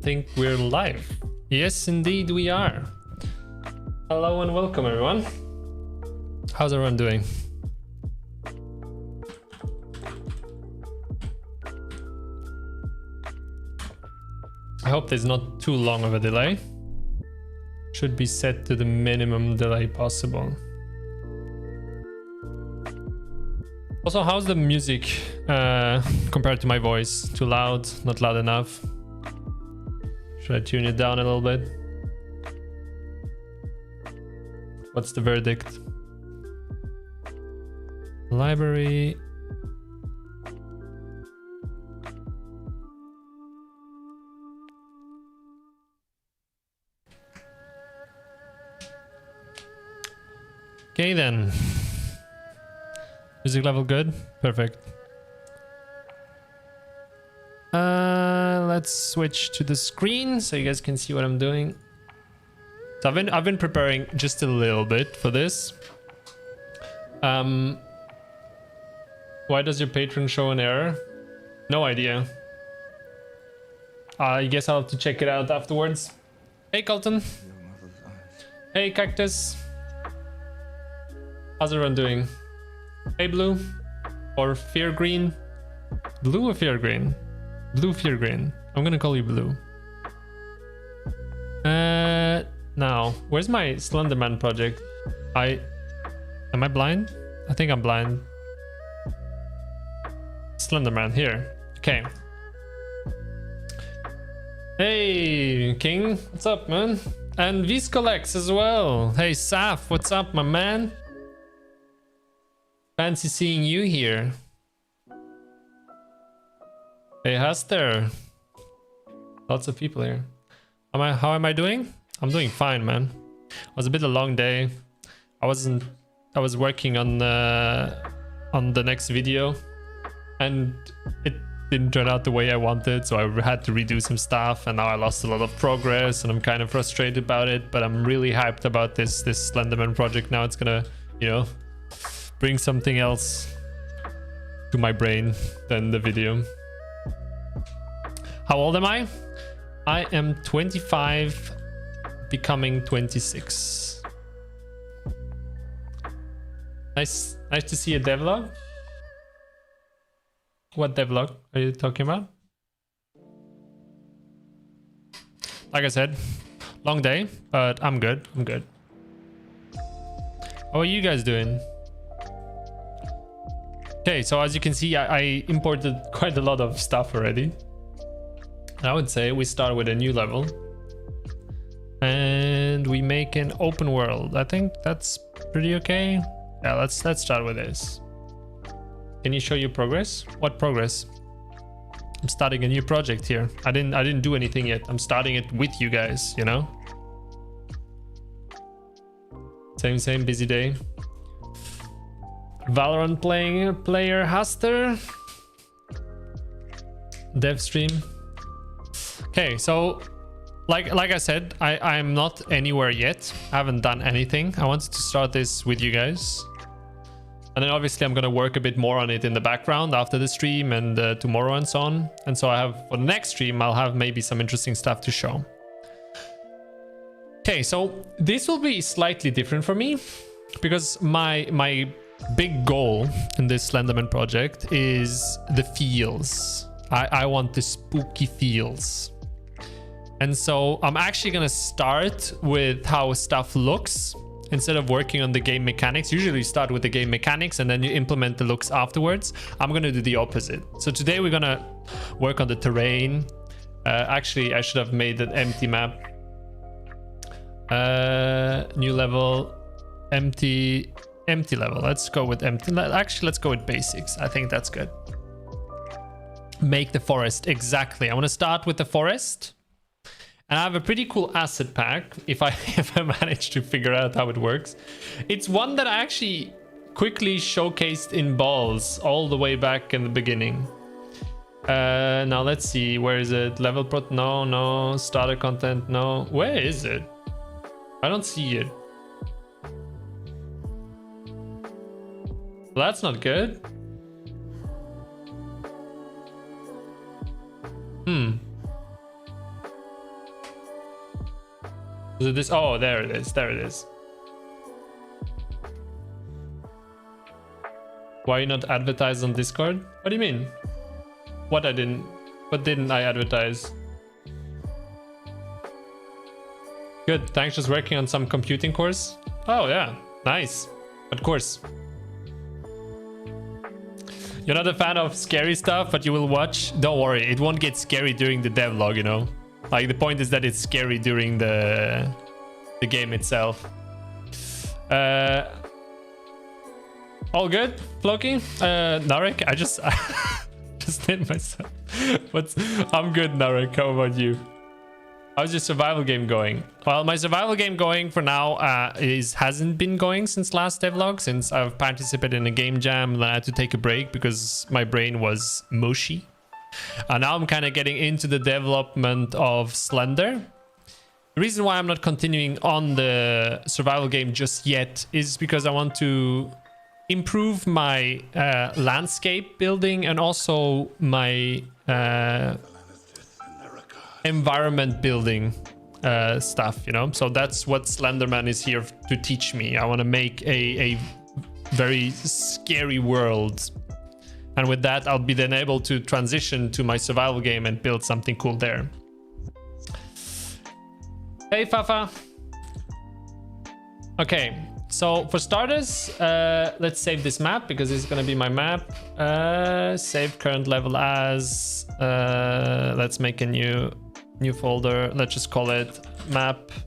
Think we're live. Yes, indeed we are. Hello and welcome, everyone. How's everyone doing? I hope there's not too long of a delay. Should be set to the minimum delay possible. Also, how's the music compared to my voice? Too loud? Not loud enough? Should I tune it down a little bit? What's the verdict? Library. Okay then. Music level good? Perfect. Let's switch to the screen so you guys can see what I'm doing. So I've been preparing just a little bit for this. Why does your patron show an error? No idea. I guess I'll have to check it out afterwards. Hey Colton. Hey Cactus. How's everyone doing? Hey Blue. Or Fear Green. Blue or Fear Green? Blue Fear Green. I'm gonna call you Blue. Now, where's my Slenderman project? Am I blind? I think I'm blind. Slenderman, here. Okay. Hey, King. What's up, man? And Viscolex as well. Hey, Saf. What's up, my man? Fancy seeing you here. Hey, Haster. Lots of people here. How am I doing? I'm doing fine, man. It was a bit of a long day. I was working on the next video and it didn't turn out the way I wanted, so I had to redo some stuff and now I lost a lot of progress and I'm kind of frustrated about it, but I'm really hyped about this Slenderman project now. It's gonna, you know, bring something else to my brain than the video. How old am I? I am 25, becoming 26. Nice to see a devlog. What devlog are you talking about? Like I said, long day, but I'm good. I'm good. How are you guys doing? Okay, so as you can see, I imported quite a lot of stuff already. I would say we start with a new level and we make an open world. I think that's pretty okay. Yeah, let's start with this. Can you show your progress? What progress? I'm starting a new project here. I didn't do anything yet. I'm starting it with you guys, you know? Same busy day. Valorant player Haster. Dev stream. Okay, so like I said, I'm not anywhere yet. I haven't done anything. I wanted to start this with you guys. And then obviously I'm going to work a bit more on it in the background after the stream and tomorrow and so on. And so I have, for the next stream, I'll have maybe some interesting stuff to show. Okay, so this will be slightly different for me because my big goal in this Slenderman project is the feels. I want the spooky feels. And so I'm actually going to start with how stuff looks instead of working on the game mechanics. Usually you start with the game mechanics and then you implement the looks afterwards. I'm going to do the opposite. So today we're going to work on the terrain. Actually, I should have made an empty map. New level, empty level. Let's go with empty. Actually, let's go with basics. I think that's good. Make the forest. Exactly. I want to start with the forest. And I have a pretty cool asset pack if I manage to figure out how it works. It's one that I actually quickly showcased in balls all the way back in the beginning. Now let's see, where is it? Level prot? No. Starter content? No. Where is it? I don't see it. Well, that's not good. Is it this? Oh, there it is. There it is. Why you not advertise on Discord? What do you mean? What didn't I advertise? Good, thanks, just working on some computing course. Oh yeah, nice. What course? You're not a fan of scary stuff, but you will watch. Don't worry, it won't get scary during the devlog, you know? Like, the point is that it's scary during the game itself. All good, Floky? Narek, I just did myself. I'm good, Narek. How about you? How's your survival game going? Well, my survival game going for now hasn't been going since last devlog, since I've participated in a game jam and I had to take a break because my brain was mushy. And now I'm kind of getting into the development of Slender. The reason why I'm not continuing on the survival game just yet is because I want to improve my landscape building and also my environment building stuff, you know? So that's what Slenderman is here to teach me. I want to make a very scary world. And with that, I'll be then able to transition to my survival game and build something cool there. Hey, Fafa. Okay, so for starters, let's save this map because this is going to be my map. Save current level as... let's make a new folder. Let's just call it maps.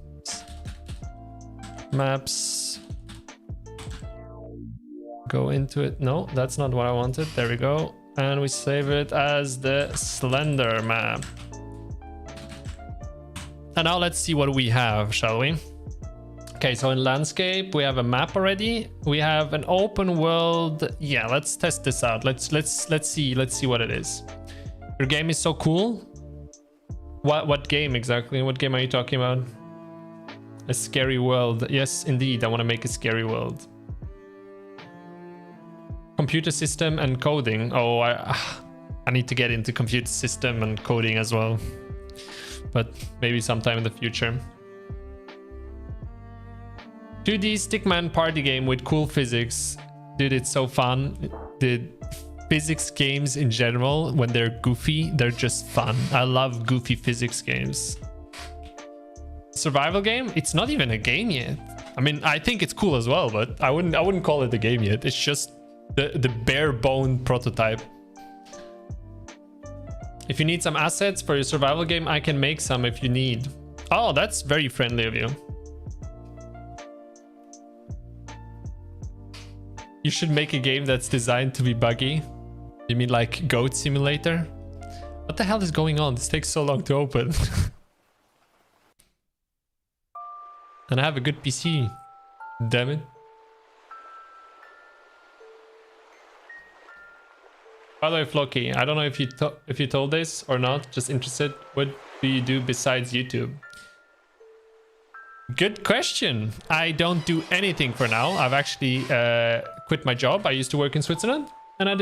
Go into it. No, that's not what I wanted. There we go. And we save it as the Slender map. And now let's see what we have, shall we? Okay, so in landscape we have a map already. We have an open world. Yeah, let's test this out. Let's see what it is. Your game is so cool. What game exactly? What game are you talking about? A scary world. Yes, indeed. I want to make a scary world. Computer system and coding. Oh, I need to get into computer system and coding as well. But maybe sometime in the future. 2D stickman party game with cool physics. Dude, it's so fun. The physics games in general, when they're goofy, they're just fun. I love goofy physics games. Survival game? It's not even a game yet. I mean, I think it's cool as well, but I wouldn't call it a game yet. It's just the bare bone prototype. If you need some assets for your survival game, I can make some if you need. Oh, that's very friendly of you. You should make a game that's designed to be buggy. You mean like Goat Simulator? What the hell is going on? This takes so long to open. And I have a good PC. Damn it. By the way, Floky, I don't know if you told this or not. Just interested. What do you do besides YouTube? Good question. I don't do anything for now. I've actually quit my job. I used to work in Switzerland, and I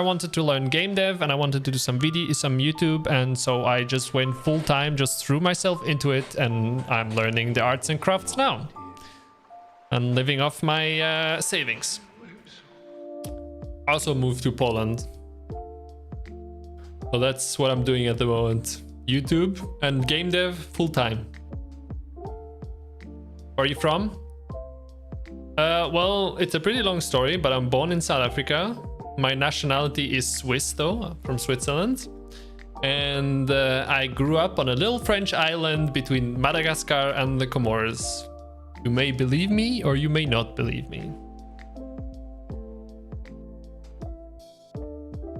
wanted to learn game dev, and I wanted to do some YouTube, and so I just went full time, just threw myself into it, and I'm learning the arts and crafts now, and living off my savings. Also moved to Poland. So that's what I'm doing at the moment. YouTube and game dev full time. Where are you from? Well, it's a pretty long story, but I'm born in South Africa. My nationality is Swiss though, from Switzerland. And I grew up on a little French island between Madagascar and the Comores. You may believe me or you may not believe me.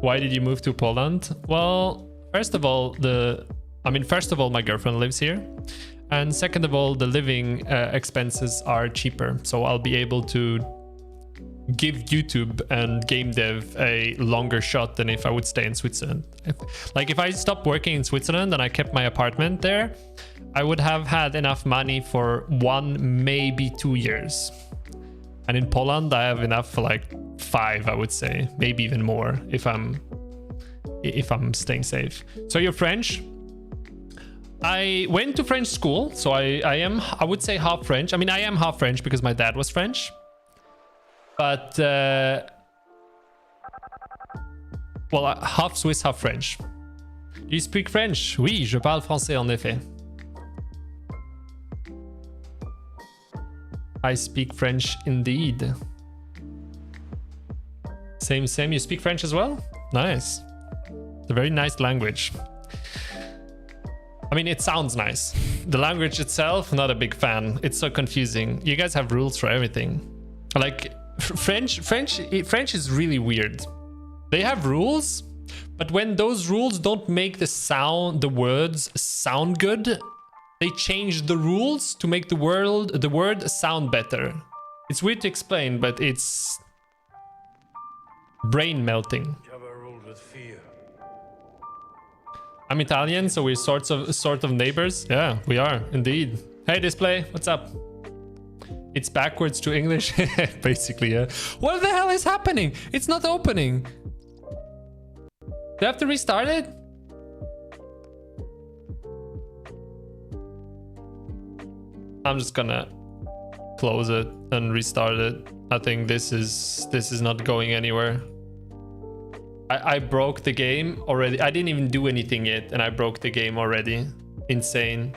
Why did you move to Poland? Well, first of all, my girlfriend lives here. And second of all, the living expenses are cheaper. So I'll be able to give YouTube and game dev a longer shot than if I would stay in Switzerland. If I stopped working in Switzerland and I kept my apartment there, I would have had enough money for 1, maybe 2 years. And in Poland, I have enough for like 5, I would say, maybe even more if I'm staying safe. So you're French? I went to French school, so I would say half French. I mean, I am half French because my dad was French. But, well, half Swiss, half French. Do you speak French? Oui, je parle français en effet. I speak French indeed. Same, same. You speak French as well? Nice. It's a very nice language. I mean, it sounds nice. The language itself, not a big fan. It's so confusing. You guys have rules for everything. Like French is really weird. They have rules, but when those rules don't make the words sound good, they change the rules to make the word sound better. It's weird to explain, but it's brain melting. I'm Italian, so we're sort of neighbors. Yeah, we are indeed. Hey, display, what's up? It's backwards to English, basically. Yeah. What the hell is happening? It's not opening. Do I have to restart it? I'm just gonna close it and restart it. I think this is not going anywhere. I broke the game already. I didn't even do anything yet, and I broke the game already. Insane.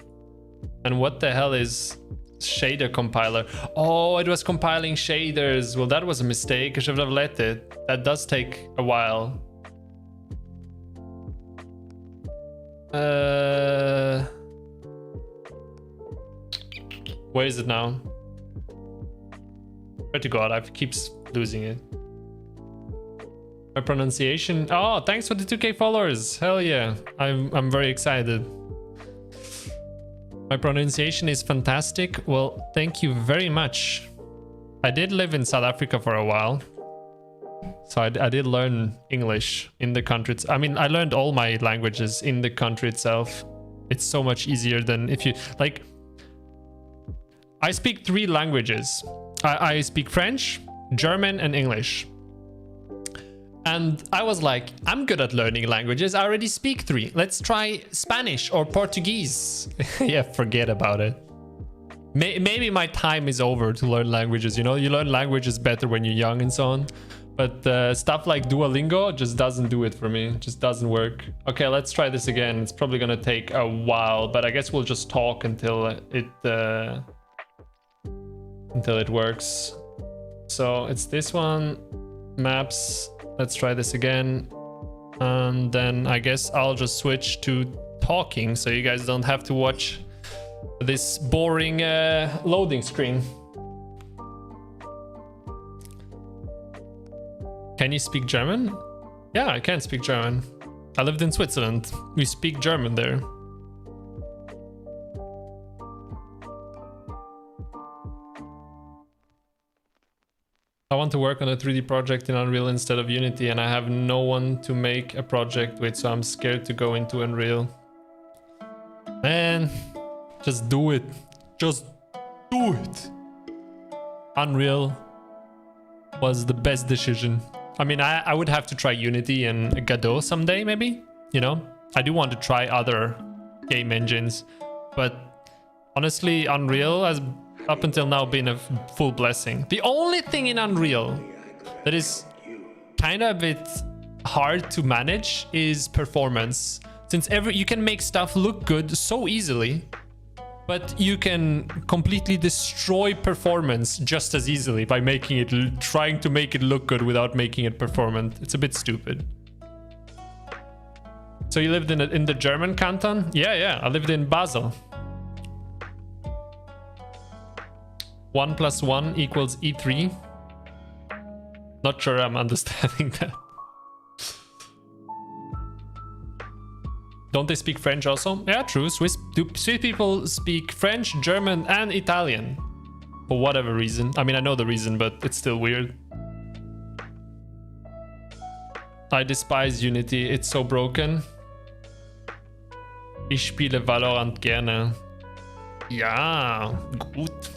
And what the hell is shader compiler? Oh, it was compiling shaders. Well, that was a mistake. I should have let it. That does take a while. Where is it now? Swear to God, I keeps losing it. My pronunciation. Oh, thanks for the 2K followers. Hell yeah. I'm very excited. My pronunciation is fantastic. Well, thank you very much. I did live in South Africa for a while. So I did learn English in the country. I mean, I learned all my languages in the country itself. It's so much easier than if you like. I speak 3 languages. I speak French, German, and English. And I was like, I'm good at learning languages. I already speak 3. Let's try Spanish or Portuguese. Yeah, forget about it. Maybe my time is over to learn languages. You know, you learn languages better when you're young and so on. But stuff like Duolingo just doesn't do it for me. It just doesn't work. Okay, let's try this again. It's probably gonna take a while, but I guess we'll just talk until it works. So it's this one, maps. Let's try this again. And then I guess I'll just switch to talking so you guys don't have to watch this boring loading screen. Can you speak German? Yeah, I can speak German. I lived in Switzerland. We speak German there. I want to work on a 3D project in Unreal instead of Unity, and I have no one to make a project with, so I'm scared to go into Unreal. Man, just do it. Just do it. Unreal was the best decision. I mean, I would have to try Unity and Godot someday, maybe. You know, I do want to try other game engines, but honestly, Unreal has up until now been a full blessing. The only thing in Unreal that is kind of a bit hard to manage is performance. Since you can make stuff look good so easily, but you can completely destroy performance just as easily by trying to make it look good without making it performant. It's a bit stupid. So you lived in the German canton? Yeah, I lived in Basel. 1 + 1 = E3. Not sure I'm understanding that. Don't they speak French also? Yeah, true. Swiss people speak French, German, and Italian. For whatever reason. I mean, I know the reason, but it's still weird. I despise Unity. It's so broken. Ich spiele Valorant gerne. Ja, gut.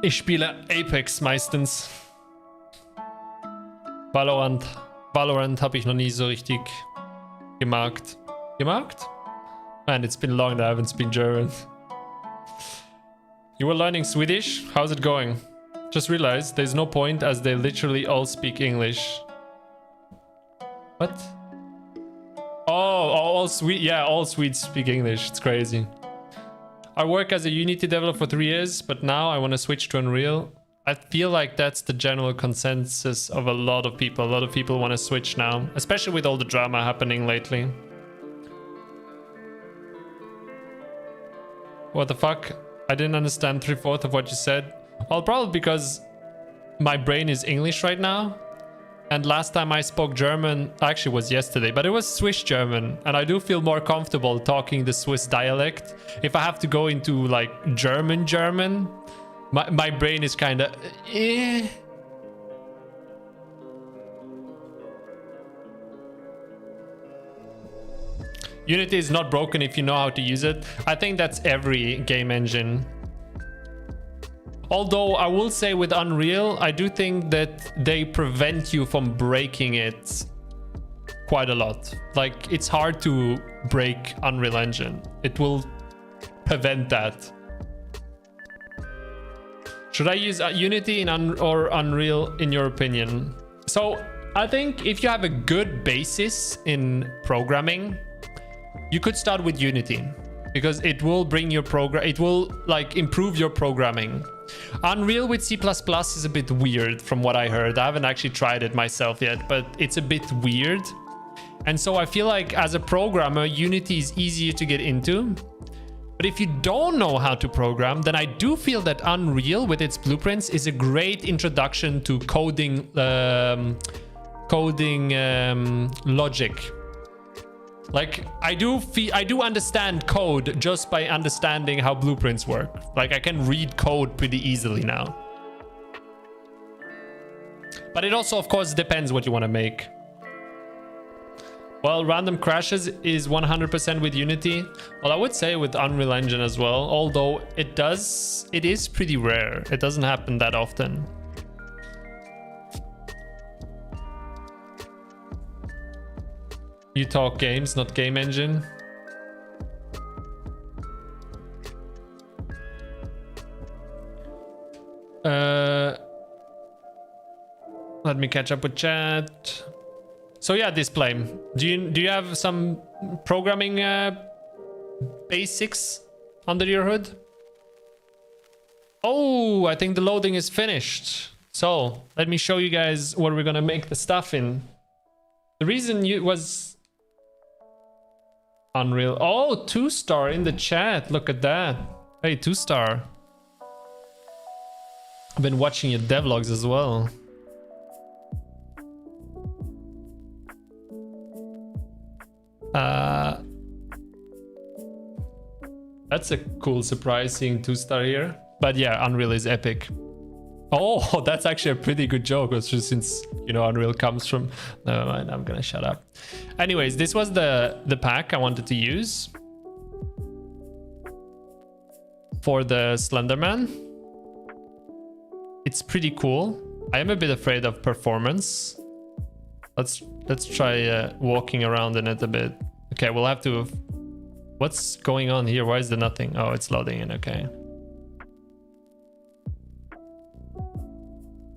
Ich spiele Apex meistens. Valorant habe ich noch nie so richtig gemarkt. Gemacht? Man, it's been long that I haven't spoken German. You were learning Swedish? How's it going? Just realized there's no point as they literally all speak English. What? Oh, all Swede, yeah, all Swedes speak English. It's crazy. I work as a Unity developer for 3 years, but now I want to switch to Unreal. I feel like that's the general consensus of a lot of people. A lot of people want to switch now, especially with all the drama happening lately. What the fuck? I didn't understand 3/4 of what you said. Well, probably because my brain is English right now. And last time I spoke German, actually was yesterday, but it was Swiss German. And I do feel more comfortable talking the Swiss dialect. If I have to go into like German, my brain is kind of eh. Unity is not broken if you know how to use it. I think that's every game engine. Although I will say with Unreal, I do think that they prevent you from breaking it quite a lot. Like, it's hard to break Unreal Engine. It will prevent that. Should I use Unity in or Unreal in your opinion? So I think if you have a good basis in programming, you could start with Unity because it will bring your program. It will like improve your programming. Unreal with C++ is a bit weird from what I heard. I haven't actually tried it myself yet, but it's a bit weird. And so I feel like as a programmer, Unity is easier to get into. But if you don't know how to program, then I do feel that Unreal with its blueprints is a great introduction to coding logic. Like, I do understand code just by understanding how blueprints work. Like, I can read code pretty easily now. But it also, of course, depends what you want to make. Well, random crashes is 100% with Unity. Well, I would say with Unreal Engine as well, although it is pretty rare. It doesn't happen that often. You talk games, not game engine. Let me catch up with chat. So yeah, display. Do you have some programming basics under your hood? Oh, I think the loading is finished. So let me show you guys what we're gonna make the stuff in. The reason was Unreal. Oh, 2-star in the chat. Look at that. Hey, 2-star. I've been watching your devlogs as well. That's a cool surprise seeing 2-star here. But yeah, Unreal is epic. Oh, that's actually a pretty good joke, just since, you know, Unreal comes from... Never mind, I'm gonna shut up. Anyways, this was the pack I wanted to use for the Slenderman. It's pretty cool. I am a bit afraid of performance. Let's try walking around in it a bit. Okay, we'll have to... What's going on here? Why is there nothing? Oh, it's loading in, okay.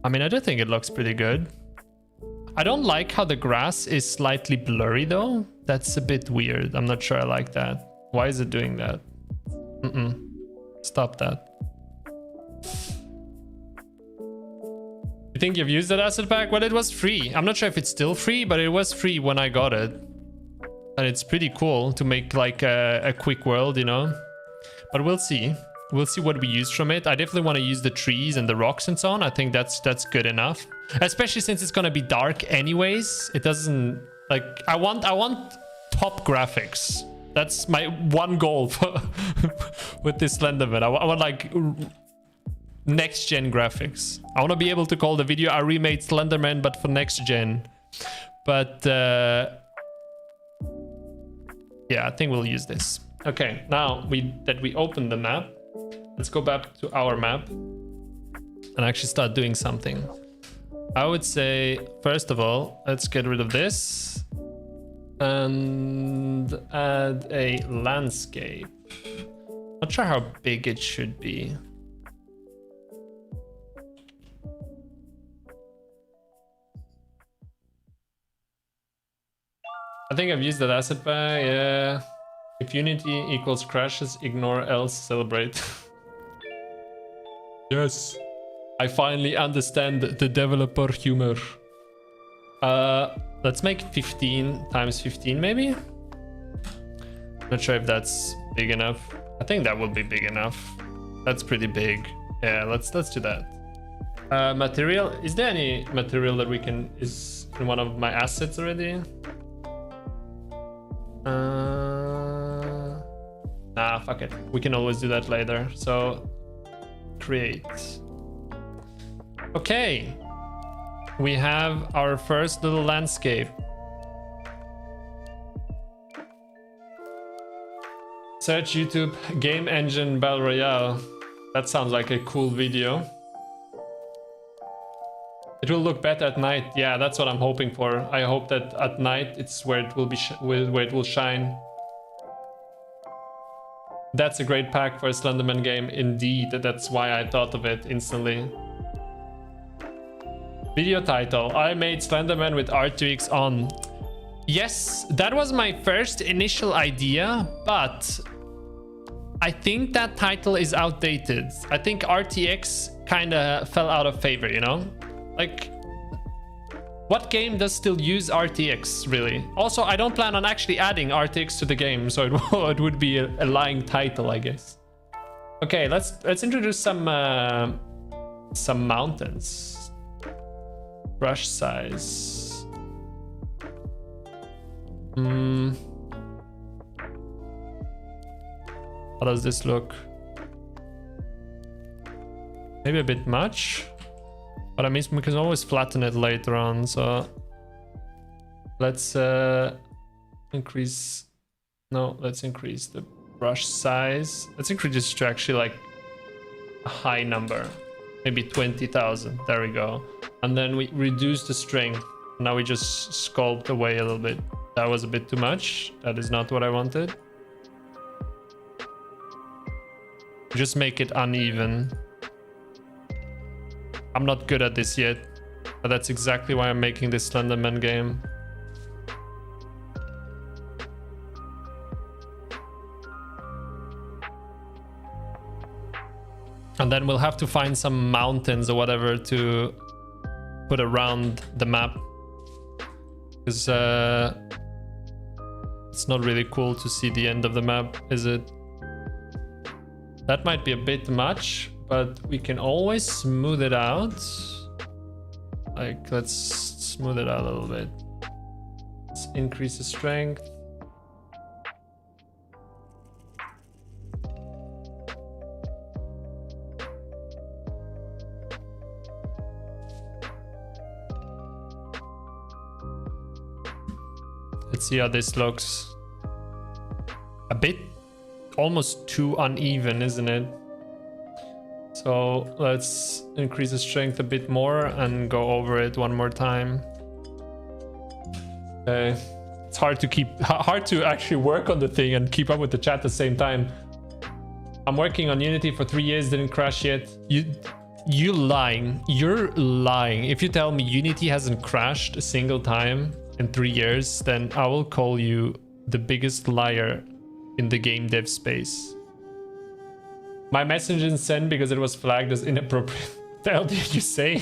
I mean, I do think it looks pretty good. I don't like how the grass is slightly blurry though. That's a bit weird. I'm not sure I like that. Why is it doing that? Stop that. You think you've used that asset pack? Well, it was free. I'm not sure if it's still free, but it was free when I got it. And it's pretty cool to make like a quick world, you know? But we'll see. We'll see what we use from it. I definitely want to use the trees and the rocks and so on. I think that's good enough. Especially since it's going to be dark anyways. It doesn't... Like, I want top graphics. That's my one goal for with this Slenderman. I want like next gen graphics. I want to be able to call the video I remade Slenderman but for next gen. But yeah, I think we'll use this. Okay, now that we opened the map, let's go back to our map and actually start doing something. I would say, first of all, let's get rid of this. And add a landscape. Not sure how big it should be. I think I've used that asset by, yeah. If Unity equals crashes, ignore, else celebrate. Yes. I finally understand the developer humor. Let's make 15 times 15 maybe? Not sure if that's big enough. I think that will be big enough. That's pretty big. Yeah, let's do that. Material, is there any material that we can, is in one of my assets already? Nah, fuck it. We can always do that later. So, create. Okay. We have our first little landscape. Search YouTube Game Engine Battle Royale. That sounds like a cool video. It will look better at night. Yeah, that's what I'm hoping for. I hope that at night it's where it will be where it will shine. That's a great pack for a Slenderman game, indeed. That's why I thought of it instantly. Video title: I made Slenderman with RTX on. Yes, that was my first initial idea, but I think that title is outdated. I think RTX kind of fell out of favor, you know? Like, what game does still use RTX, really? Also, I don't plan on actually adding RTX to the game, so it would be a lying title, I guess. Okay, let's introduce some mountains. Brush size. How does this look? Maybe a bit much. But I mean, we can always flatten it later on, so let's increase. No, let's increase the brush size. Let's increase this to actually like a high number, maybe 20,000. There we go. And then we reduce the strength. Now we just sculpt away a little bit. That was a bit too much. That is not what I wanted. Just make it uneven. I'm not good at this yet, but that's exactly why I'm making this Slenderman game. And then we'll have to find some mountains or whatever to put around the map. Because it's not really cool to see the end of the map, is it? That might be a bit much, but we can always smooth it out. Like, let's smooth it out a little bit. Let's increase the strength. Let's see how this looks. A bit almost too uneven, isn't it? So let's increase the strength a bit more and go over it one more time. Okay. It's hard to actually work on the thing and keep up with the chat at the same time. I'm working on Unity for 3 years, didn't crash yet. You lying. You're lying. If you tell me Unity hasn't crashed a single time in 3 years, then I will call you the biggest liar in the game dev space. My message didn't send because it was flagged as inappropriate. What the hell did you say?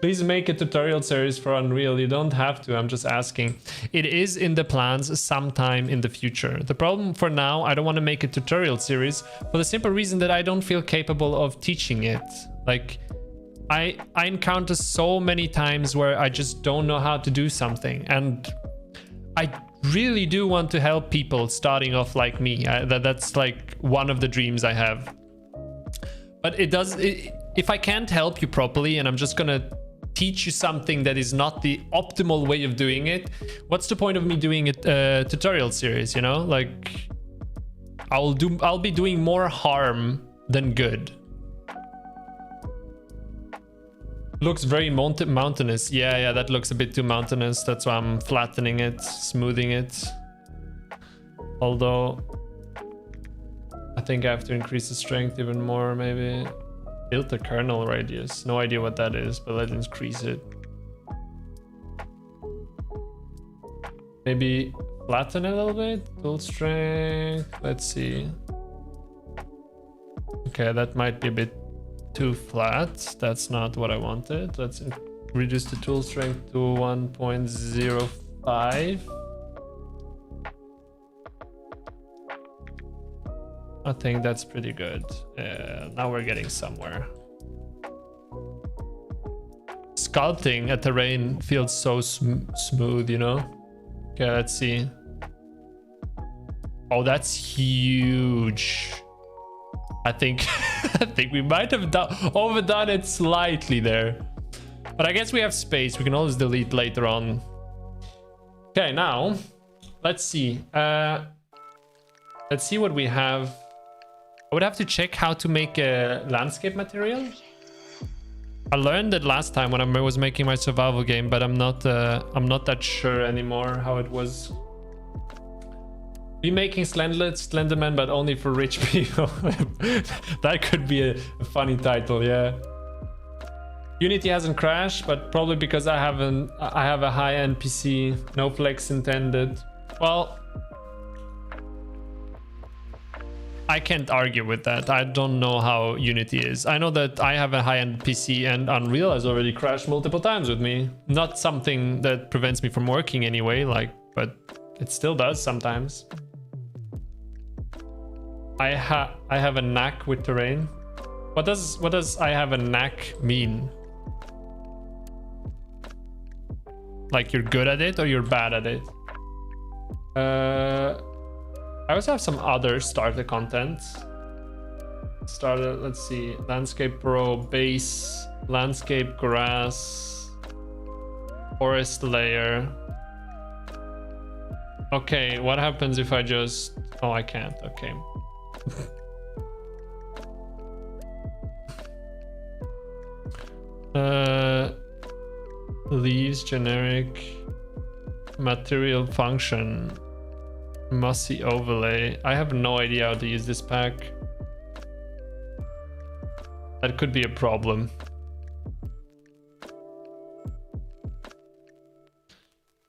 Please make a tutorial series for Unreal. You don't have to, I'm just asking. It is in the plans sometime in the future. The problem for now, I don't want to make a tutorial series for the simple reason that I don't feel capable of teaching it. Like, I encounter so many times where I just don't know how to do something, and I really do want to help people starting off like me. That's like one of the dreams I have. But if I can't help you properly and I'm just gonna teach you something that is not the optimal way of doing it, what's the point of me doing a tutorial series, you know? Like, I'll be doing more harm than good. Looks very mountainous. Yeah, that looks a bit too mountainous. That's why I'm flattening it, smoothing it. Although I think I have to increase the strength even more, maybe. Build the kernel radius. No idea what that is, but let's increase it. Maybe flatten it a little bit. Tool strength. Let's see. Okay, that might be a bit too flat. That's not what I wanted. Let's reduce the tool strength to 1.05. I think that's pretty good. Now we're getting somewhere. Sculpting a terrain feels so smooth, you know? Okay, let's see. Oh, that's huge. I think I think we might have overdone it slightly there. But I guess we have space. We can always delete later on. Okay, now let's see. Let's see what we have. I would have to check how to make a landscape material. I learned it last time when I was making my survival game, but I'm not that sure anymore how it was. Remaking Slenderman, but only for rich people. That could be a funny title, yeah. Unity hasn't crashed, but probably because I have a high-end PC. No flex intended. Well, I can't argue with that. I don't know how Unity is. I know that I have a high-end PC and Unreal has already crashed multiple times with me. Not something that prevents me from working anyway, but it still does sometimes. I have a knack with terrain. What does I have a knack mean? Like you're good at it or you're bad at it? I also have some other starter content. Let's see. Landscape Pro, base, landscape grass, forest layer. Okay, what happens if I just... Oh, I can't. Okay. Leaves, generic, material function, mossy overlay. I have no idea how to use this pack. That could be a problem.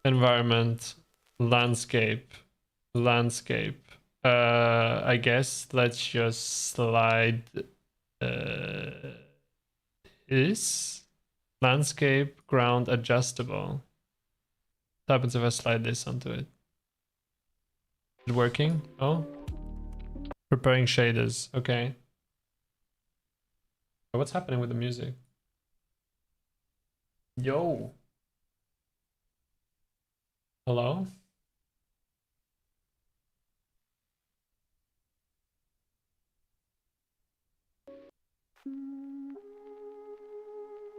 Environment, landscape. I guess let's just slide this landscape ground adjustable. What happens if I slide this onto it? Is it working? Oh, preparing shaders. Okay. What's happening with the music? Yo. Hello?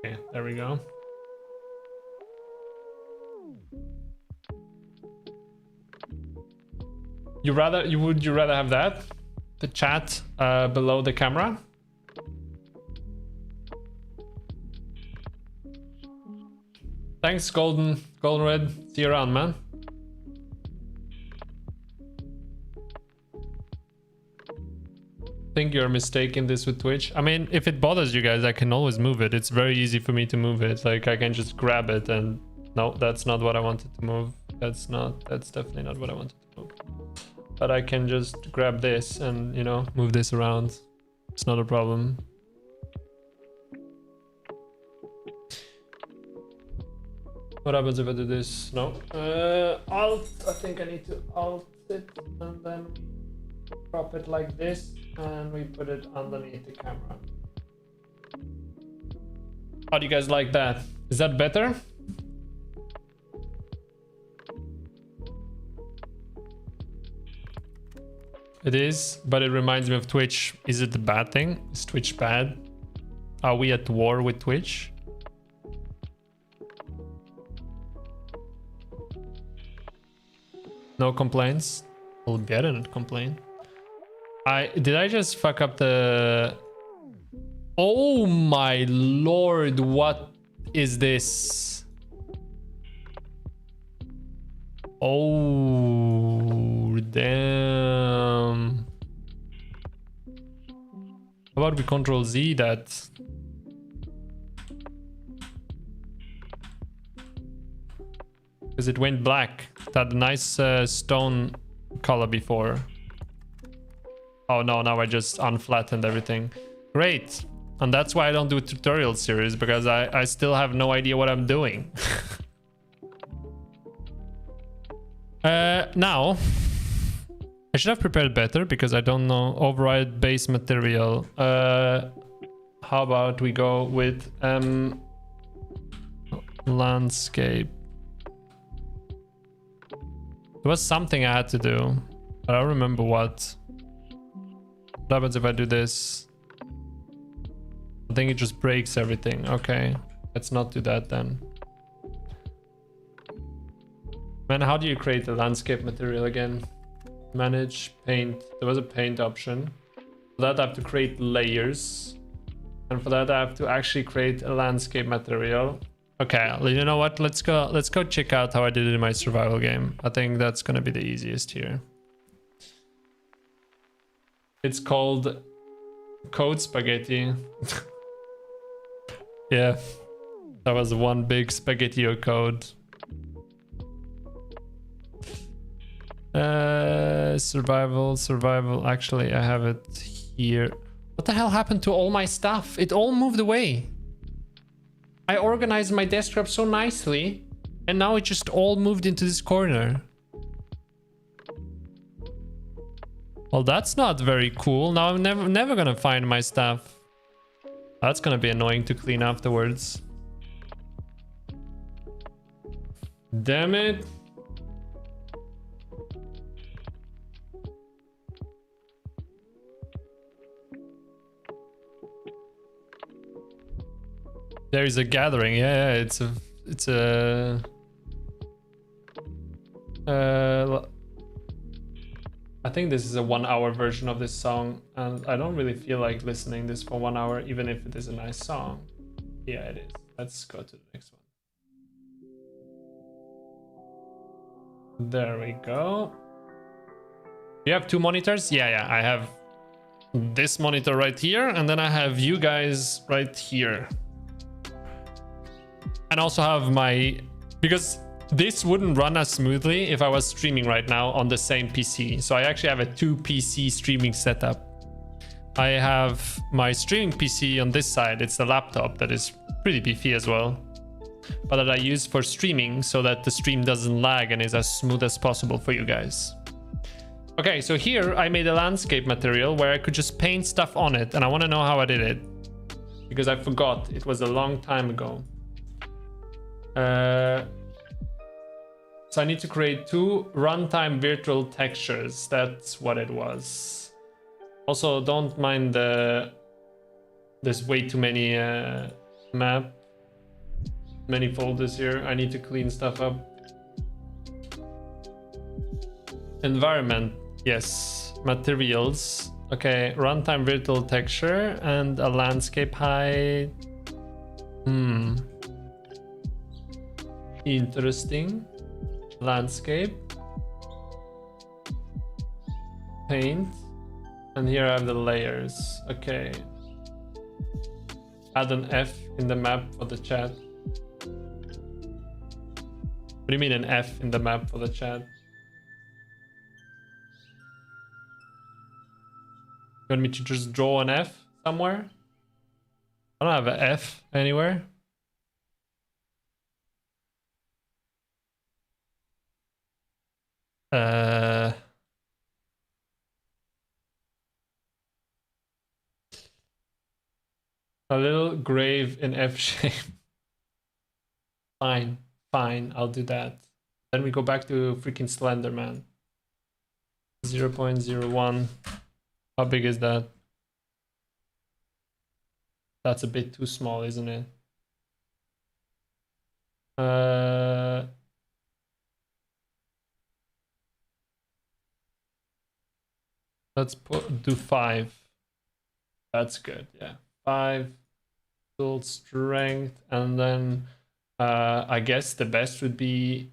Okay, there we go. Would you rather have that? The chat below the camera? Thanks, Golden Red. See you around, man. Think you're mistaking this with Twitch. I mean, if it bothers you guys, I can always move it. It's very easy for me to move it. Like I can just grab it and no, that's not what I wanted to move. That's definitely not what I wanted to move. But I can just grab this and, you know, move this around. It's not a problem. What happens if I do this? No. Alt. I think I need to alt it and then drop it like this and we put it underneath the camera. How do you guys like that? Is that better? It is, but it reminds me of Twitch. Is it a bad thing? Is Twitch bad? Are we at war with Twitch? No complaints? We'll better not complain. Did I just fuck up the... Oh my lord, what is this? Oh, damn. How about we Control Z that? Because it went black. It had a nice stone color before. Oh no, now I just unflattened everything. Great. And that's why I don't do a tutorial series, because I still have no idea what I'm doing. Now, I should have prepared better because I don't know. Override base material. How about we go with landscape. There was something I had to do, but I don't remember what. What happens if I do this? I think it just breaks everything. Okay, let's not do that then. Man, how do you create a landscape material again? Manage, paint. There was a paint option. For that I have to create layers. And for that I have to actually create a landscape material. Okay, you know what? Let's go check out how I did it in my survival game. I think that's gonna be the easiest here. It's called Code Spaghetti. Yeah, that was one big spaghetti of code. Survival. Actually, I have it here. What the hell happened to all my stuff? It all moved away. I organized my desktop so nicely, and now it just all moved into this corner. Well, that's not very cool. Now I'm never gonna find my stuff. That's gonna be annoying to clean afterwards. Damn it. There is a gathering. Yeah, it's a I think this is a 1 hour version of this song, and I don't really feel like listening this for 1 hour, even if it is a nice song. Yeah, it is. Let's go to the next one. There we go. You have 2 monitors? Yeah, I have this monitor right here, and then I have you guys right here. And also have my... Because this wouldn't run as smoothly if I was streaming right now on the same PC. So I actually have a 2 PC streaming setup. I have my streaming PC on this side. It's the laptop that is pretty beefy as well, but that I use for streaming so that the stream doesn't lag and is as smooth as possible for you guys. Okay, so here I made a landscape material where I could just paint stuff on it, and I want to know how I did it because I forgot. It was a long time ago. So I need to create 2 runtime virtual textures. That's what it was. Also, don't mind there's way too many many folders here. I need to clean stuff up. Environment, yes. Materials, okay. Runtime virtual texture and a landscape height. Interesting. Landscape, paint, and here I have the layers. Okay, add an F in the map for the chat. What do you mean an F in the map for the chat? You want me to just draw an F somewhere? I don't have an F anywhere. A little grave in F shape. Fine, I'll do that. Then we go back to freaking Slenderman. 0.01. How big is that? That's a bit too small, isn't it? Let's do 5. That's good, yeah. 5. build strength, and then I guess the best would be.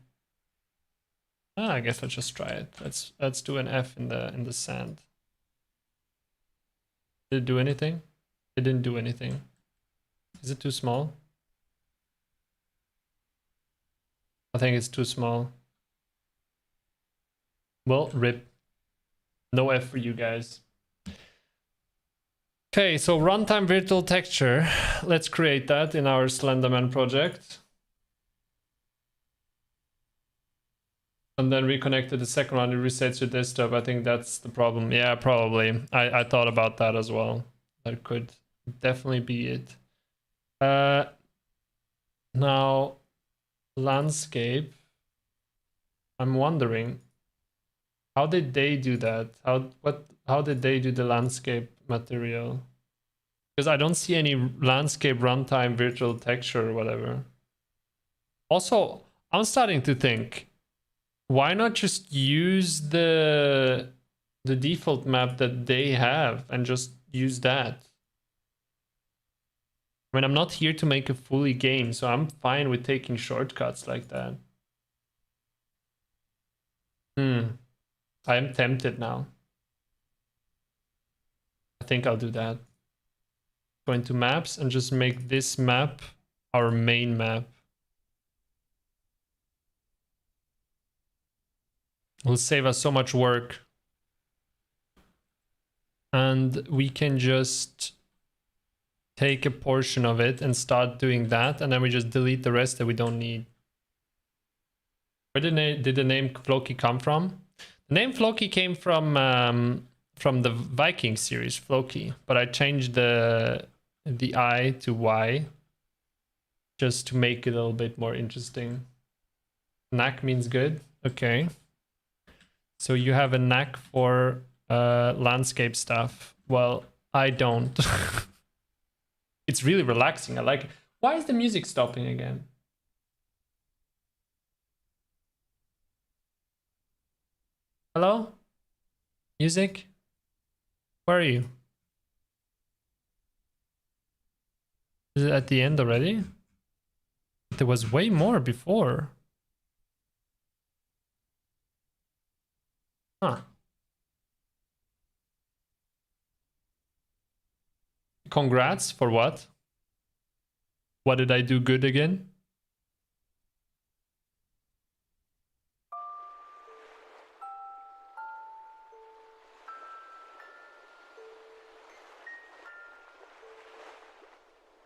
I guess let's just try it. Let's do an F in the sand. Did it do anything? It didn't do anything. Is it too small? I think it's too small. Well, rip. No F for you guys. Okay, so runtime virtual texture. Let's create that in our Slenderman project. And then reconnect to the second one, it resets your desktop. I think that's the problem. Yeah, probably. I thought about that as well. That could definitely be it. Now, landscape. I'm wondering, how did they do that? How did they do the landscape material? Because I don't see any landscape runtime virtual texture or whatever. Also, I'm starting to think, why not just use the default map that they have and just use that? I mean, I'm not here to make a fully game, so I'm fine with taking shortcuts like that. I am tempted now. I think I'll do that. Go into maps and just make this map our main map. Will save us so much work. And we can just take a portion of it and start doing that, and then we just delete the rest that we don't need. Where did the name Floky come from? The name Floky came from the Viking series, Floky, but I changed the I to Y just to make it a little bit more interesting. Knack means good. Okay. So you have a knack for landscape stuff. Well, I don't. It's really relaxing. I like it. Why is the music stopping again? Hello? Music? Where are you? Is it at the end already? There was way more before. Huh. Congrats for what? What did I do good again?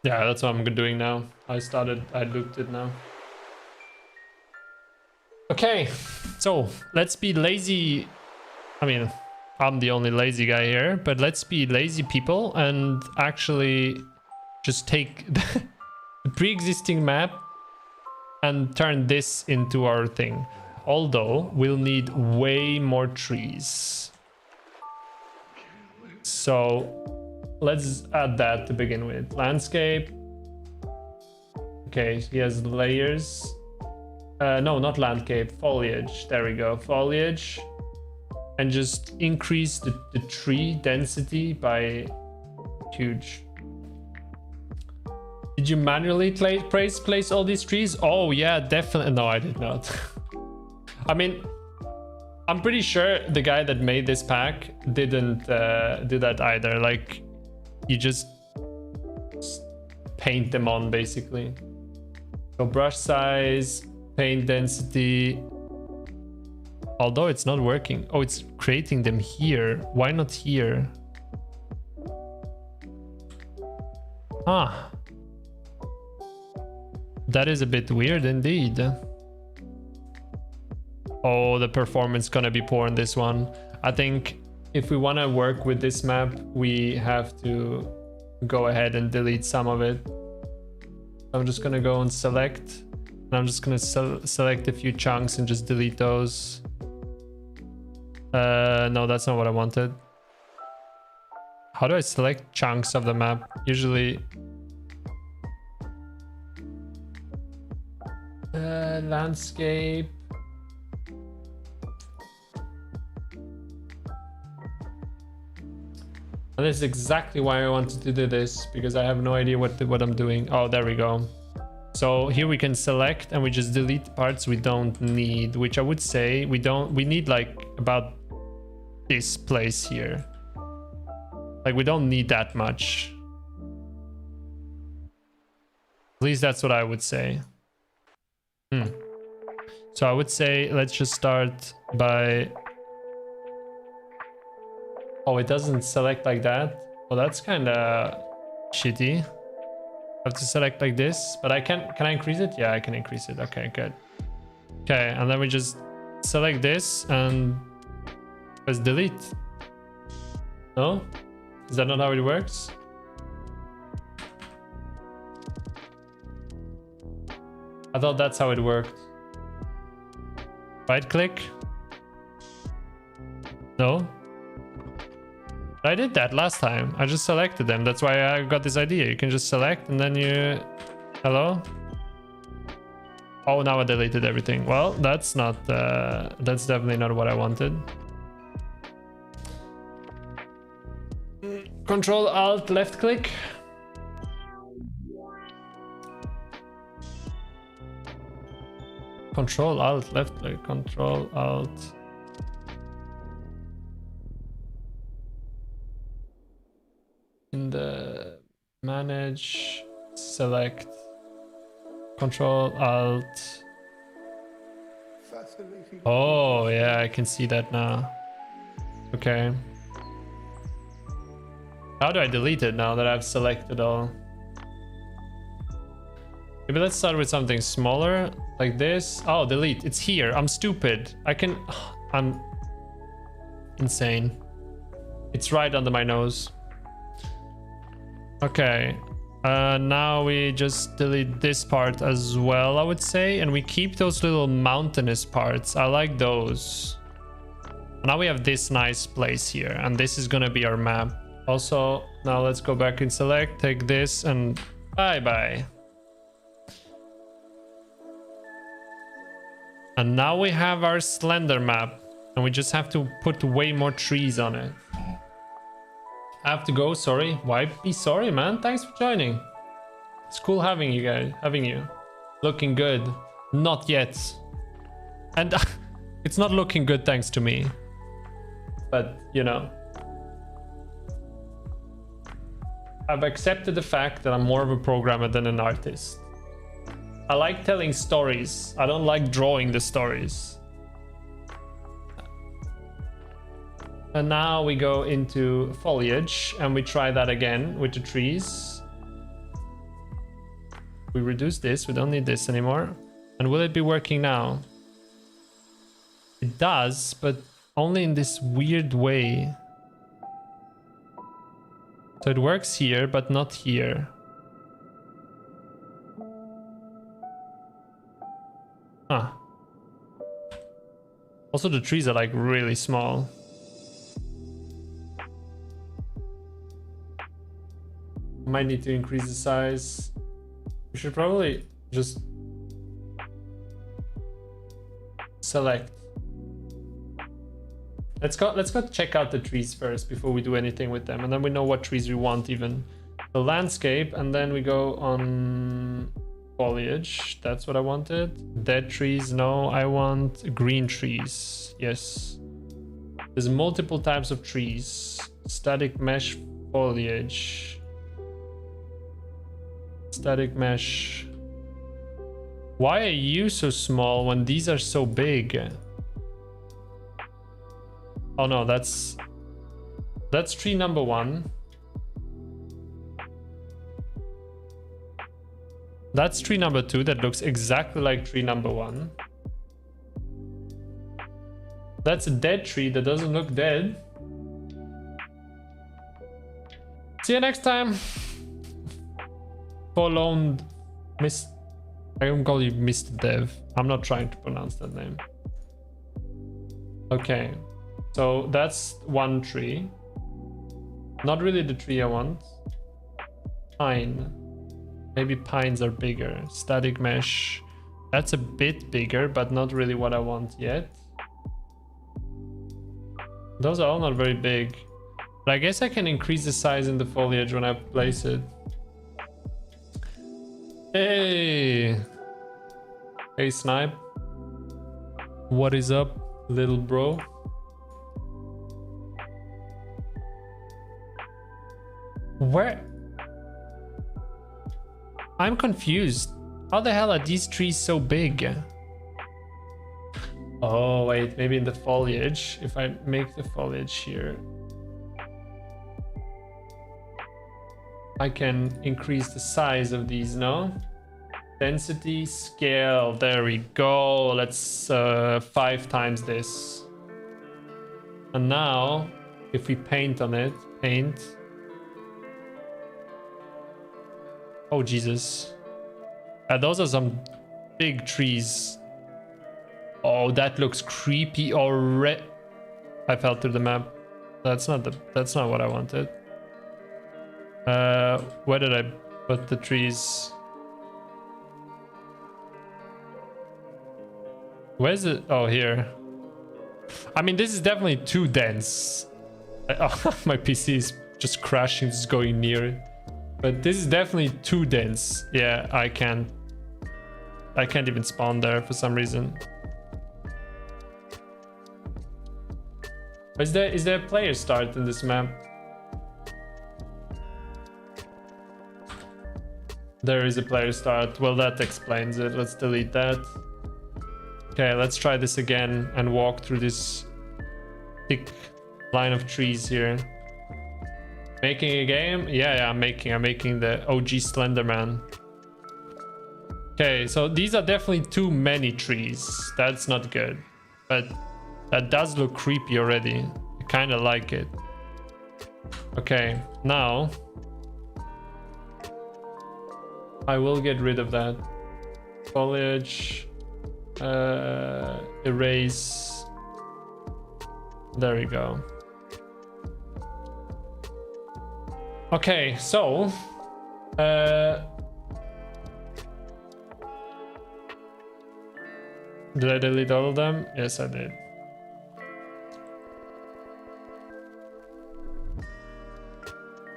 Yeah, that's what I'm doing now. I looped it now. Okay, so let's be lazy. I mean, I'm the only lazy guy here, but let's be lazy people and actually just take the pre-existing map and turn this into our thing. Although we'll need way more trees. So let's add that to begin with. Landscape. Okay, he has layers. No, not landscape, foliage. There we go, foliage. And just increase the tree density by huge. Did you manually place all these trees? Oh yeah, definitely. No, I did not. I mean, I'm pretty sure the guy that made this pack didn't do that either. Like, you just paint them on basically. So brush size, paint density. Although it's not working. Oh, it's creating them here. Why not here? Ah. That is a bit weird indeed. Oh, the performance gonna be poor in this one. I think if we want to work with this map, we have to go ahead and delete some of it. I'm just gonna go and select. And I'm just gonna select a few chunks and just delete those. No, that's not what I wanted. How do I select chunks of the map? Usually... landscape. And this is exactly why I wanted to do this, because I have no idea what I'm doing. Oh, there we go. So here we can select and we just delete parts we don't need, which I would say we need like about this place here. Like we don't need that much. At least that's what I would say. So I would say let's just start by... Oh, it doesn't select like that. Well, that's kind of shitty. I have to select like this, but can I increase it? Yeah, I can increase it. Okay, good. Okay, and then we just select this and press delete. No? Is that not how it works? I thought that's how it worked. Right click. No? I did that last time. I just selected them. That's why I got this idea. You can just select and then you... Hello? Oh, now I deleted everything. Well, that's not... that's definitely not what I wanted. Control Alt left click. Control Alt left click. Control Alt. In the manage, select, Control Alt. Oh yeah, I can see that now. Okay. How do I delete it now that I've selected all? Maybe let's start with something smaller, like this. Oh, delete. It's here. I'm stupid. I'm insane. It's right under my nose. Okay. Now we just delete this part as well, I would say. And we keep those little mountainous parts. I like those. Now we have this nice place here. And this is going to be our map. Also, now let's go back and select. Take this and bye-bye. And now we have our Slender map, and we just have to put way more trees on it. I have to go, sorry. Why be sorry, man? Thanks for joining. It's cool having you guys, Looking good. Not yet. And it's not looking good thanks to me. But, you know. I've accepted the fact that I'm more of a programmer than an artist. I like telling stories. I don't like drawing the stories. And now we go into foliage and we try that again with the trees. We reduce this. We don't need this anymore. And will it be working now? It does, but only in this weird way. So it works here, but not here. Huh. Also, the trees are like really small. Might need to increase the size. We should probably just select. Let's go check out the trees first before we do anything with them, and then we know what trees we want even. The landscape, and then we go on foliage. That's what I wanted. Dead trees, no. I want green trees. Yes. There's multiple types of trees. Static mesh foliage. Static mesh. Why are you so small when these are so big? Oh no, that's tree number 1. That's tree number 2 that looks exactly like tree number 1. That's a dead tree that doesn't look dead. See you next time. Forlorn Miss. I can call you Mr. Dev. I'm not trying to pronounce that name. Okay. So that's one tree. Not really the tree I want. Pine. Maybe pines are bigger. Static mesh. That's a bit bigger, but not really what I want yet. Those are all not very big. But I guess I can increase the size in the foliage when I place it. Hey! Hey, Snipe. What is up, little bro? Where? I'm confused. How the hell are these trees so big? Oh, wait, maybe in the foliage. If I make the foliage here, I can increase the size of these, no? Density, scale, there we go. Let's 5 times this. And now, if we paint on it, paint. Oh, Jesus. Those are some big trees. Oh, that looks creepy already. I fell through the map. That's not what I wanted. Where did I put the trees? Where's it? Oh, here. I mean, this is definitely too dense. Oh, my PC is just crashing, just going near it. But this is definitely too dense. Yeah, I can't even spawn there for some reason. Is there a player start in this map? There is a player start. Well, that explains it. Let's delete that. Okay, let's try this again and walk through this thick line of trees here. Making a game? Yeah, I'm making the OG Slenderman. Okay, so these are definitely too many trees. That's not good. But that does look creepy already. I kind of like it. Okay, now I will get rid of that. Foliage. Erase. There we go. Okay, so did I delete all of them? Yes, I did.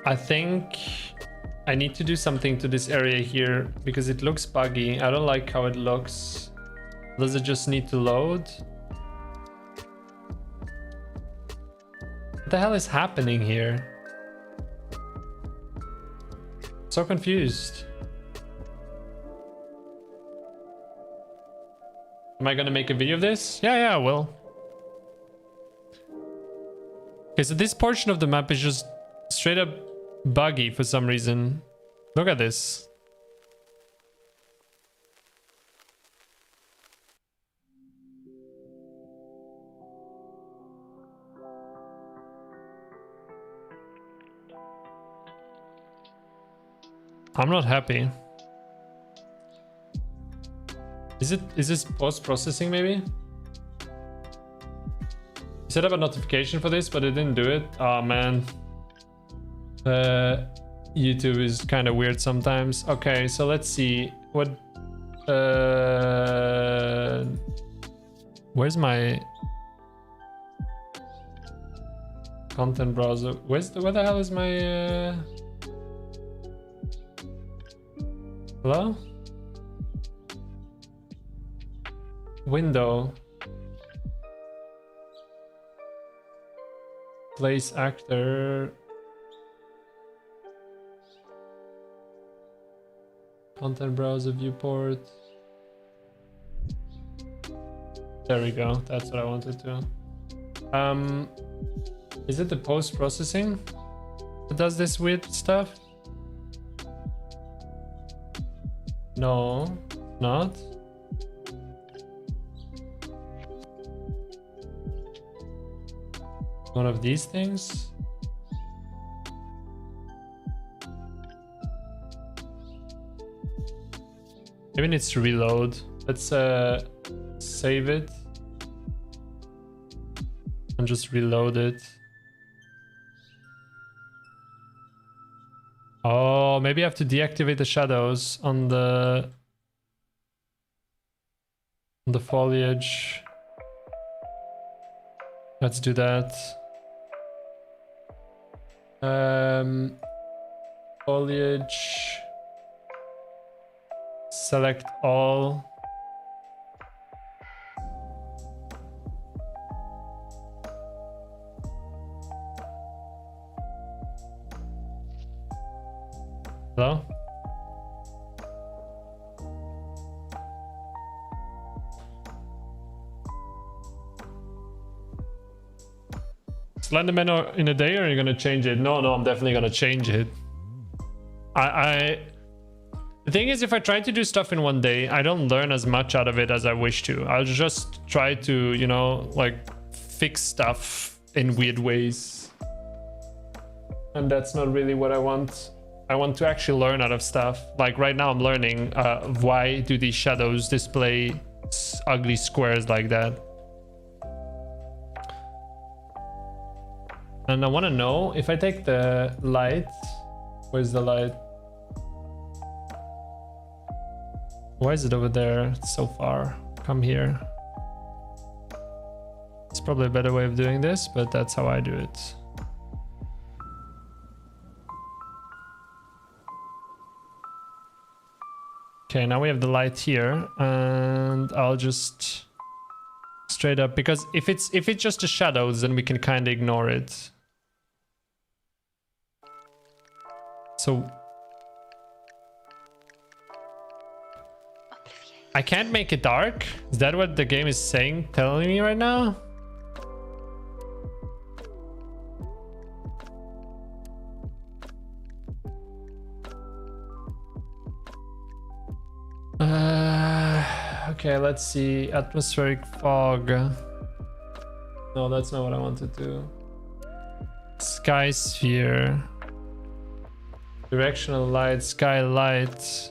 I think I need to do something to this area here because it looks buggy. I don't like how it looks. Does it just need to load? What the hell is happening here? So confused. Am I gonna make a video of this? Yeah, I will. Okay, so this portion of the map is just straight up buggy for some reason. Look at this. I'm not happy. Is this post-processing maybe? Set up a notification for this, but it didn't do it. Oh man. YouTube is kind of weird sometimes. Okay, so let's see. What where's my content browser? Where the hell is my hello? Window. Place actor. Content browser viewport. There we go. That's what I wanted to. Is it the post-processing that does this weird stuff? No, not. One of these things. Maybe it needs to reload. Let's save it and just reload it. Oh, maybe I have to deactivate the shadows on the foliage. Let's do that. Foliage. Select all. Hello? Slenderman in a day, or are you gonna change it? No, I'm definitely gonna change it. The thing is, if I try to do stuff in one day, I don't learn as much out of it as I wish to. I'll just try to, you know, like fix stuff in weird ways. And that's not really what I want. I want to actually learn out of stuff. Like right now I'm learning why do these shadows display ugly squares like that. And I want to know if I take the light. Where's the light? Why is it over there? It's so far. Come here. It's probably a better way of doing this, but that's how I do it. Okay, now we have the light here, and I'll just straight up, because if it's just the shadows, then we can kind of ignore it. So I can't make it dark? Is that what the game is saying, telling me right now? Okay, let's see. Atmospheric fog. No, that's not what I want to do. Sky sphere. Directional light, sky light.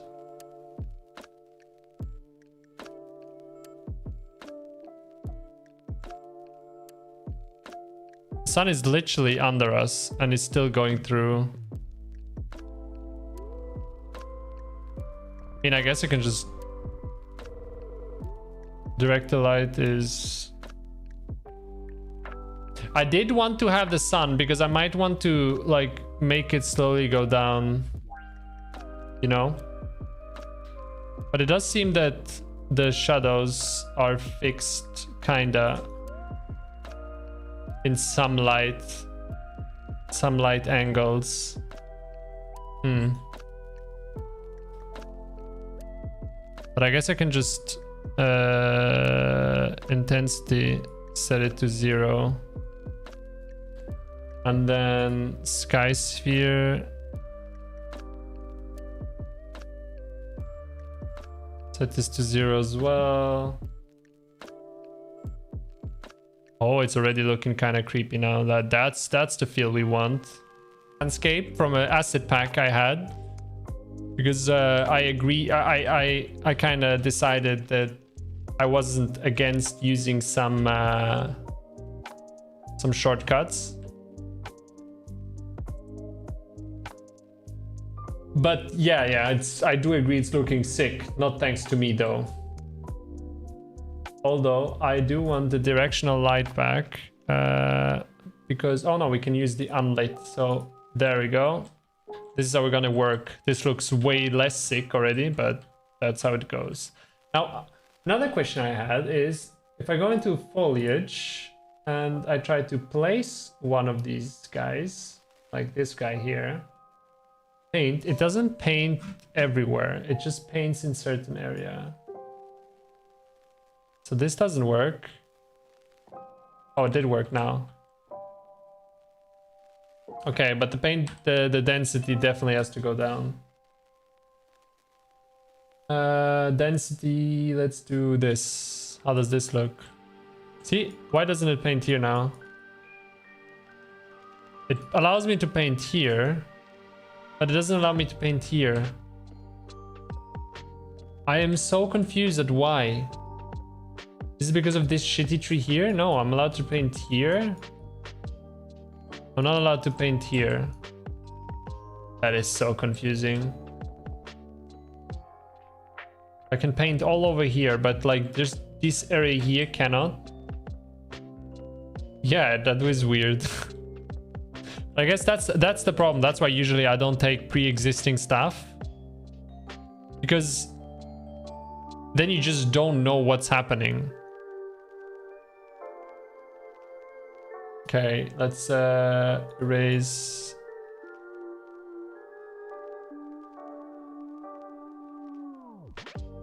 The sun is literally under us and it's still going through. I mean, I guess I can just direct the light is... I did want to have the sun because I might want to like make it slowly go down, you know? But it does seem that the shadows are fixed kinda in some light angles. But I guess I can just intensity set it to 0, and then sky sphere set this to 0 as well. Oh, it's already looking kind of creepy now. That's the feel we want. Landscape from an asset pack I had, because I agree. I kind of decided that I wasn't against using some shortcuts. But yeah, I do agree it's looking sick. Not thanks to me though. Although I do want the directional light back because, oh no, we can use the unlit. So there we go. This is how we're gonna work. This looks way less sick already, but that's how it goes. Now, another question I had is, if I go into foliage and I try to place one of these guys, like this guy here, paint, it doesn't paint everywhere. It just paints in certain area. So this doesn't work. Oh, it did work now. Okay, but the density definitely has to go down. Density, let's do this. How does this look? See, why doesn't it paint here now? It allows me to paint here, but it doesn't allow me to paint here. I am so confused at why. Is it because of this shitty tree here? No, I'm allowed to paint here. I'm not allowed to paint here. That is so confusing. I can paint all over here, but like just this area here cannot. Yeah, that was weird. I guess that's the problem. That's why usually I don't take pre-existing stuff, because then you just don't know what's happening. Okay, let's erase.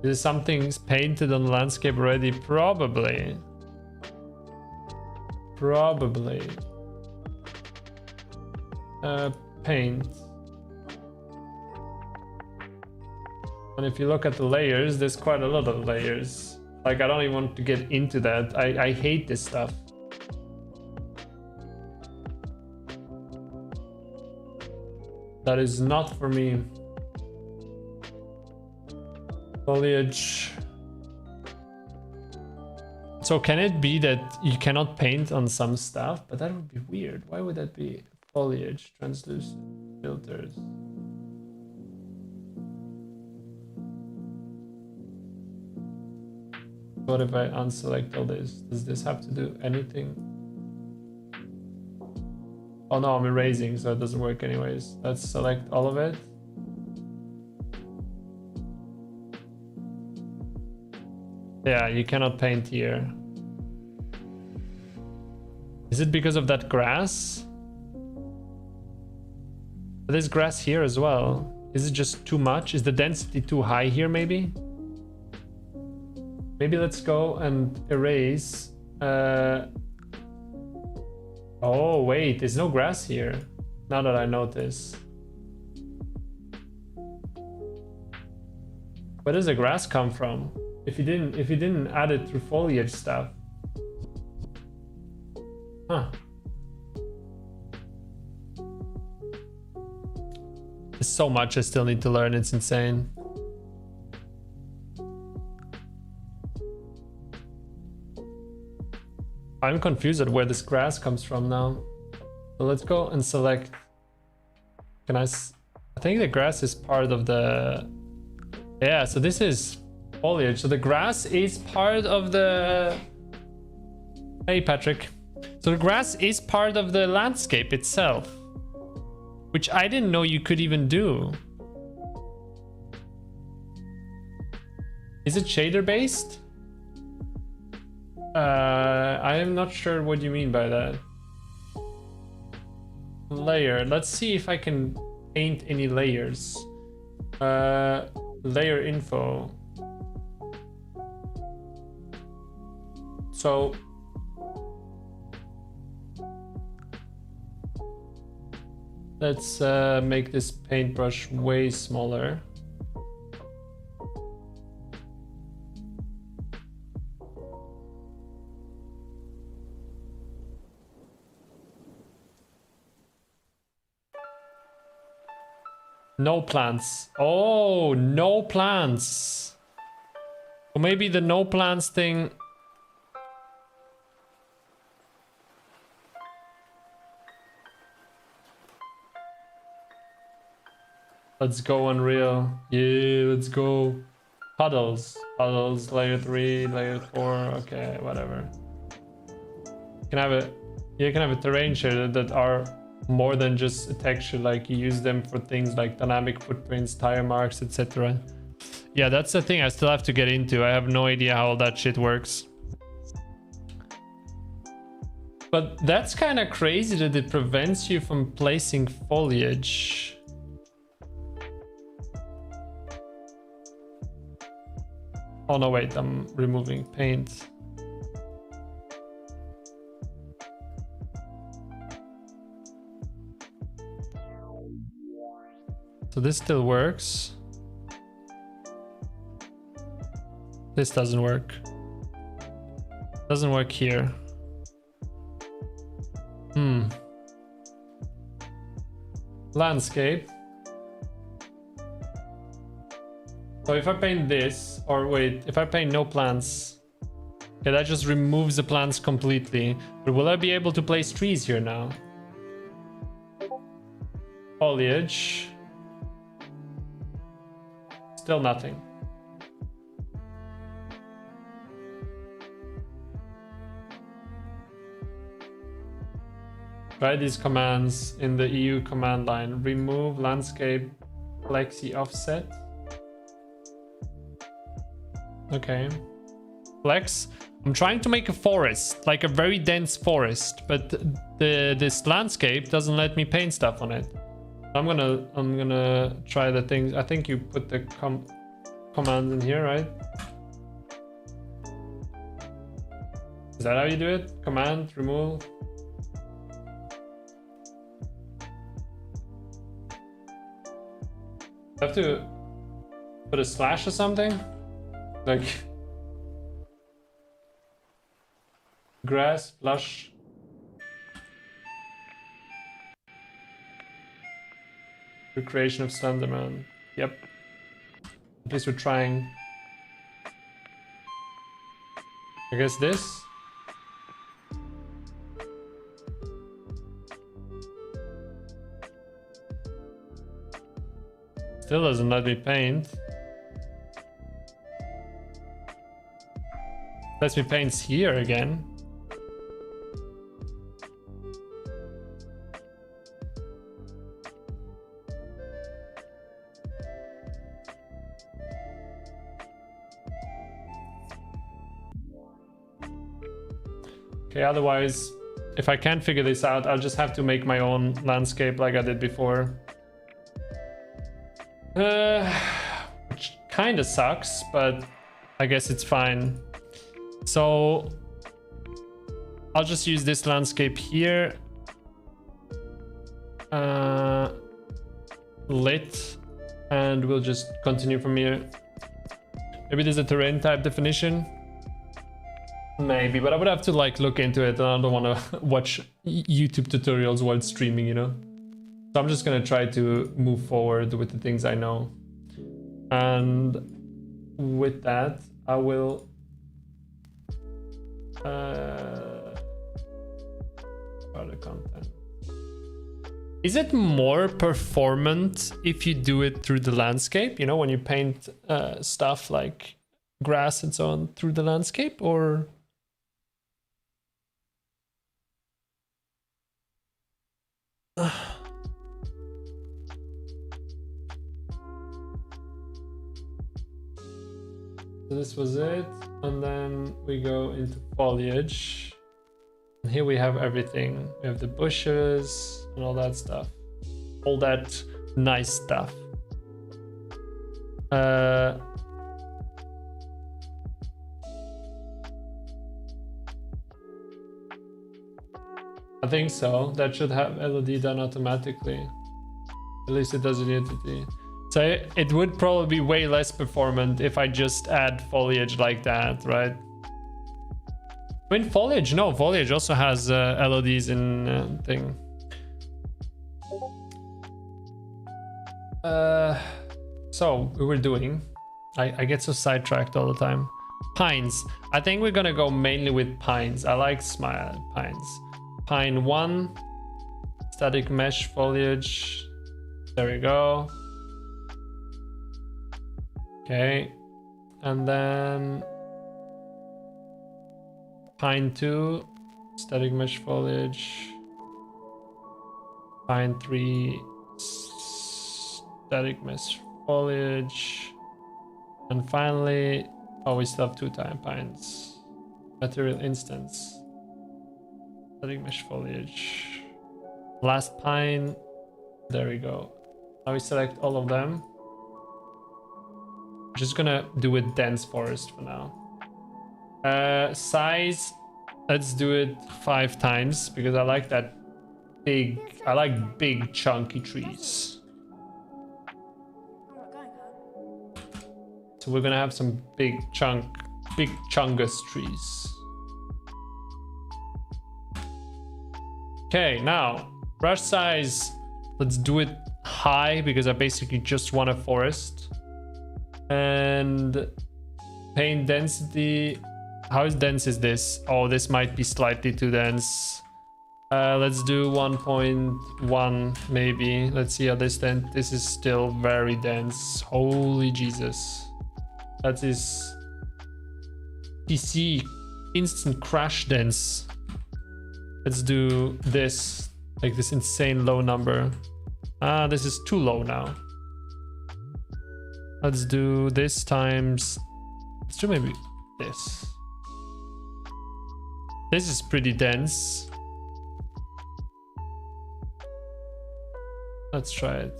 Is something painted on the landscape already? Probably. Probably. Paint. And if you look at the layers, there's quite a lot of layers. Like, I don't even want to get into that. I hate this stuff. That is not for me. Foliage. So can it be that you cannot paint on some stuff? But that would be weird. Why would that be? Foliage, translucent filters. What if I unselect all this? Does this have to do anything? Oh no, I'm erasing, so it doesn't work anyways. Let's select all of it. Yeah, you cannot paint here. Is it because of that grass? There's grass here as well. Is it just too much? Is the density too high here maybe? Maybe let's go and erase. Oh wait, there's no grass here. Now that I notice. Where does the grass come from? If you didn't add it through foliage stuff. Huh. There's so much I still need to learn, it's insane. I'm confused at where this grass comes from now. So let's go and select. Can I think the grass is part of the... Yeah, so this is foliage. So the grass is part of the... Hey, Patrick. So the grass is part of the landscape itself, which I didn't know you could even do. Is it shader based? I am not sure what you mean by that. Layer. Let's see if I can paint any layers. Layer info. So let's make this paintbrush way smaller. No plants. Oh, no plants. Or maybe the no plants thing. Let's go Unreal. Yeah, let's go. Puddles. Puddles, layer 3, layer 4. Okay, whatever. You can have a terrain shader that are more than just a texture, like you use them for things like dynamic footprints, tire marks, etc. Yeah, that's the thing I still have to get into. I have no idea how all that shit works. But that's kind of crazy that it prevents you from placing foliage. Oh no, wait, I'm removing paint. So this still works. This doesn't work. Doesn't work here. Landscape. So if I paint this, or wait, if I paint no plants, okay, that just removes the plants completely. But will I be able to place trees here now? Foliage. Still nothing. Try these commands in the EU command line. Remove landscape flexi offset. Okay. Flex. I'm trying to make a forest, like a very dense forest, but this landscape doesn't let me paint stuff on it. I'm gonna try the things. I think you put the commands in here, right? Is that how you do it? Command, remove. I have to put a slash or something? Like grass, lush. Recreation of Slenderman. Yep. At least we're trying. I guess this. Still doesn't let me paint. Lets me paint here again. Okay, otherwise, if I can't figure this out, I'll just have to make my own landscape like I did before. Which kind of sucks, but I guess it's fine. So I'll just use this landscape here. Lit, and we'll just continue from here. Maybe there's a terrain type definition. Maybe, but I would have to like look into it, and I don't want to watch YouTube tutorials while streaming, you know? So I'm just gonna try to move forward with the things I know. And with that, I will other content. Is it more performant if you do it through the landscape? You know, when you paint stuff like grass and so on through the landscape, or? So this was it, and then we go into foliage, and here we have everything. We have the bushes and all that stuff, all that nice stuff. I think so. That should have LOD done automatically. At least it does in Unity. So it would probably be way less performant if I just add foliage like that, right? I mean, foliage, no, foliage also has LODs in thing. So we were doing, I get so sidetracked all the time. Pines. I think we're gonna go mainly with pines. I like pines. Pine 1, static mesh foliage. There we go. Okay, and then pine 2, static mesh foliage. Pine 3, static mesh foliage. And finally, oh, we still have 2 pines. Material instance. Static mesh foliage. Last pine. There we go. Now we select all of them. Just gonna do a dense forest for now. Size, let's do it 5 times because I like that big. I like big chunky trees. So we're gonna have some big chungus trees. Okay, now brush size, let's do it high because I basically just want a forest. And paint density, how dense is this? Oh, this might be slightly too dense. Let's do 1.1 maybe. Let's see how this dense. This is still very dense. Holy Jesus. That is PC instant crash dense. Let's do this Like this insane low number. Ah, this is too low now. Let's do this times, let's do maybe this. This is pretty dense. Let's try it.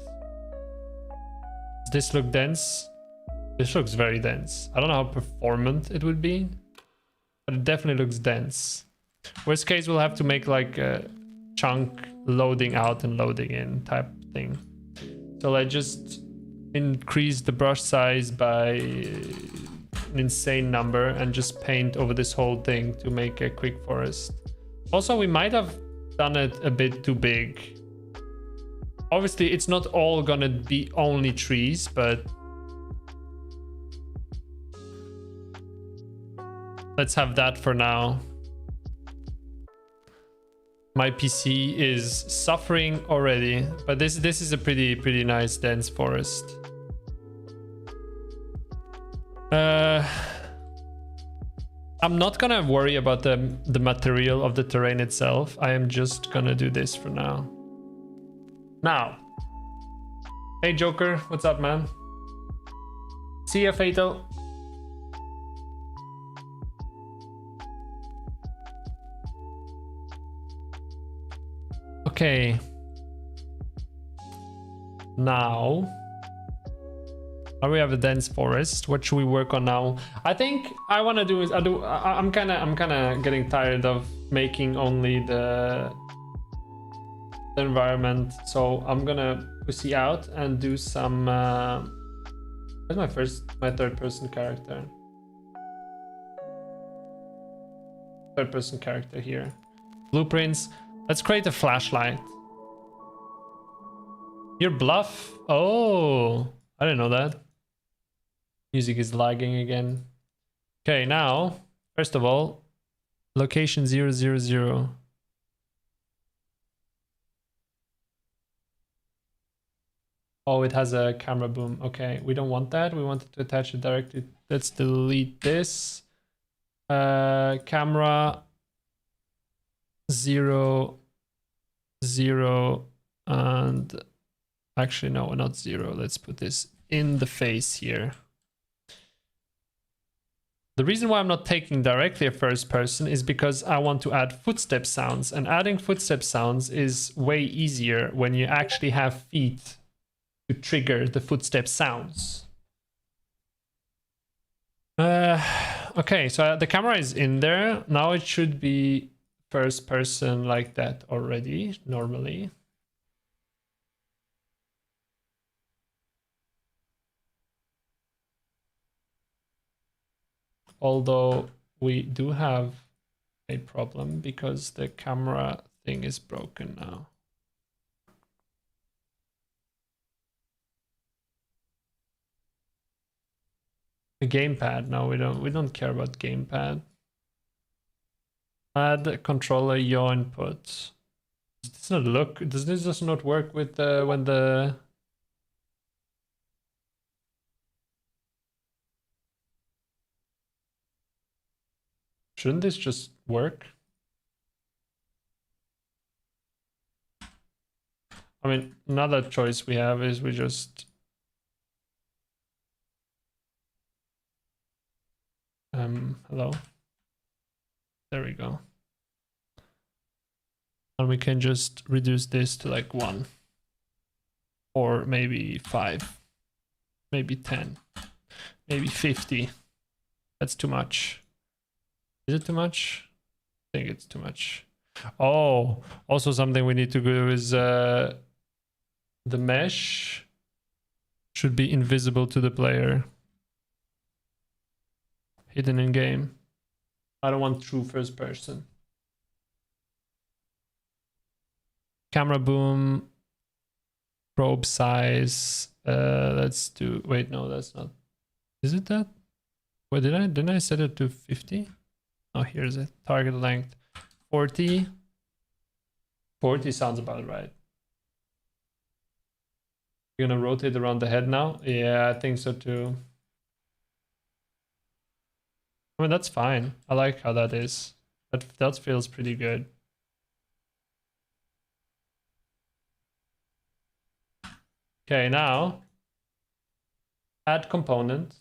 Does this look dense? This looks very dense. I don't know how performant it would be, but it definitely looks dense. Worst case, we'll have to make like a chunk loading out and loading in type thing. So I just increase the brush size by an insane number and just paint over this whole thing to make a quick forest. Also, we might have done it a bit too big. Obviously, it's not all gonna be only trees, but let's have that for now. My PC is suffering already, but this is a pretty nice dense forest. I'm not gonna worry about the material of the terrain itself. I am just gonna do this for now. Now, hey Joker, what's up, man? See ya, Fatal. Okay. Now we have a dense forest. What should we work on now? I think I want to do is I'm kind of getting tired of making only the environment. So I'm gonna pussy out and do some. Where's my third person character? Third person character here. Blueprints. Let's create a flashlight. Your bluff? Oh, I didn't know that. Music is lagging again. Okay, now, first of all, location 000. Oh, it has a camera boom. Okay, we don't want that. We want it to attach it directly. Let's delete this. Camera 0, 0, and actually no, not 0. Let's put this in the face here. The reason why I'm not taking directly a first person is because I want to add footstep sounds, and adding footstep sounds is way easier when you actually have feet to trigger the footstep sounds. Okay, so the camera is in there. Now it should be first person like that already, normally. Although we do have a problem because the camera thing is broken now. The gamepad, no, we don't care about gamepad. Add controller yaw input. Does not look, does this just not work with when the shouldn't this just work? I mean, another choice we have is we just hello. There we go. And we can just reduce this to like 1 or maybe 5, maybe 10, maybe 50. That's too much. Is it too much? I think it's too much. Oh, also something we need to do is the mesh should be invisible to the player. Hidden in game. I don't want true first person. Camera boom, probe size. Let's do, wait, no, that's not. Is it that? Wait, didn't I set it to 50? Oh, here's it. Target length 40. 40 sounds about right. You're gonna rotate around the head now? Yeah, I think so too. I mean, that's fine. I like how that is. That feels pretty good. Okay, now add component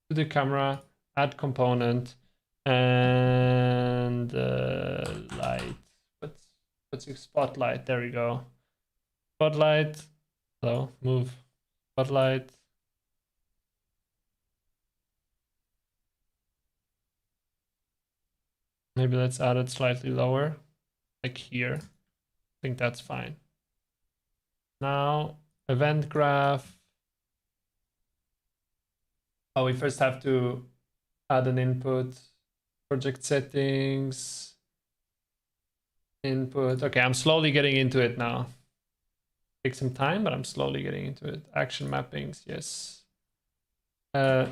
to the camera, add component, and light. What's your spotlight? There we go. Spotlight. Hello, move. Spotlight. Maybe let's add it slightly lower, like here. I think that's fine. Now, event graph. Oh, we first have to add an input. Project settings. Input. Okay, I'm slowly getting into it now. Take some time, but I'm slowly getting into it. Action mappings, yes. Lamp.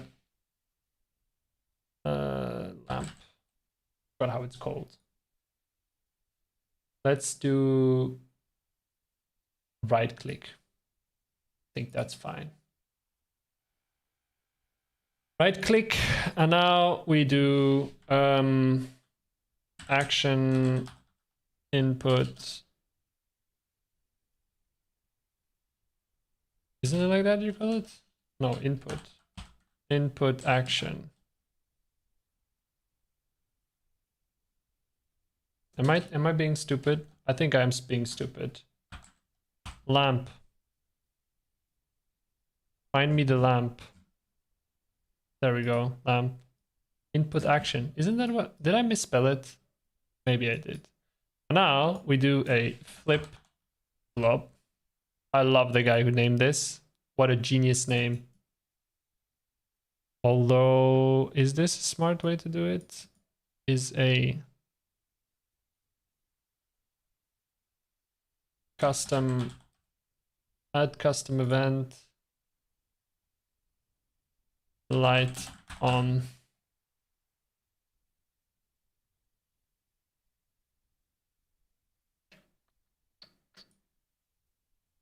Forgot how it's called. Let's do right click. I think that's fine. Right click, and now we do action input. Isn't it like that you call it? No, input. Input action. Am I being stupid? I think I'm being stupid. Lamp. Find me the lamp. There we go. Lamp. Input action. Isn't that what? Did I misspell it? Maybe I did. Now we do a flip flop. I love the guy who named this. What a genius name. Although, is this a smart way to do it? Is a custom, add custom event, light on.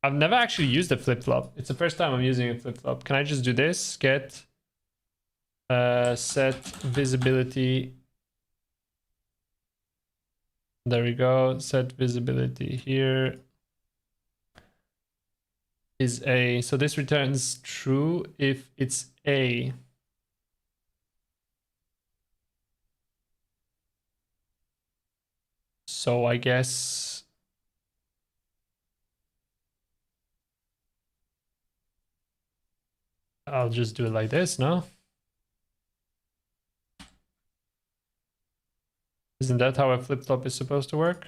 I've never actually used a flip-flop. It's the first time I'm using a flip-flop. Can I just do this? Get set visibility. There we go. Set visibility here is A. So this returns true if it's A. So I guess I'll just do it like this, no? Isn't that how a flip-flop is supposed to work?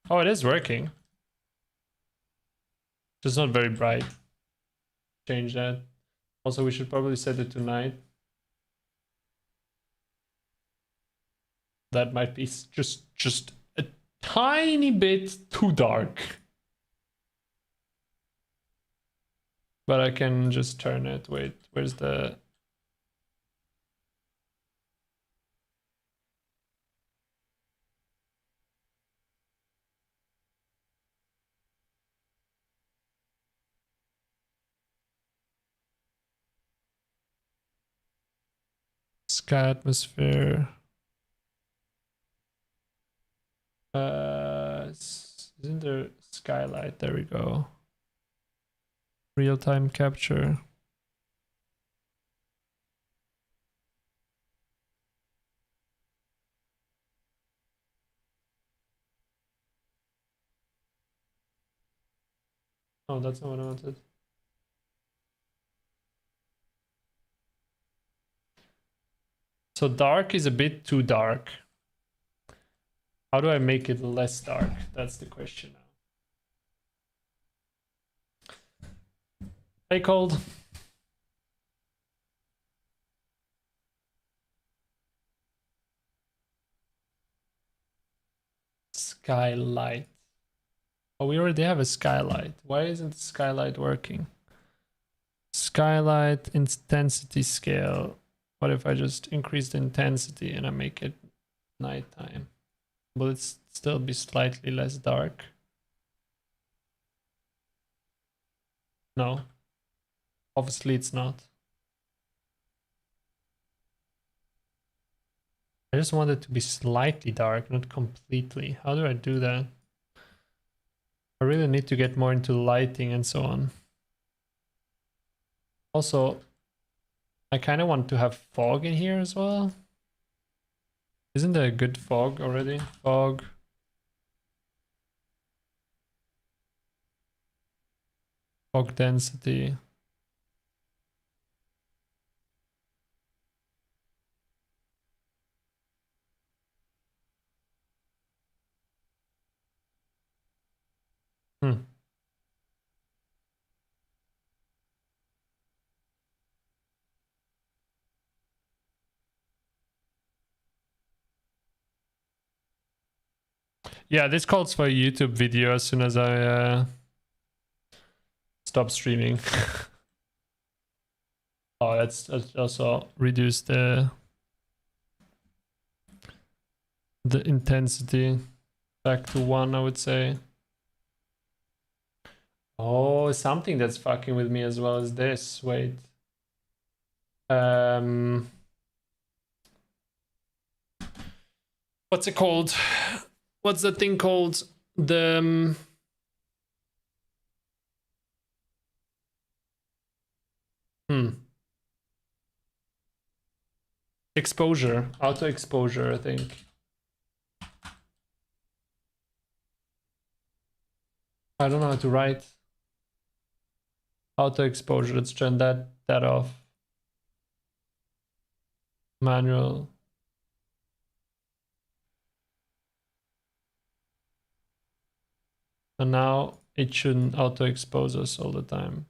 Oh, it is working. Just not very bright. Change that. Also, we should probably set it to night. That might be just a tiny bit too dark. But I can just turn it. Wait, where's the... Sky atmosphere. Isn't there skylight? There we go. Real-time capture. Oh, that's not what I wanted. So dark is a bit too dark. How do I make it less dark? That's the question now. Hey, Cold. Skylight. Oh, we already have a skylight. Why isn't the skylight working? Skylight intensity scale. What if I just increase the intensity and I make it nighttime? Will it still be slightly less dark? No. Obviously it's not. just want it to be slightly dark, not completely. How do I do that? I really need to get more into lighting and so on. Also, I kind of want to have fog in here as well. Isn't there a good fog already? Fog. Fog density. Yeah, this calls for a YouTube video as soon as I stop streaming. Oh, let's also reduce the intensity back to 1, I would say. Oh, something that's fucking with me as well as this. Wait. What's it called? What's the thing called? The exposure, auto exposure, I think. I don't know how to write. Auto exposure. Let's turn that off. Manual. And now it shouldn't auto expose us all the time.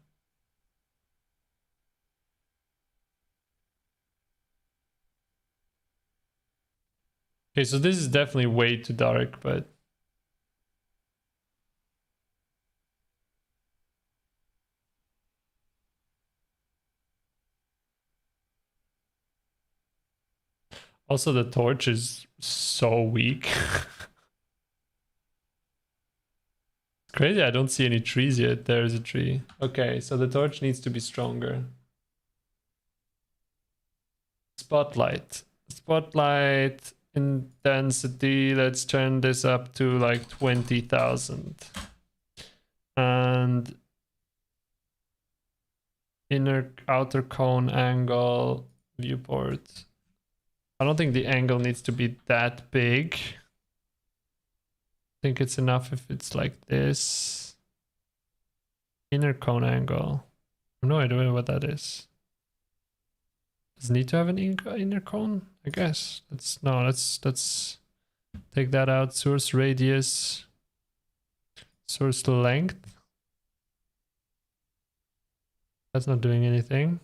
Okay, so this is definitely way too dark, but also the torch is so weak. It's crazy, I don't see any trees yet. There's a tree. Okay, so the torch needs to be stronger. Spotlight. Spotlight intensity. Let's turn this up to like 20,000. And outer cone angle viewport. I don't think the angle needs to be that big. I think it's enough if it's like this. Inner cone angle. I have no idea what that is. Does it need to have an inner cone? I guess. Let's take that out. Source radius. Source length. That's not doing anything.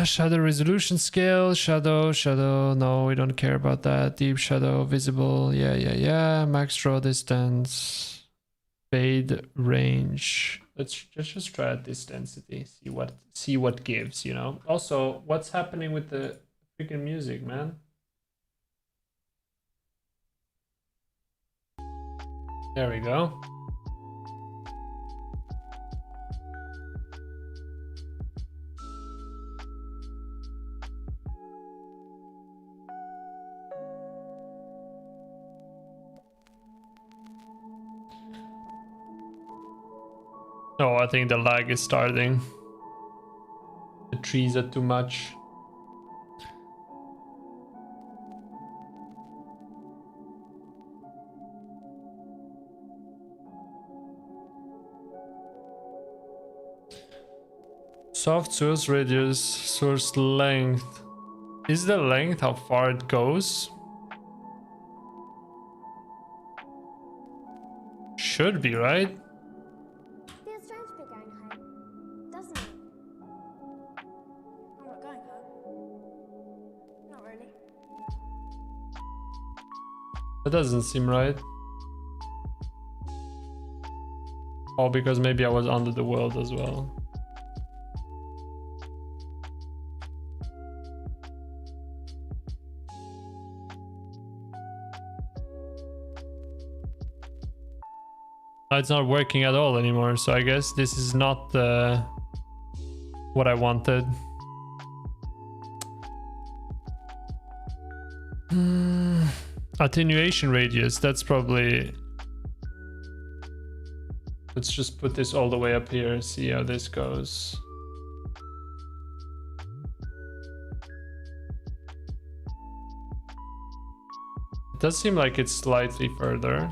Shadow resolution scale, shadow, no, we don't care about that. Deep shadow, visible, yeah. Max draw distance, fade range. Let's just try at this density, see what gives, you know. Also, what's happening with the freaking music, man? There we go. Oh, I think the lag is starting. The trees are too much. Soft source radius, source length. Is the length how far it goes? Should be, right? Feels strange to be going home, doesn't it? I'm not going home. Not really. That doesn't seem right. Oh, because maybe I was under the world as well. It's not working at all anymore, so I guess this is not what I wanted. Attenuation radius, that's probably... Let's just put this all the way up here, see how this goes. It does seem like it's slightly further.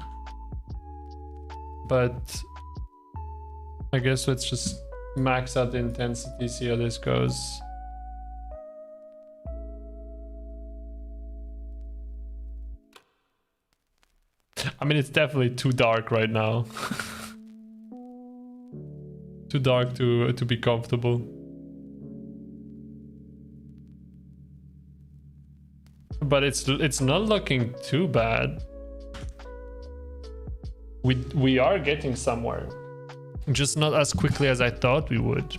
But I guess let's just max out the intensity, see how this goes. I mean, it's definitely too dark right now. Too dark to be comfortable. But it's not looking too bad. We are getting somewhere. Just not as quickly as I thought we would.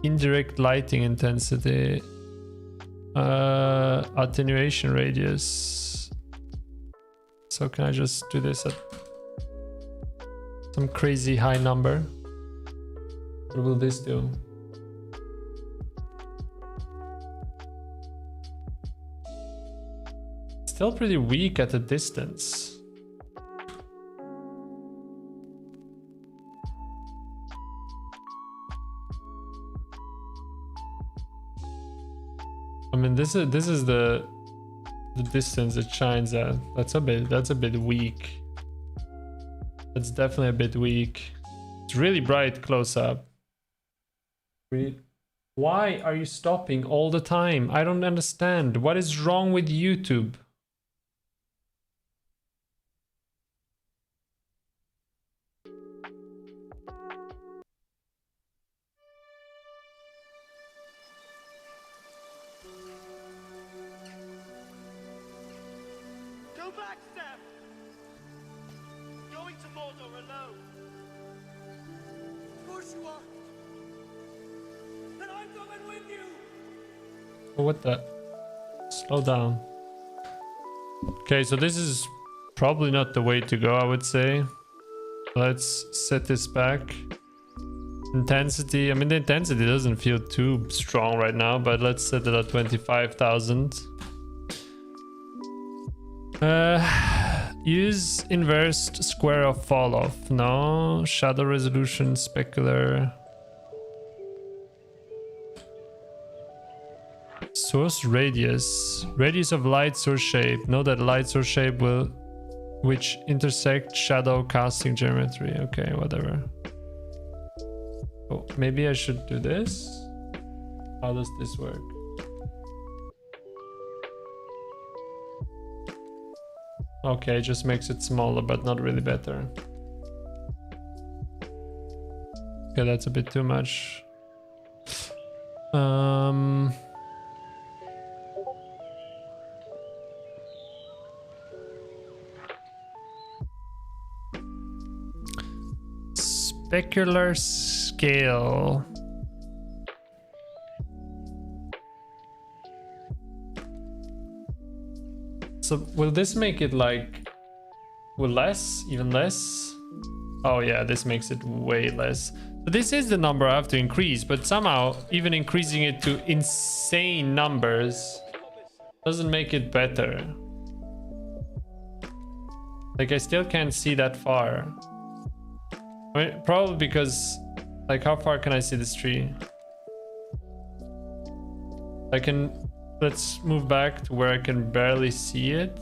Indirect lighting intensity. Attenuation radius. So can I just do this at some crazy high number? What will this do? Still pretty weak at a distance. I mean, this is the distance it shines at. That's a bit weak. That's definitely a bit weak. It's really bright close up. Why are you stopping all the time? I don't understand. What is wrong with YouTube? Go back, Steph! Going to Mordor alone. Of course you are. Then I'm coming with you! Oh, what the? Slow down. Okay, so this is probably not the way to go, I would say. Let's set this back. Intensity, I mean, the intensity doesn't feel too strong right now, but let's set it at 25,000. Use inversed square of fall off. No. Shadow resolution, specular. Source radius. Radius of light source shape. Know that light source shape will which intersect shadow casting geometry. Okay, whatever. Oh, maybe I should do this. How does this work? Okay, just makes it smaller, but not really better. Okay, that's a bit too much. Specular scale. So will this make it like less, even less? Oh yeah, this makes it way less. So this is the number I have to increase, but somehow even increasing it to insane numbers doesn't make it better. Like I still can't see that far. I mean, probably because, like, how far can I see this tree? I can... Let's move back to where I can barely see it.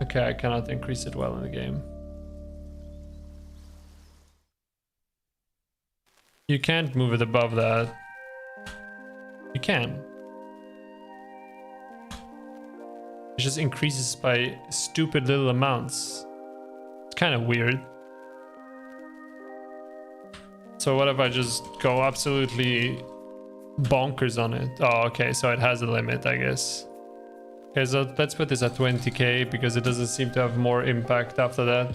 Okay, I cannot increase it well in the game. You can't move it above that. You can. It just increases by stupid little amounts. It's kind of weird. So what if I just go absolutely bonkers on it? Oh, okay, so it has a limit, I guess. Okay, so let's put this at 20k because it doesn't seem to have more impact after that.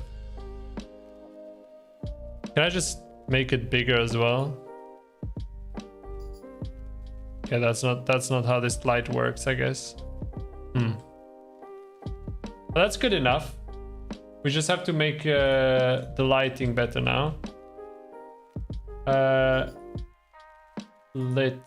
Can I just make it bigger as well? Okay, that's not how this light works, I guess. But that's good enough. We just have to make the lighting better now. Lit.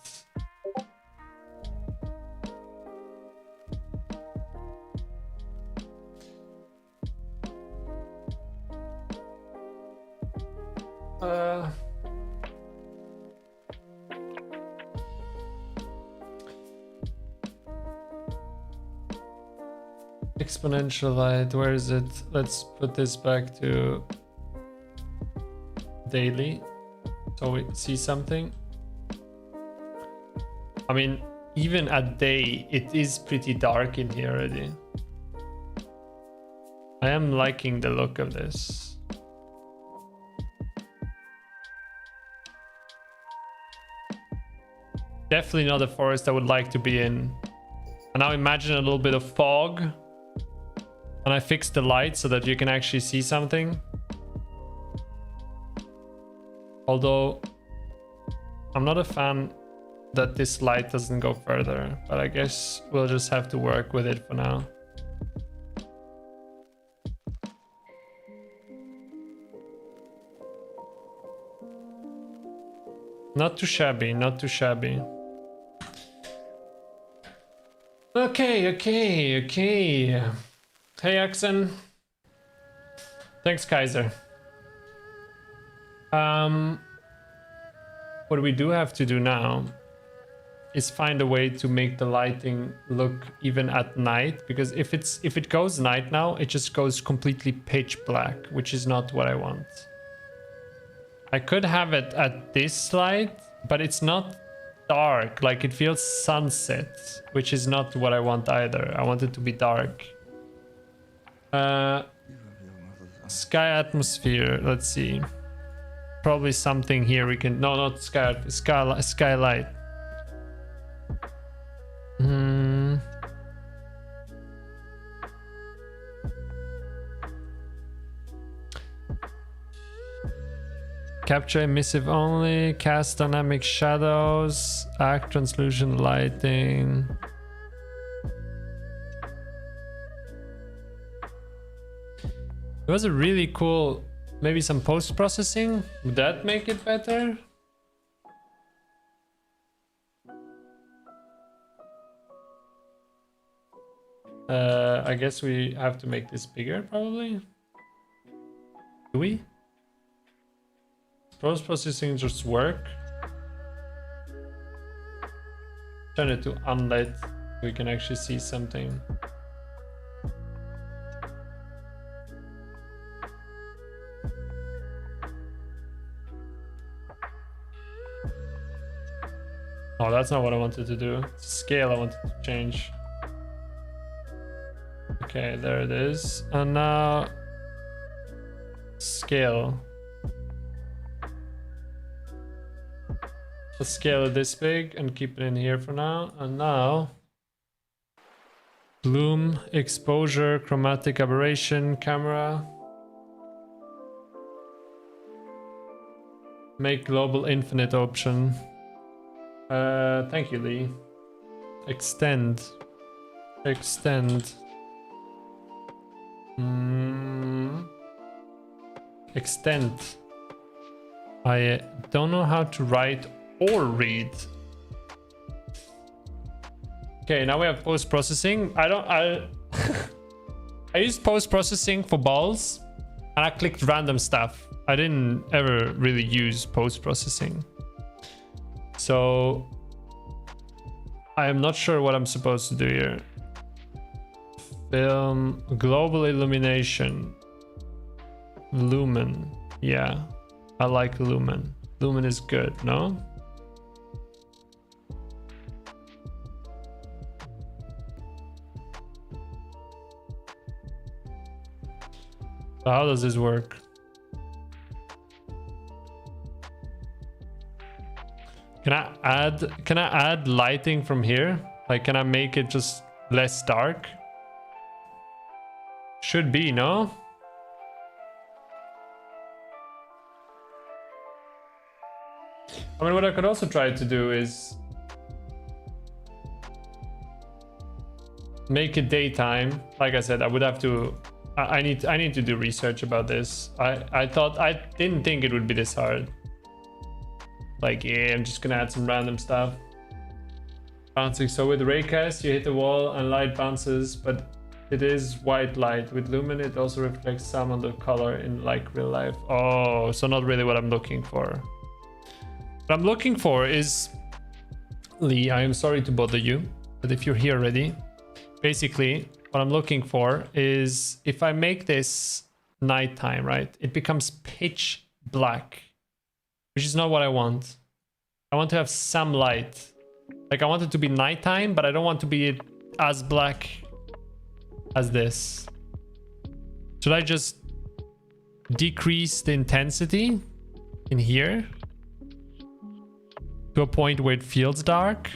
Exponential light, where is it? Let's put this back to daily so we see something. I mean, even at day, it is pretty dark in here already. I am liking the look of this. Definitely not a forest I would like to be in. And now imagine a little bit of fog. And I fixed the light so that you can actually see something. Although I'm not a fan that this light doesn't go further, but I guess we'll just have to work with it for now. Not too shabby, not too shabby. Okay. Hey, Axon. Thanks, Kaiser. What we do have to do now is find a way to make the lighting look even at night, because if it goes night now, it just goes completely pitch black, which is not what I want. I could have it at this light, but it's not dark, like it feels sunset, which is not what I want either. I want it to be dark. Sky atmosphere, let's see. Probably something here we can, no, not skylight. Capture emissive only, cast dynamic shadows, act translucent lighting. It was a really cool, maybe some post-processing. Would that make it better? I guess we have to make this bigger, probably. Do we? Post-processing just work. Turn it to unlit so we can actually see something. Oh, that's not what I wanted to do. It's scale I wanted to change. Okay, there it is. And now scale. Let's scale it this big and keep it in here for now. And now bloom, exposure, chromatic aberration, camera. Make global infinite option. Thank you, Lee. Extend. Extend. Extend. I don't know how to write or read. Okay, now we have post-processing. I used post-processing for balls and I clicked random stuff. I didn't ever really use post-processing. So I am not sure what I'm supposed to do here. Film, global illumination, lumen. Yeah, I like lumen. Lumen is good, no? So how does this work? Can I add lighting from here? Like, can I make it just less dark? Should be, no? I mean, what I could also try to do is make it daytime. Like I said, I would have to I need to do research about this. I didn't think it would be this hard. Like, yeah, I'm just gonna add some random stuff. Bouncing. So with raycast, you hit the wall and light bounces, but it is white light. With lumen, it also reflects some of the color in like real life. Oh, so not really what I'm looking for. What I'm looking for is, Lee, I am sorry to bother you, but if you're here already, basically what I'm looking for is if I make this nighttime, right? It becomes pitch black, which is not what I want. I want to have some light. Like I want it to be nighttime, but I don't want to be as black as this. Should I just decrease the intensity in here to a point where it feels dark,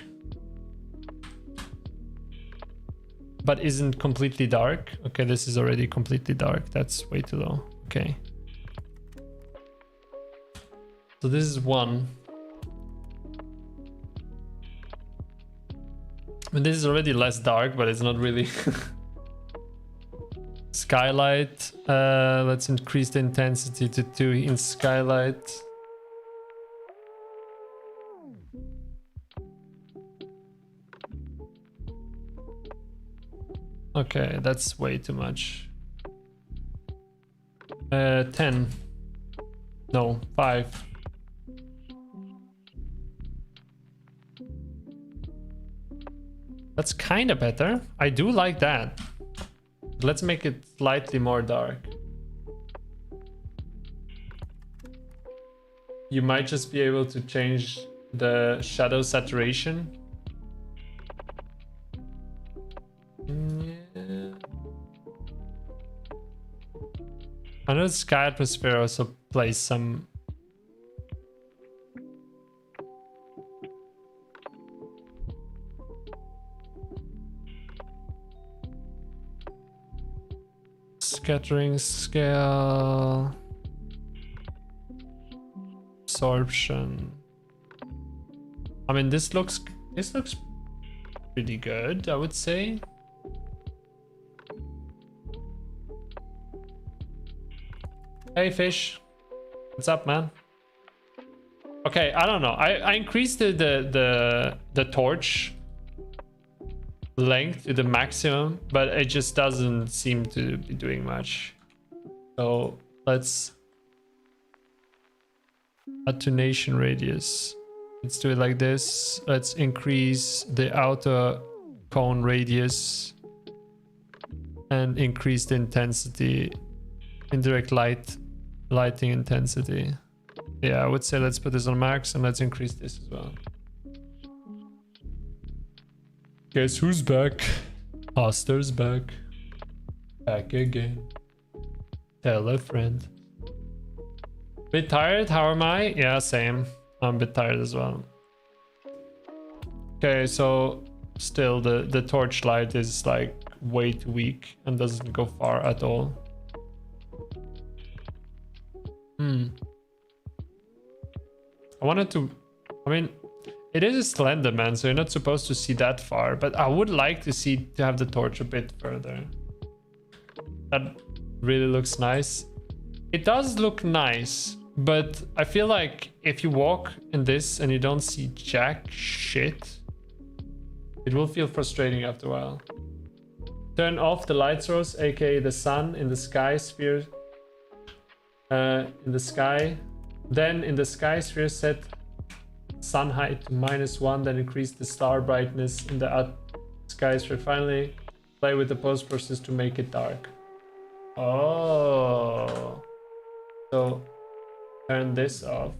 but isn't completely dark? Okay, this is already completely dark. That's way too low. Okay. So this is one. I mean, this is already less dark, but it's not really. Skylight. Let's increase the intensity to 2 in skylight. Okay, that's way too much. 10. No, 5. That's kind of better. I do like that. Let's make it slightly more dark. You might just be able to change the shadow saturation. Yeah. I know Sky Atmosphere also plays some. Scattering scale, absorption. I mean, this looks pretty good, I would say. Hey fish, what's up, man? Okay, I don't know. I increased the torch length to the maximum, but it just doesn't seem to be doing much. So let's attenuation radius. Let's do it like this. Let's increase the outer cone radius and increase the intensity, indirect lighting intensity. Yeah, I would say let's put this on max and let's increase this as well. Guess who's back? Hoster's back. Back again. Tell a friend. Bit tired? How am I? Yeah, same. I'm a bit tired as well. Okay, so still the torch light is like way too weak and doesn't go far at all. I wanted to, I mean, it is a Slenderman, so you're not supposed to see that far, but I would like to have the torch a bit further. That really looks nice. It does look nice, but I feel like if you walk in this and you don't see jack shit, it will feel frustrating after a while. Turn off the light source, aka the sun in the sky sphere. In the sky. Then in the sky sphere set sun height to -1, then increase the star brightness in the sky sphere. Finally, play with the post process to make it dark. Oh. So turn this off.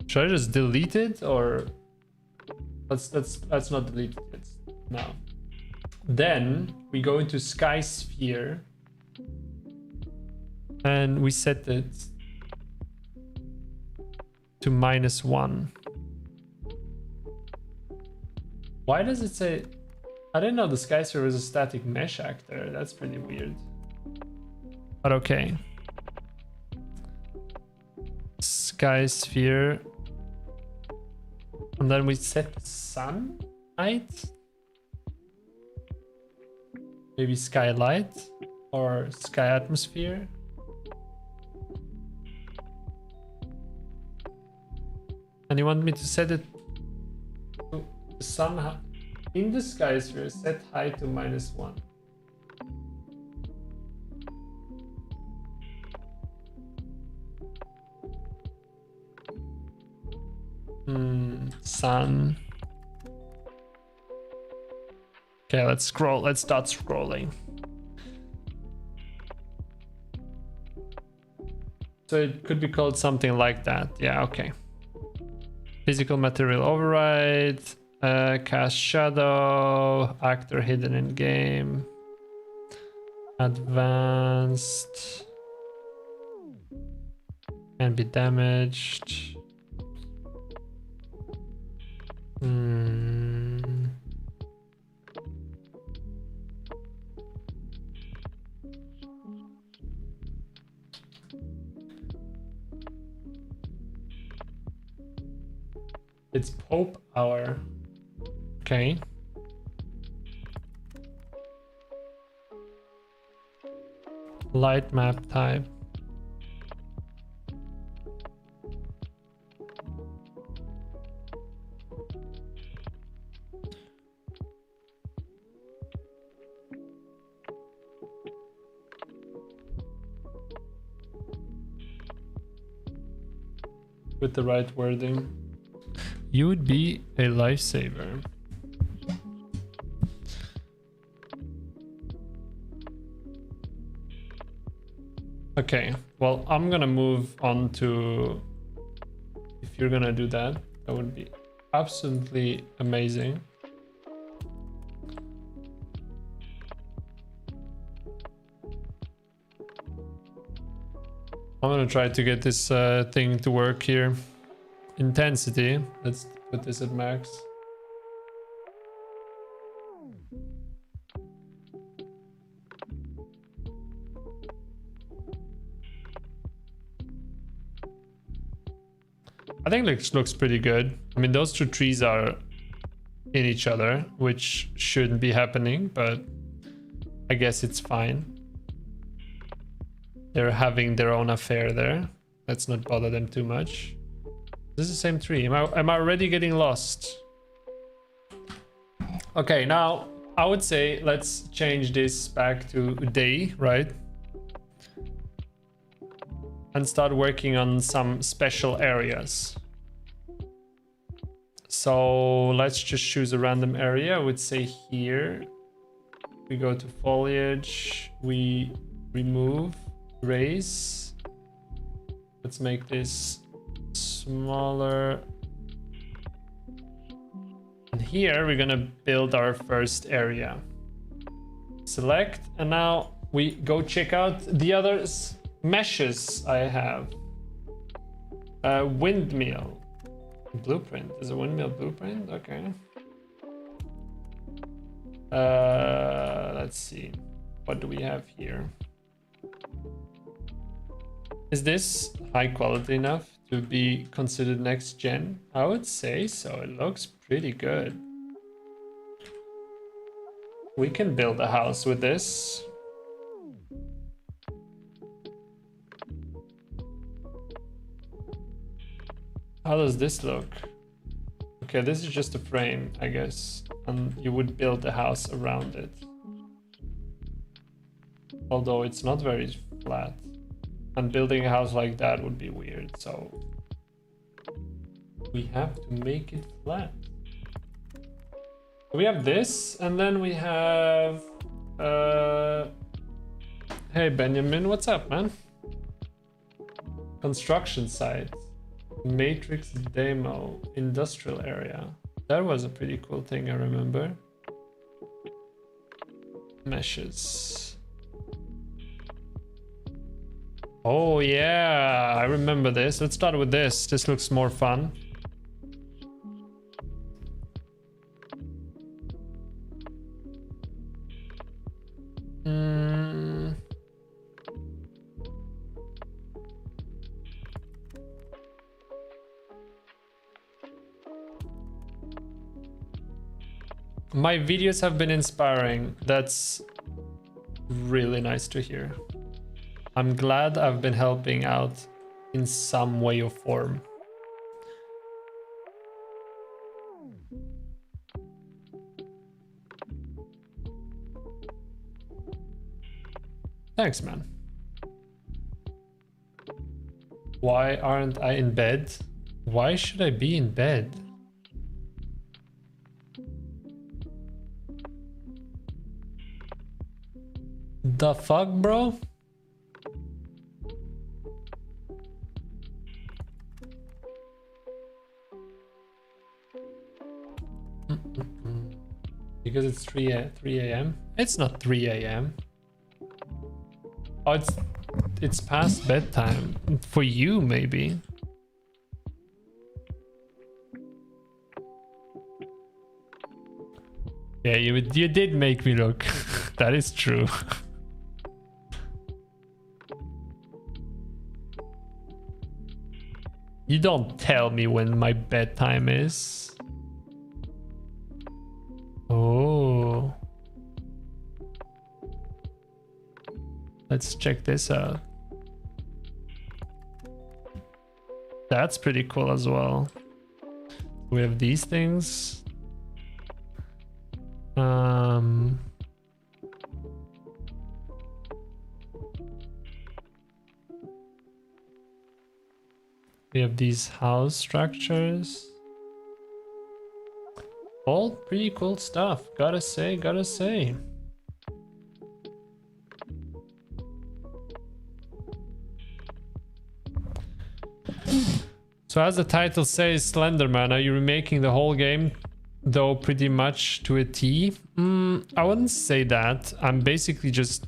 Should I just delete it, or let's not delete it now. Then we go into sky sphere and we set it to -1. Why does it say? I didn't know the sky sphere was a static mesh actor. That's pretty weird. But okay. Sky sphere. And then we set sun. height? Maybe skylight or sky atmosphere? And you want me to set it to the sun in the sky sphere, set height to -1. Sun. Okay, let's scroll. Let's start scrolling. So it could be called something like that. Yeah, okay. Physical material override, cast shadow, actor hidden in game, advanced, can be damaged. It's Pope Hour. Okay. Light map type. With the right wording. You would be a lifesaver. Okay, well, I'm gonna move on to, if you're gonna do that, that would be absolutely amazing. I'm gonna try to get this thing to work here. Intensity, let's put this at max. I think it looks pretty good. I mean, those two trees are in each other, which shouldn't be happening, but I guess it's fine. They're having their own affair there. Let's not bother them too much. This is the same tree. Am I already getting lost? Okay, now I would say let's change this back to day, right? And start working on some special areas. So let's just choose a random area. I would say here. We go to foliage. We remove, raise. Let's make this smaller. And here we're gonna build our first area. Select, and now we go check out the other meshes I have. Windmill blueprint. Is a windmill blueprint? Okay. Let's see. What do we have here? Is this high quality enough to be considered next gen? I would say so. It looks pretty good. We can build a house with this. How does this look? Okay, this is just a frame, I guess. And you would build a house around it. Although it's not very flat. And building a house like that would be weird, so we have to make it flat. We have this, and then we have hey Benjamin, what's up, man? Construction site, Matrix demo, industrial area. That was a pretty cool thing, I remember. Meshes. Oh yeah, I remember this. Let's start with this. This looks more fun. My videos have been inspiring. That's really nice to hear. I'm glad I've been helping out in some way or form. Thanks, man. Why aren't I in bed? Why should I be in bed? The fuck, bro? Because it's 3 a.m. It's not 3 a.m. Oh, it's past bedtime for you, maybe. Yeah, you did make me look. That is true. You don't tell me when my bedtime is. Oh. Let's check this out. That's pretty cool as well. We have these things. We have these house structures. All pretty cool stuff. Gotta say, gotta say. So as the title says, Slenderman, are you remaking the whole game? Though pretty much to a T? I wouldn't say that. I'm basically just...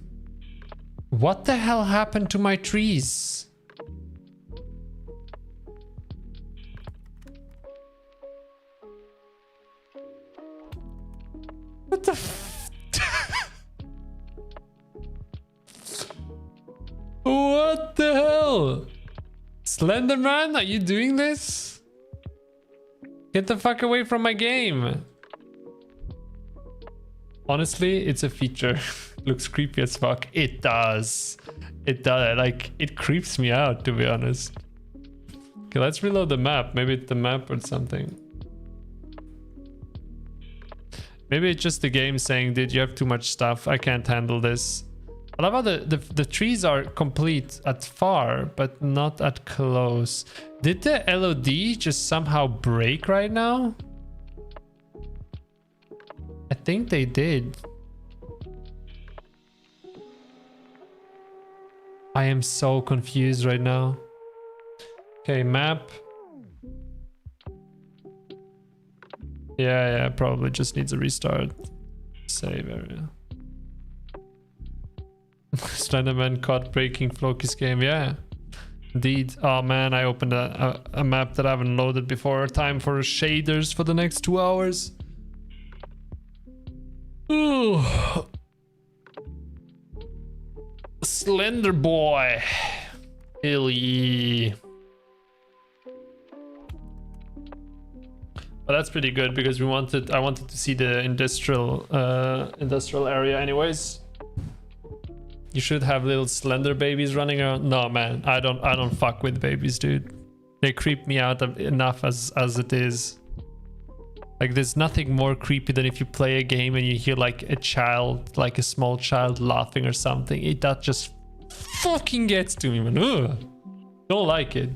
What the hell happened to my trees? What the f... What the hell? Slenderman, are you doing this? Get the fuck away from my game. Honestly, it's a feature. Looks creepy as fuck. It does. It does. Like, it creeps me out, to be honest. Okay, let's reload the map. Maybe it's the map or something. Maybe it's just the game saying, dude, you have too much stuff. I can't handle this. I love how the trees are complete at far, but not at close. Did the LOD just somehow break right now? I think they did. I am so confused right now. Okay, map. Yeah, probably just needs a restart. Save area. Slenderman caught breaking Floky's game. Yeah, indeed. Oh man, I opened a map that I haven't loaded before. Time for shaders for the next 2 hours. Ooh. Slender boy. Hell yeah. But that's pretty good because I wanted to see the industrial area anyways. You should have little slender babies running around. No man, I don't fuck with babies, dude. They creep me out enough as it is. Like, there's nothing more creepy than if you play a game and you hear like a child, like a small child laughing or something. That just fucking gets to me, man. Ugh. Don't like it.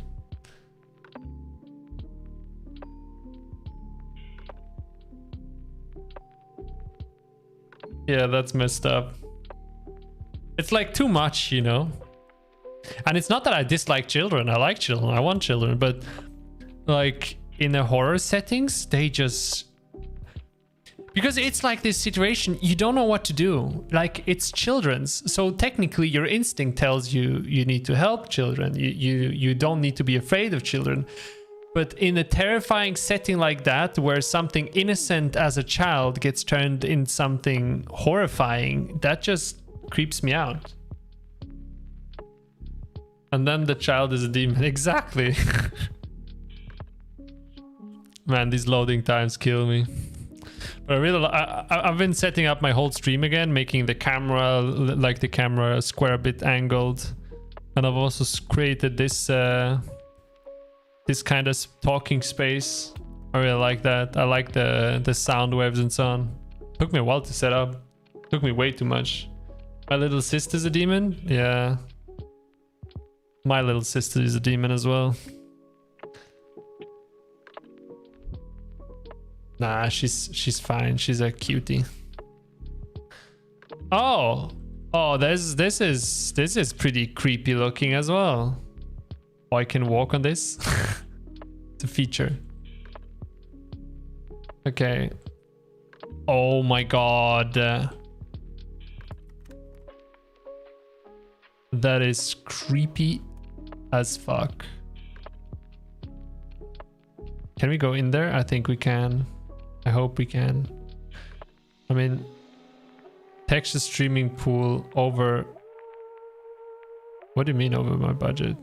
Yeah, that's messed up. It's like too much, you know? And it's not that I dislike children. I like children. I want children. But like in the horror settings, they just... Because it's like this situation, you don't know what to do. Like, it's children's. So technically your instinct tells you you need to help children. You don't need to be afraid of children. But in a terrifying setting like that, where something innocent as a child gets turned into something horrifying, that just creeps me out. And then the child is a demon. Exactly. Man, these loading times kill me. But I really, I've been setting up my whole stream again, making the camera, like the camera square bit angled. And I've also created this, this kind of talking space. I really like that. I like the sound waves and so on. Took me a while to set up. Took me way too much. My little sister's a demon? Yeah. My little sister is a demon as well. Nah, she's fine. She's a cutie. Oh, this is pretty creepy looking as well. Oh, I can walk on this. It's a feature. Okay. Oh my god. That is creepy as fuck. Can we go in there? I think we can. I hope we can. I mean, texture streaming pool over. What do you mean over my budget?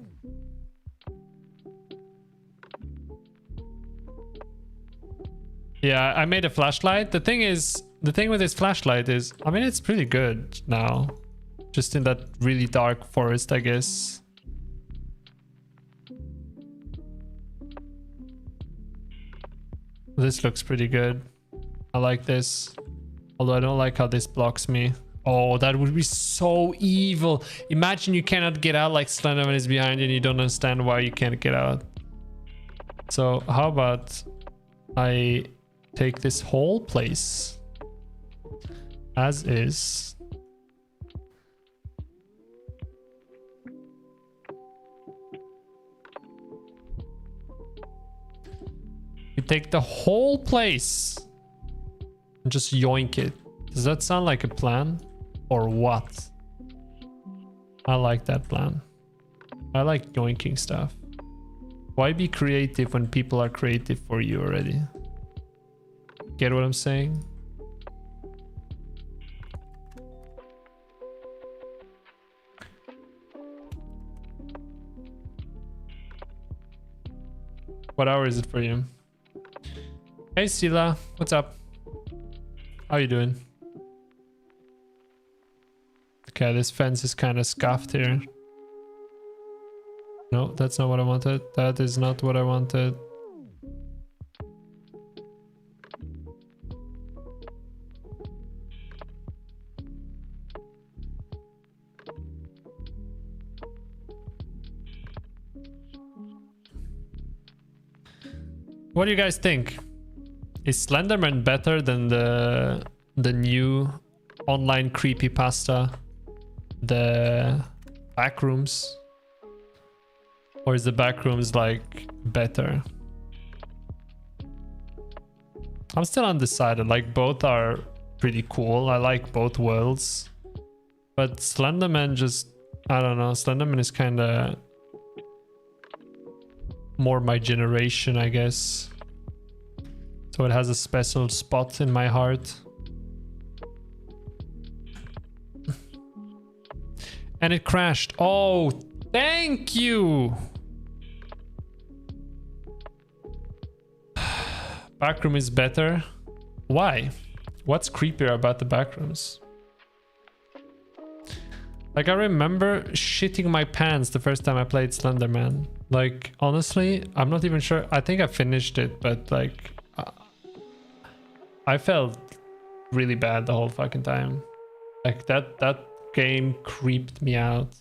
Yeah, I made a flashlight. The thing with this flashlight is, I mean, it's pretty good now. Just in that really dark forest, I guess. This looks pretty good. I like this. Although I don't like how this blocks me. Oh, that would be so evil. Imagine you cannot get out, like Slenderman is behind you and you don't understand why you can't get out. So how about I take this whole place as is. You take the whole place and just yoink it. Does that sound like a plan? Or what? I like that plan. I like yoinking stuff. Why be creative when people are creative for you already? Get what I'm saying? What hour is it for you? Hey Sila, what's up? How you doing? Okay, this fence is kind of scuffed here. No, that's not what I wanted. That is not what I wanted. What do you guys think? Is Slenderman better than the new online creepypasta, the Backrooms? Or is the Backrooms like better? I'm still undecided. Like both are pretty cool. I like both worlds. But Slenderman just, I don't know. Slenderman is kind of more my generation, I guess. So it has a special spot in my heart. And it crashed. Oh, thank you. Backroom is better. Why? What's creepier about the Backrooms? Like, I remember shitting my pants the first time I played Slenderman. Like, honestly, I'm not even sure. I think I finished it, but like, I felt really bad the whole fucking time. Like, that game creeped me out.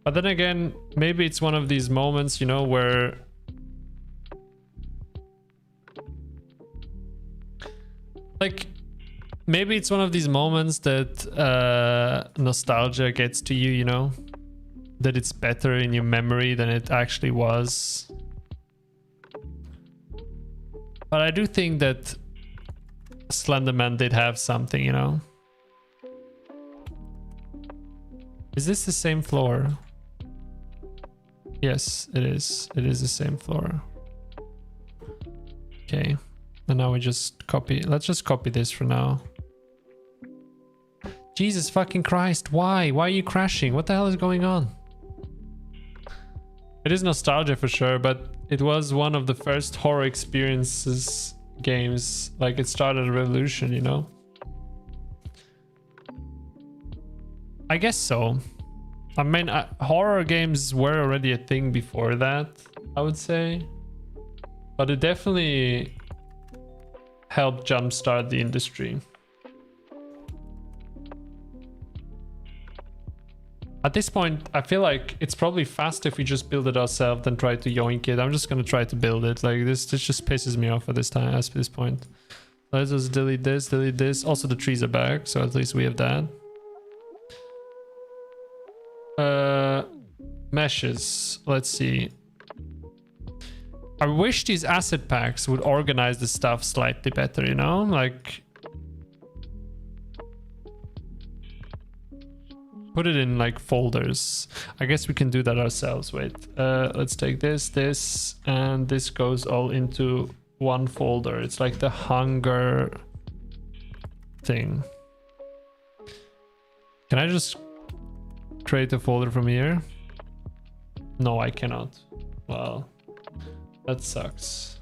But then again, maybe it's one of these moments, you know, where like, maybe it's one of these moments that nostalgia gets to you, you know? That it's better in your memory than it actually was. But I do think that Slenderman did have something, you know? Is this the same floor? Yes, it is. It is the same floor. Okay. And now we just copy. Let's just copy this for now. Jesus fucking Christ. Why? Why are you crashing? What the hell is going on? It is nostalgia for sure, but it was one of the first horror experiences games. Like it started a revolution, you know? I guess so. I mean, horror games were already a thing before that, I would say. But it definitely helped jumpstart the industry. At this point, I feel like it's probably faster if we just build it ourselves than try to yoink it. I'm just gonna try to build it. Like this just pisses me off at this time, at this point. Let's just delete this, delete this. Also, the trees are back, so at least we have that. Meshes. Let's see. I wish these asset packs would organize the stuff slightly better, you know? Like, put it in like folders. I guess we can do that ourselves. Wait, let's take this, and this goes all into one folder. It's like the hunger thing. Can I just create a folder from here? No, I cannot. Well, that sucks.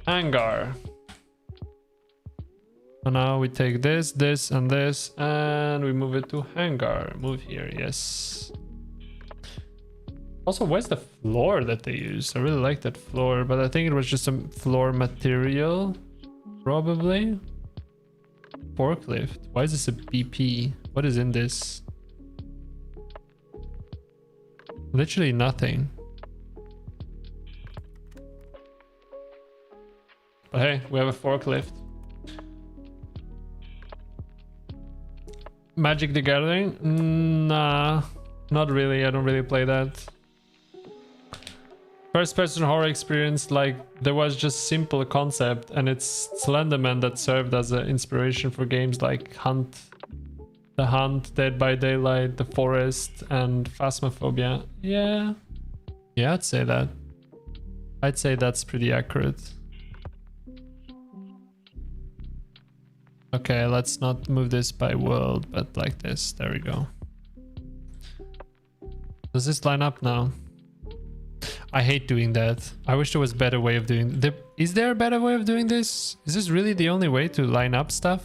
Hangar. And now we take this, and this, and we move it to hangar. Move here, yes. Also, where's the floor that they use? I really like that floor, but I think it was just some floor material, probably. Forklift. Why is this a BP? What is in this? Literally nothing. But hey, we have a forklift. Magic the Gathering? Nah, not really. I don't really play that. First person horror experience, like there was just simple concept, and it's Slenderman that served as an inspiration for games like The Hunt, Dead by Daylight, The Forest, and Phasmophobia. Yeah, I'd say that. I'd say that's pretty accurate. Okay, let's not move this by world, but like this. There we go. Does this line up now? I hate doing that. I wish there was a better way of doing it. Is there a better way of doing this? Is this really the only way to line up stuff?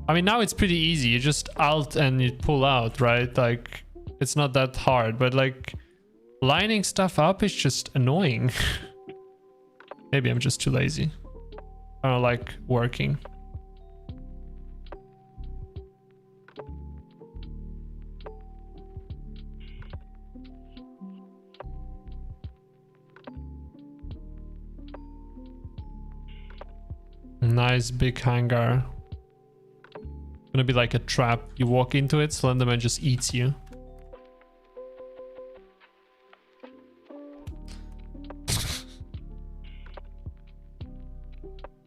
I mean, now it's pretty easy. You just alt and you pull out, right? Like, it's not that hard, but like lining stuff up is just annoying. Maybe I'm just too lazy. I don't like working. Nice big hangar. Gonna be like a trap. You walk into it, Slenderman just eats you.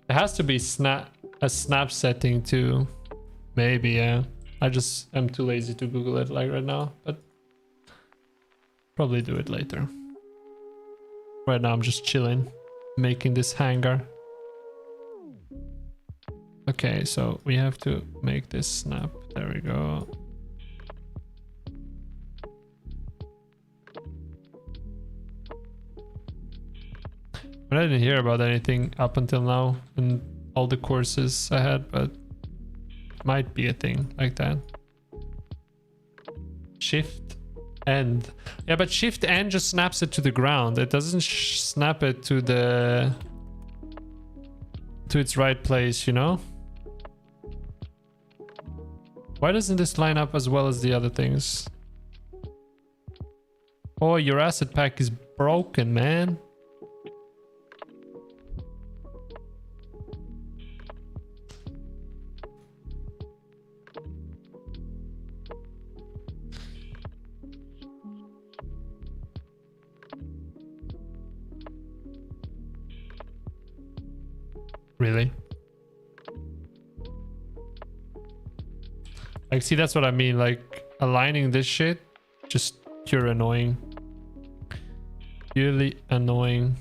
It has to be a snap setting too. Maybe, yeah. I just am too lazy to Google it like right now, but probably do it later. Right now I'm just chilling, making this hangar. Okay, so we have to make this snap. There we go. But I didn't hear about anything up until now in all the courses I had, but it might be a thing like that. Shift end. Yeah, but shift end just snaps it to the ground. It doesn't snap it to its right place, you know? Why doesn't this line up as well as the other things? Oh, your asset pack is broken, man. Really? Like, see, that's what I mean. Like, aligning this shit, just pure annoying. Purely annoying.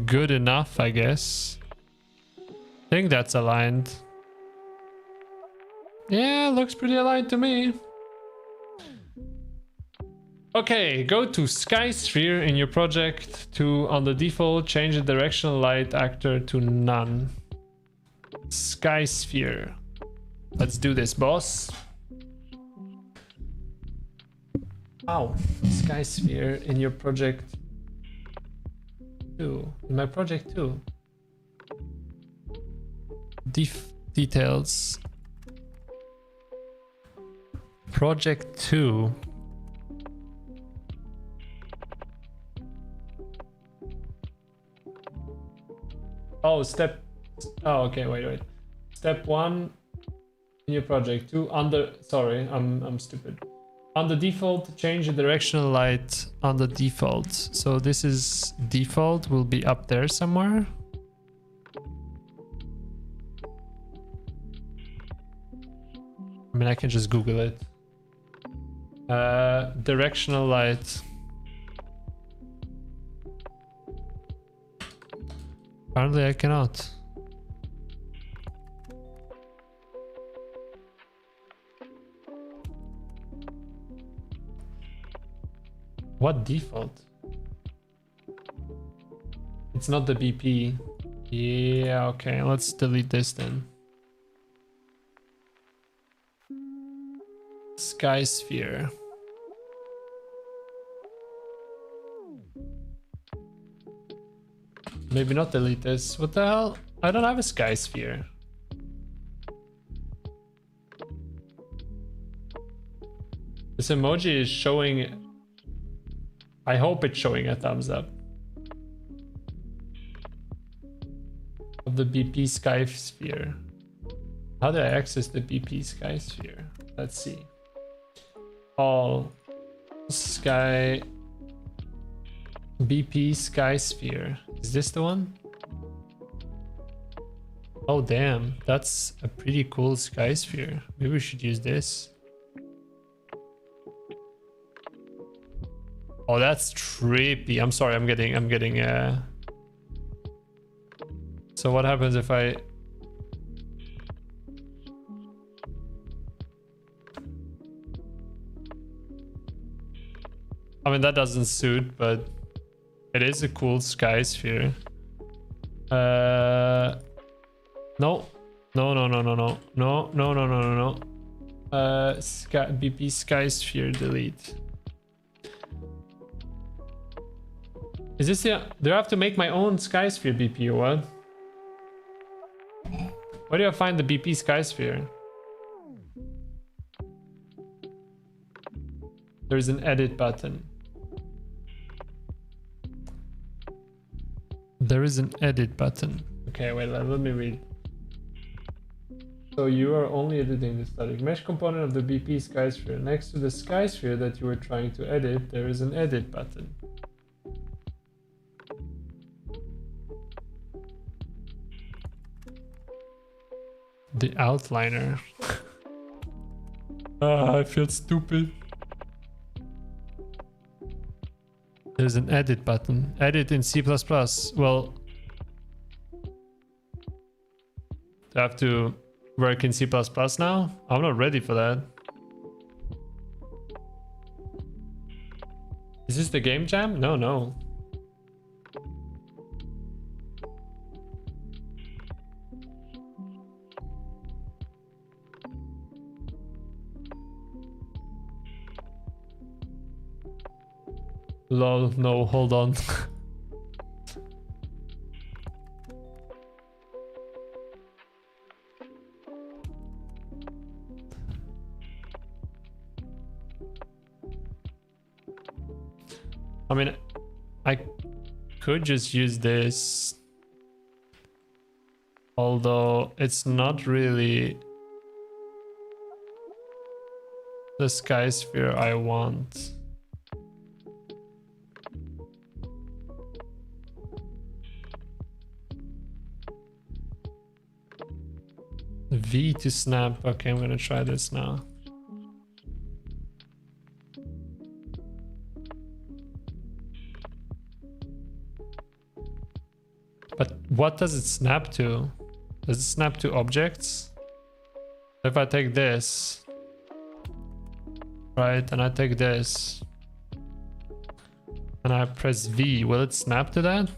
Good enough, I guess. I think that's aligned. Yeah, looks pretty aligned to me. Okay, go to sky sphere in your project to on the default change the directional light actor to none. Sky sphere. Let's do this, boss. Ow. Sky sphere in your project 2. In my project 2. Details. Project 2. Oh, okay, wait. Step 1 in your project 2 under, sorry, I'm stupid. On the default, change the directional light on the default. So this is default, will be up there somewhere. I mean, I can just Google it. Directional light. Apparently I cannot. What default? It's not the BP. Yeah, okay, let's delete this then. Sky sphere. Maybe not delete this. What the hell? I don't have a sky sphere. This emoji is showing... I hope it's showing a thumbs up. Of the BP sky sphere. How do I access the BP sky sphere? Let's see. All sky... BP sky sphere. Is this the one? Oh damn, that's a pretty cool sky sphere. Maybe we should use this. Oh, that's trippy. I'm sorry, I'm getting So what happens if I mean, that doesn't suit, but it is a cool sky sphere. No. Sky, BP sky sphere delete. Is this the... Do I have to make my own sky sphere BP or what? Where do I find the BP sky sphere? There's an edit button. There is an edit button. Okay, wait, let me read. So you are only editing the static mesh component of the BP sky sphere. Next to the sky sphere that you were trying to edit, there is an edit button. The outliner. I feel stupid. There's an edit button. Edit in C++. Well, do I have to work in C++ now? I'm not ready for that. Is this the game jam? No. Lol, no, hold on. I mean, I could just use this. Although it's not really the sky sphere I want. V to snap. Okay, I'm gonna try this now. But what does it snap to? Does it snap to objects? If I take this, right, and I take this, and I press V, will it snap to that?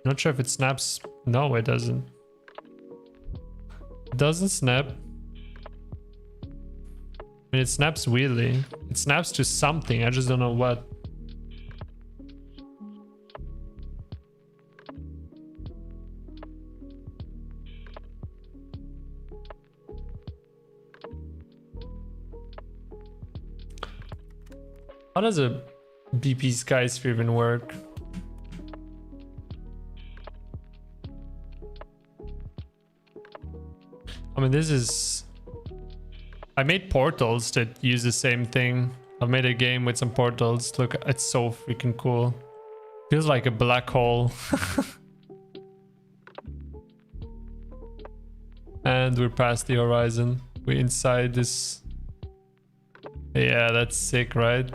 Not sure if it snaps. No, it doesn't. It doesn't snap. I mean, it snaps weirdly. It snaps to something, I just don't know what. How does a BP Skysphere even work? I mean, this is... I made portals that use the same thing. I've made a game with some portals. Look, it's so freaking cool. Feels like a black hole. And we're past the horizon. We're inside this... Yeah, that's sick, right?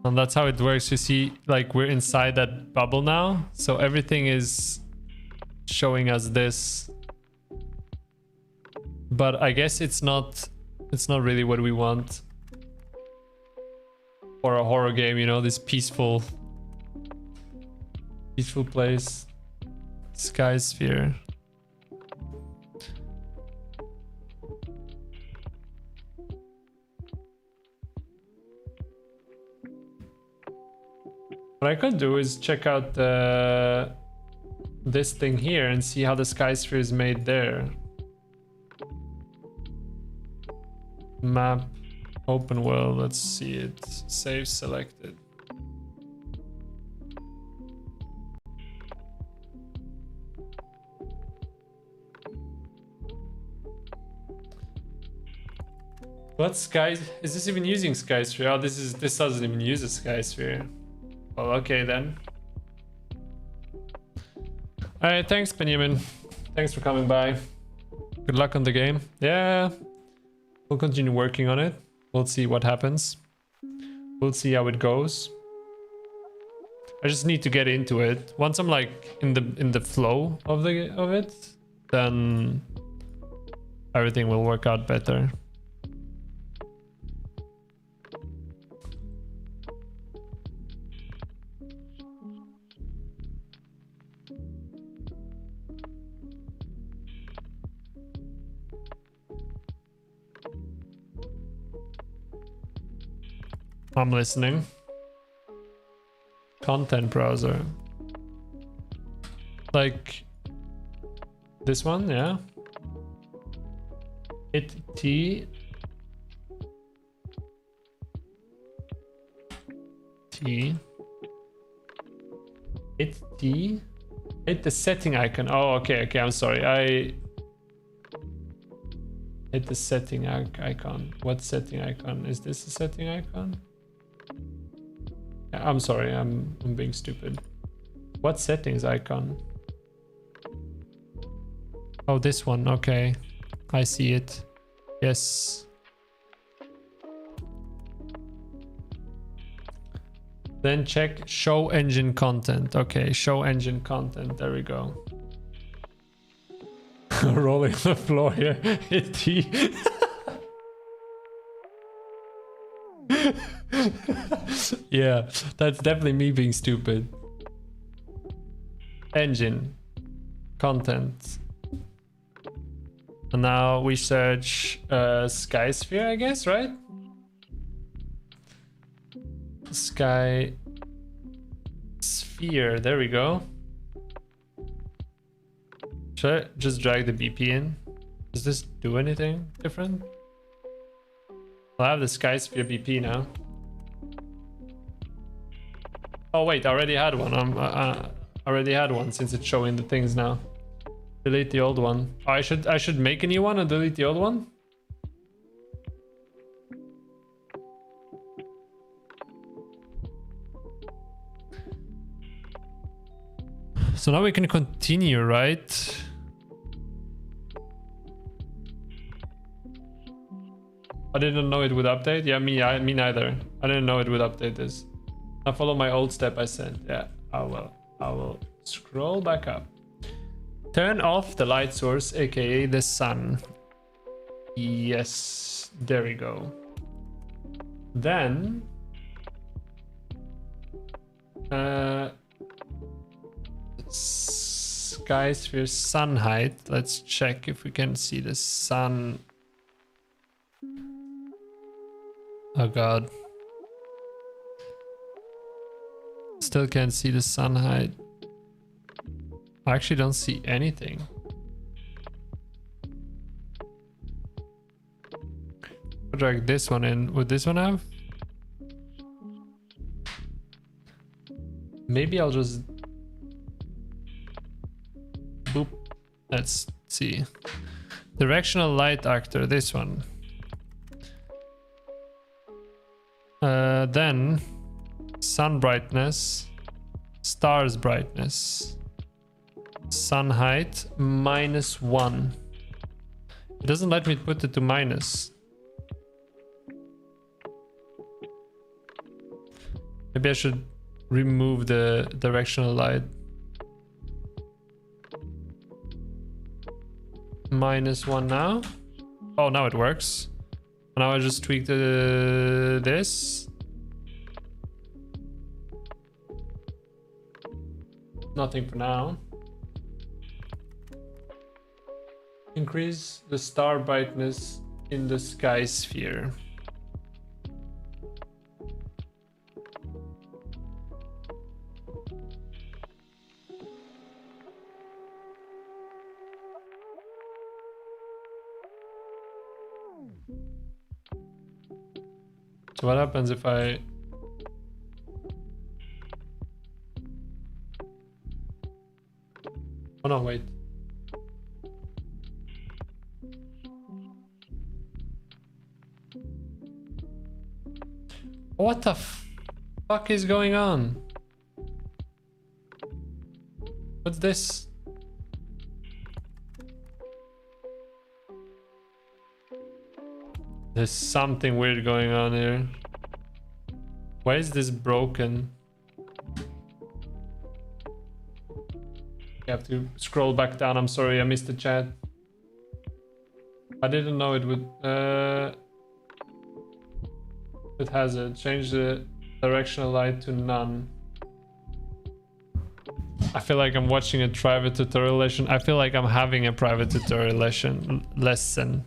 And that's how it works. You see, like, we're inside that bubble now. So everything is showing us this. But I guess it's not really what we want for a horror game, you know, this peaceful place. Skysphere. What I could do is check out this thing here and see how the Skysphere is made there. Map, open world, let's see it. Save selected. What sky is this even using Skysphere? Oh, this doesn't even use a Skysphere. Well, okay then. Alright, thanks Benjamin. Thanks for coming by. Good luck on the game. Yeah. We'll continue working on it. We'll see what happens. We'll see how it goes. I just need to get into it. Once I'm like in the flow of it, then everything will work out better. I'm listening. Content browser. Like this one, yeah. Hit T. T. Hit T. Hit the setting icon. Oh, okay, I'm sorry. I hit the setting icon. What setting icon? Is this a setting icon? I'm sorry, I'm being stupid. What settings icon? Oh, this one, okay. I see it. Yes. Then check show engine content. Okay, show engine content. There we go. Rolling on the floor here. Hit T. Yeah, that's definitely me being stupid. Engine content. And now we search Skysphere, I guess, right? Sky sphere, there we go. Should I just drag the BP in? Does this do anything different? I have the Skysphere BP now. Oh wait, I already had one. I already had one since it's showing the things now. Delete the old one. Oh, I should make a new one and delete the old one. So now we can continue, right? I didn't know it would update. Yeah, me neither. I didn't know it would update this. I follow my old step I sent. Yeah, I will scroll back up. Turn off the light source, aka the sun. Yes, there we go. Then sky sphere sun height. Let's check if we can see the sun. Oh god. Still can't see the sun height. I actually don't see anything. I'll drag this one in. Would this one have? Maybe I'll just boop. Let's see. Directional light actor, this one. Then sun brightness, stars brightness, sun height -1. It doesn't let me put it to minus. Maybe I should remove the directional light. -1 now. Oh, now it works. Now I just tweak this. Nothing for now. Increase the star brightness in the sky sphere. So what happens if I... Oh no, wait. What the fuck is going on? What's this? There's something weird going on here. Why is this broken? You have to scroll back down. I'm sorry, I missed the chat. I didn't know it would... It has it. Change the directional light to none. I feel like I'm watching a private tutorial lesson. I feel like I'm having a private tutorial lesson.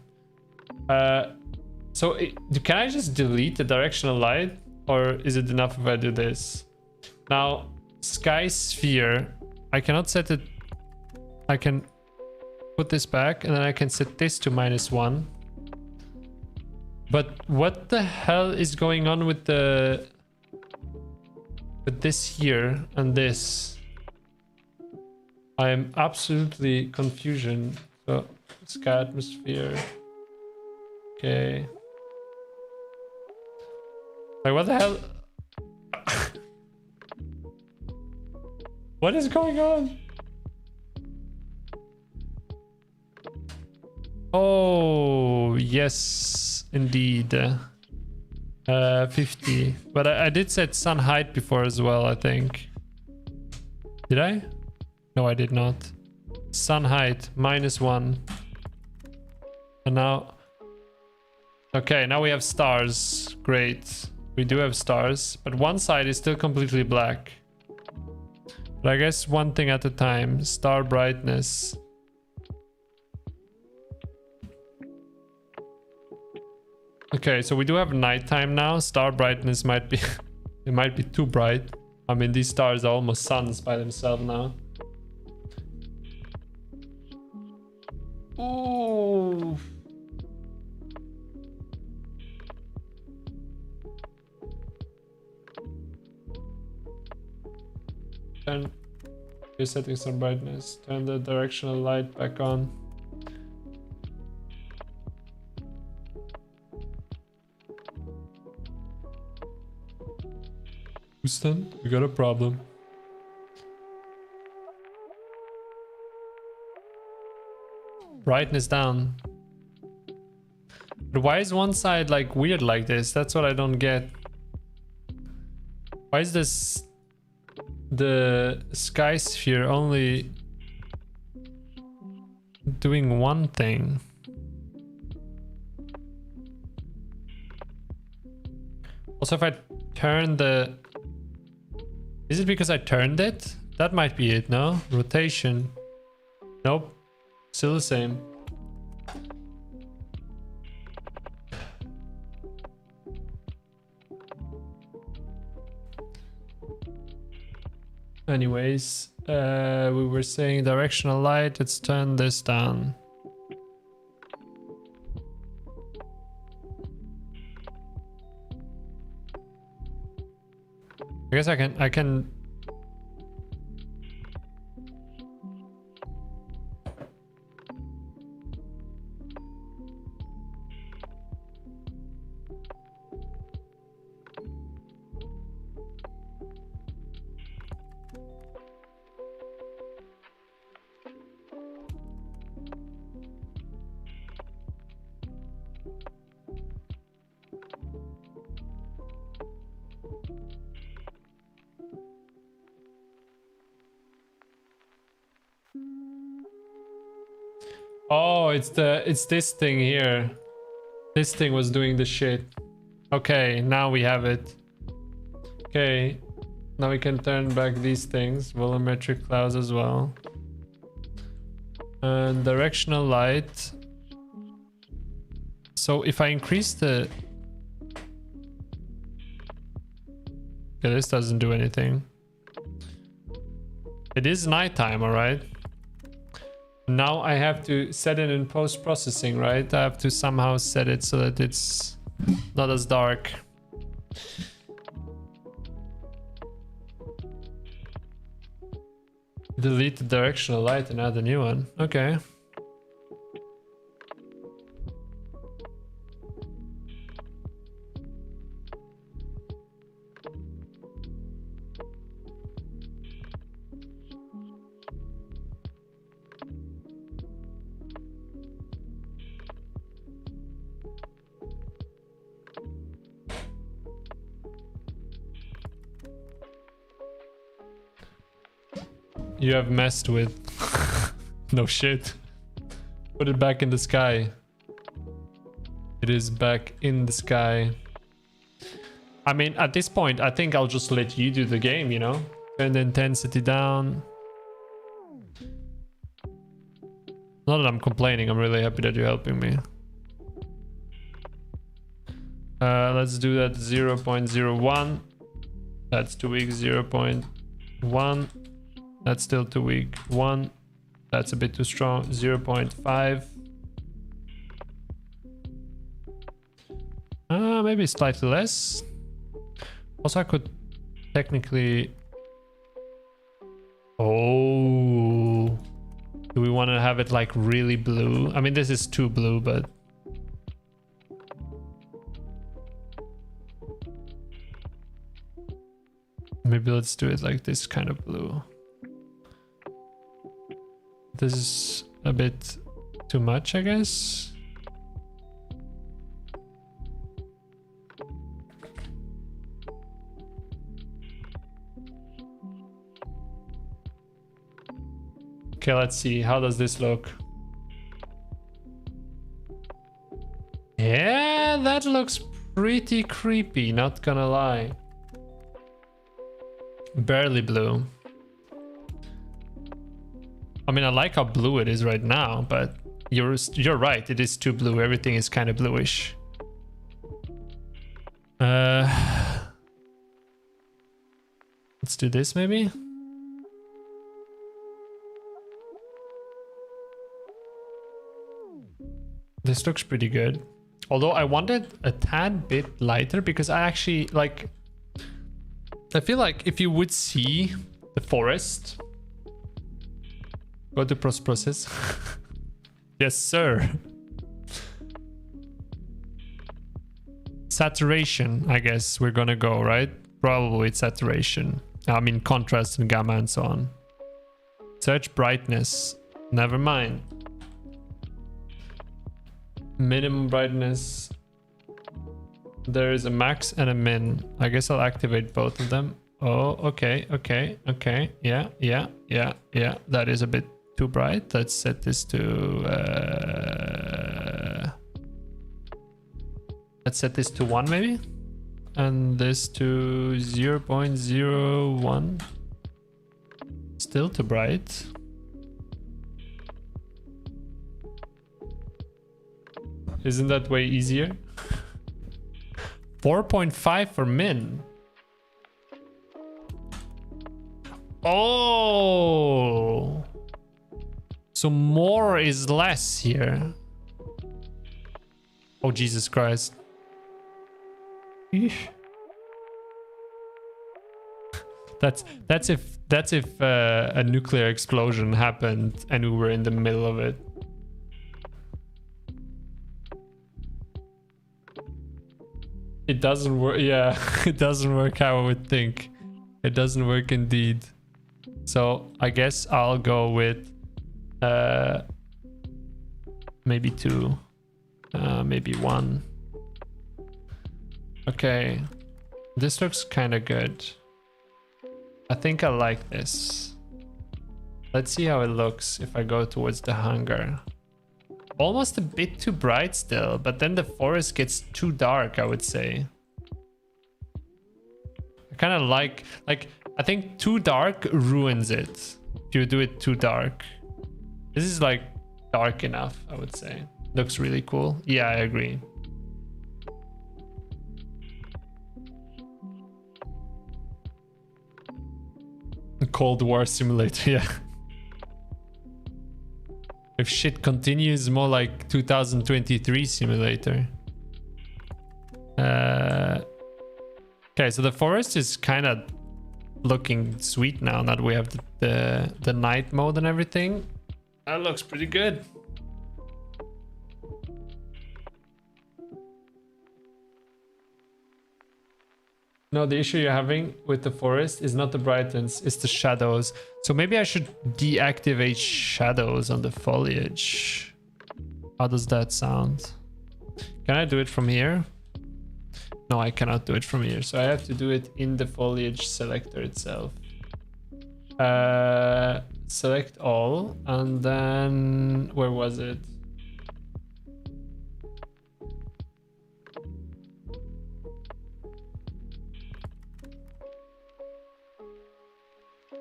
So can I just delete the directional light? Or is it enough if I do this? Now, sky sphere. I cannot set it. I can put this back and then I can set this to -1. But what the hell is going on with this here and this? I am absolutely confusion. So sky atmosphere. Okay. Like what the hell? What is going on? Oh, yes, indeed. 50. But I did set sun height before as well, I think. Did I? No, I did not. Sun height, -1. And now... Okay, now we have stars. Great. We do have stars, but one side is still completely black. But I guess one thing at a time. Star brightness. Okay, so we do have nighttime now. Star brightness might be... it might be too bright. I mean, these stars are almost suns by themselves now. Ooh. Turn your settings on brightness. Turn the directional light back on. Houston, we got a problem. Brightness down. But why is one side like weird like this? That's what I don't get. Why is this the sky sphere only doing one thing? Also, if I turn the... Is it because I turned it? That might be it, no? Rotation. Nope. Still the same. Anyways, we were saying directional light. Let's turn this down. I guess I can. Oh, it's this thing here. This thing was doing the shit. Okay, now we have it. Okay, now we can turn back these things, volumetric clouds as well. And directional light. So if I increase the... Okay, this doesn't do anything. It is nighttime, alright? Now I have to set it in post-processing, right? I have to somehow set it so that it's not as dark. Delete the directional light and add a new one. Okay. You have messed with. No shit. Put it back in the sky. It is back in the sky. I mean, at this point, I think I'll just let you do the game, you know? Turn the intensity down. Not that I'm complaining, I'm really happy that you're helping me. Let's do that 0.01. That's too weak. 0.1. That's still too weak. 1. That's a bit too strong. 0.5. Maybe slightly less. Also, I could technically... Oh. Do we want to have it like really blue? I mean, this is too blue, but... Maybe let's do it like this kind of blue. This is a bit too much, I guess. Okay, let's see. How does this look? Yeah, that looks pretty creepy, not gonna lie. Barely blue. I mean, I like how blue it is right now, but you're right. It is too blue. Everything is kind of bluish. Let's do this maybe. This looks pretty good. Although I wanted a tad bit lighter because I actually like... I feel like if you would see the forest... Go to process. Yes, sir. Saturation, I guess we're gonna go, right? Probably it's saturation. I mean, contrast and gamma and so on. Search brightness. Never mind. Minimum brightness. There is a max and a min. I guess I'll activate both of them. Oh, okay. Yeah. That is a bit too bright. Let's set this to let's set this to 1 maybe. and this to 0.01. Still too bright. Isn't that way easier? 4.5 for min. Oh, so more is less here. Oh, Jesus Christ. Eesh. That's if a nuclear explosion happened and we were in the middle of it. It doesn't work. Yeah, it doesn't work how I would think. It doesn't work indeed. So I guess I'll go with maybe 2, maybe 1. Okay, this looks kind of good. I think I like this. Let's see how it looks if I go towards the hangar. Almost a bit too bright still, but then the forest gets too dark, I would say. I kind of like I think too dark ruins it. If you do it too dark. This is like dark enough, I would say. Looks really cool. Yeah, I agree. Cold War simulator, yeah. If shit continues, more like 2023 simulator. Okay, so the forest is kind of looking sweet now that we have the night mode and everything. That looks pretty good. No, the issue you're having with the forest is not the brightness, it's the shadows. So maybe I should deactivate shadows on the foliage. How does that sound? Can I do it from here? No, I cannot do it from here. So I have to do it in the foliage selector itself. Select all, and then where was it?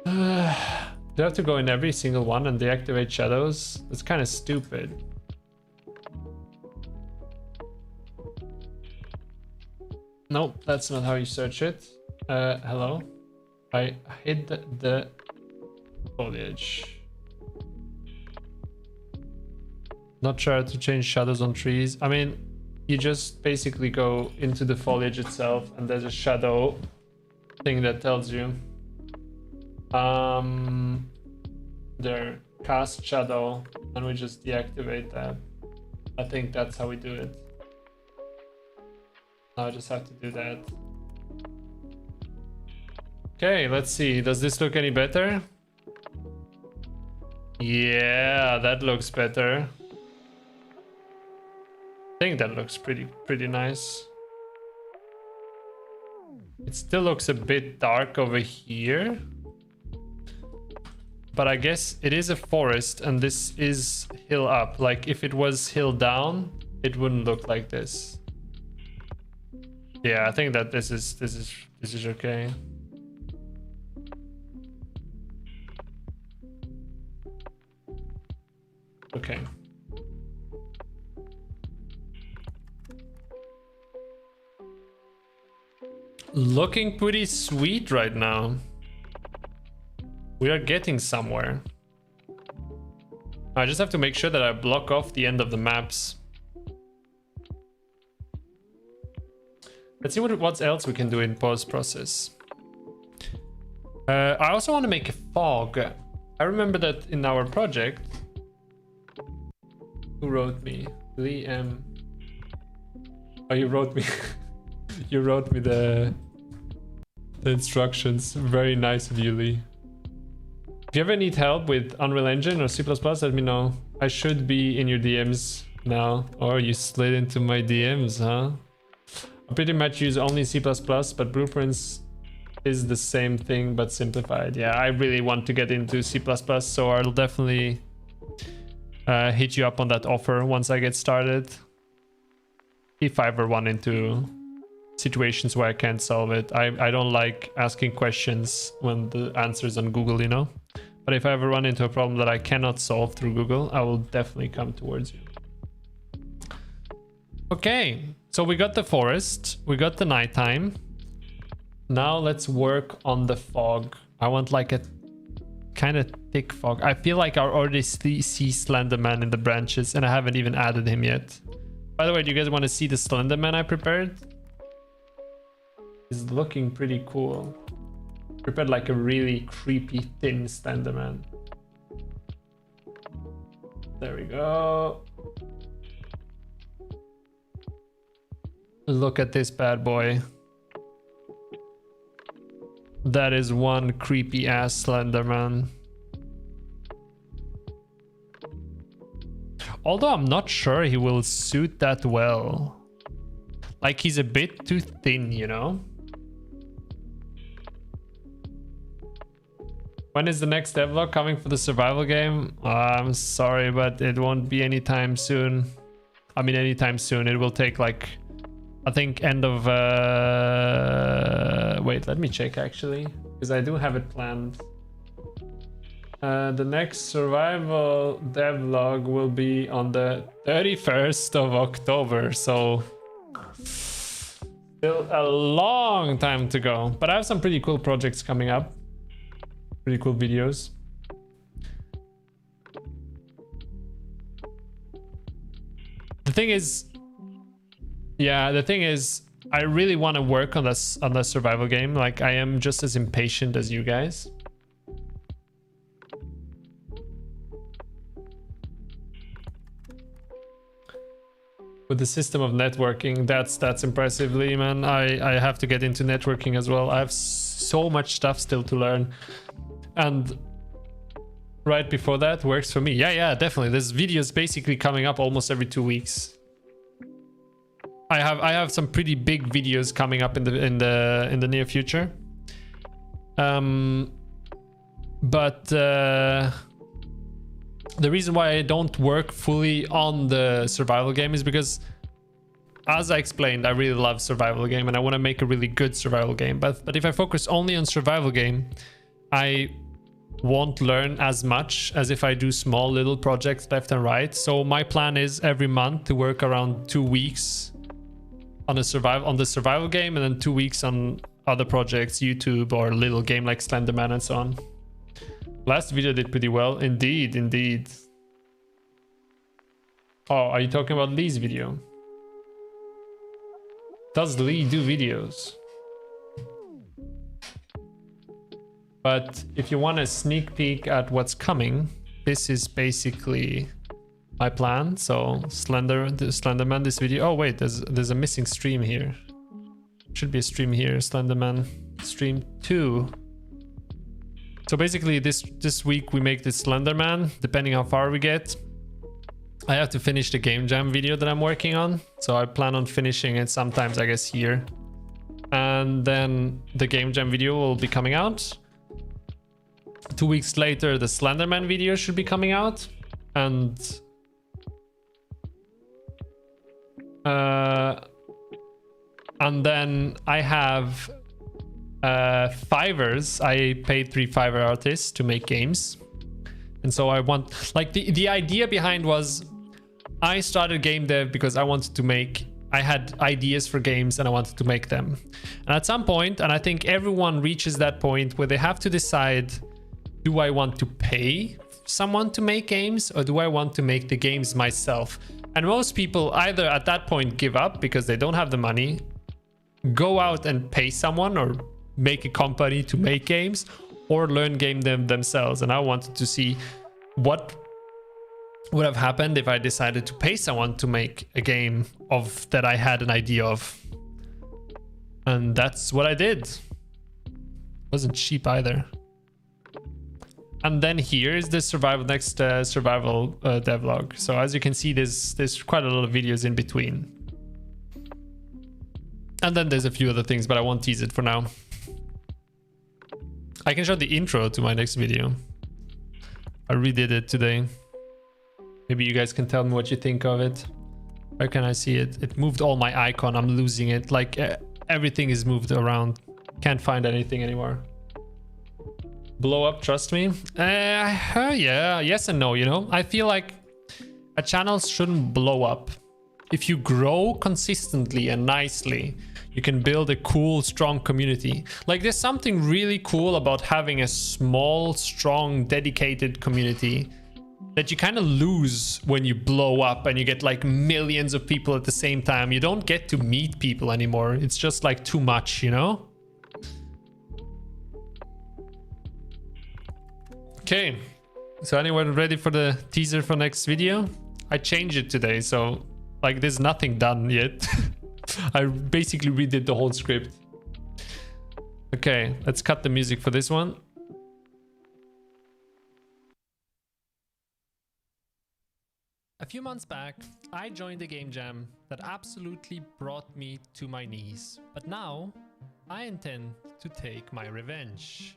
Do I have to go in every single one and deactivate shadows? That's kind of stupid. Nope, that's not how you search it. Hello? I hid the foliage. Not sure how to change shadows on trees. I mean, you just basically go into the foliage itself and there's a shadow thing that tells you. There, cast shadow, and we just deactivate that. I think that's how we do it. Now I just have to do that. Okay, let's see. Does this look any better? Yeah, that looks better. I think that looks pretty nice. It still looks a bit dark over here. But I guess it is a forest and this is hill up. Like if it was hill down, it wouldn't look like this. Yeah, I think that this is okay. Okay. Looking pretty sweet right now. We are getting somewhere. I just have to make sure that I block off the end of the maps. Let's see what else we can do in post-process. I also want to make a fog. I remember that in our project. Who wrote me? Lee M. Oh, you wrote me. You wrote me the instructions. Very nice of you, Lee. If you ever need help with Unreal Engine or C++, let me know. I should be in your DMs now. Or you slid into my DMs, huh? I pretty much use only C++, but Blueprints is the same thing but simplified. Yeah, I really want to get into C++, so I'll definitely hit you up on that offer once I get started. If I ever wanted to situations where I can't solve it. I don't like asking questions when the answer's on Google, you know? But if I ever run into a problem that I cannot solve through Google, I will definitely come towards you. Okay, so we got the forest, we got the nighttime. Now let's work on the fog. I want like a kind of thick fog. I feel like I already see Slenderman in the branches and I haven't even added him yet. By the way, do you guys want to see the Slenderman I prepared? He's looking pretty cool. Prepared like a really creepy thin Slenderman. There we go. Look at this bad boy. That is one creepy ass Slenderman. Although I'm not sure he will suit that well. Like he's a bit too thin, you know? When is the next devlog coming for the survival game? I'm sorry, but it won't be anytime soon. I mean, anytime soon. It will take like, I think end of... Wait, let me check actually. Because I do have it planned. The next survival devlog will be on the 31st of October. So... still a long time to go. But I have some pretty cool projects coming up. Pretty cool videos. The thing is, yeah, the thing is, I really want to work on this survival game. Like I am just as impatient as you guys. With the system of networking, that's impressively, man. I have to get into networking as well. I have so much stuff still to learn. And right before that works for me. Yeah, definitely. There's videos basically coming up almost every 2 weeks. I have some pretty big videos coming up in the near future. But the reason why I don't work fully on the survival game is because, as I explained, I really love survival game and I want to make a really good survival game. But if I focus only on survival game, I won't learn as much as if I do small little projects left and right. So my plan is every month to work around 2 weeks on the survival game, and then 2 weeks on other projects, YouTube or a little game like Slenderman and so on. Last video did pretty well. Indeed. Oh, are you talking about Lee's video? Does Lee do videos? But if you want a sneak peek at what's coming, this is basically my plan. So Slenderman, this video. Oh wait, there's a missing stream here. Should be a stream here. Slenderman stream 2. So basically this week we make this Slenderman, depending how far we get. I have to finish the game jam video that I'm working on. So I plan on finishing it sometimes, I guess, here. And then the game jam video will be coming out. 2 weeks later, the Slenderman video should be coming out. And then I have Fivers. I paid 3 Fiverr artists to make games. And so I want, like, the idea behind was I started game dev because I had ideas for games and I wanted to make them. And at some point, and I think everyone reaches that point where they have to decide, do I want to pay someone to make games or do I want to make the games myself? And most people either at that point give up because they don't have the money, go out and pay someone or make a company to make games, or learn game them themselves. And I wanted to see what would have happened if I decided to pay someone to make a game of that I had an idea of. And that's what I did. Wasn't cheap either. And then here is the survival devlog. So as you can see, there's quite a lot of videos in between. And then there's a few other things, but I won't tease it for now. I can show the intro to my next video. I redid it today. Maybe you guys can tell me what you think of it. Where can I see it? It moved all my icon. I'm losing it. Like everything is moved around. Can't find anything anymore. Blow up, trust me. Yeah, yes and no, you know. I feel like a channel shouldn't blow up. If you grow consistently and nicely, you can build a cool, strong community. Like, there's something really cool about having a small, strong, dedicated community that you kind of lose when you blow up and you get like millions of people at the same time. You don't get to meet people anymore. It's just like too much, you know? Okay, so anyone ready for the teaser for next video? I changed it today, so like there's nothing done yet. I basically redid the whole script. Okay, let's cut the music for this one. A few months back, I joined a game jam that absolutely brought me to my knees. But now, I intend to take my revenge.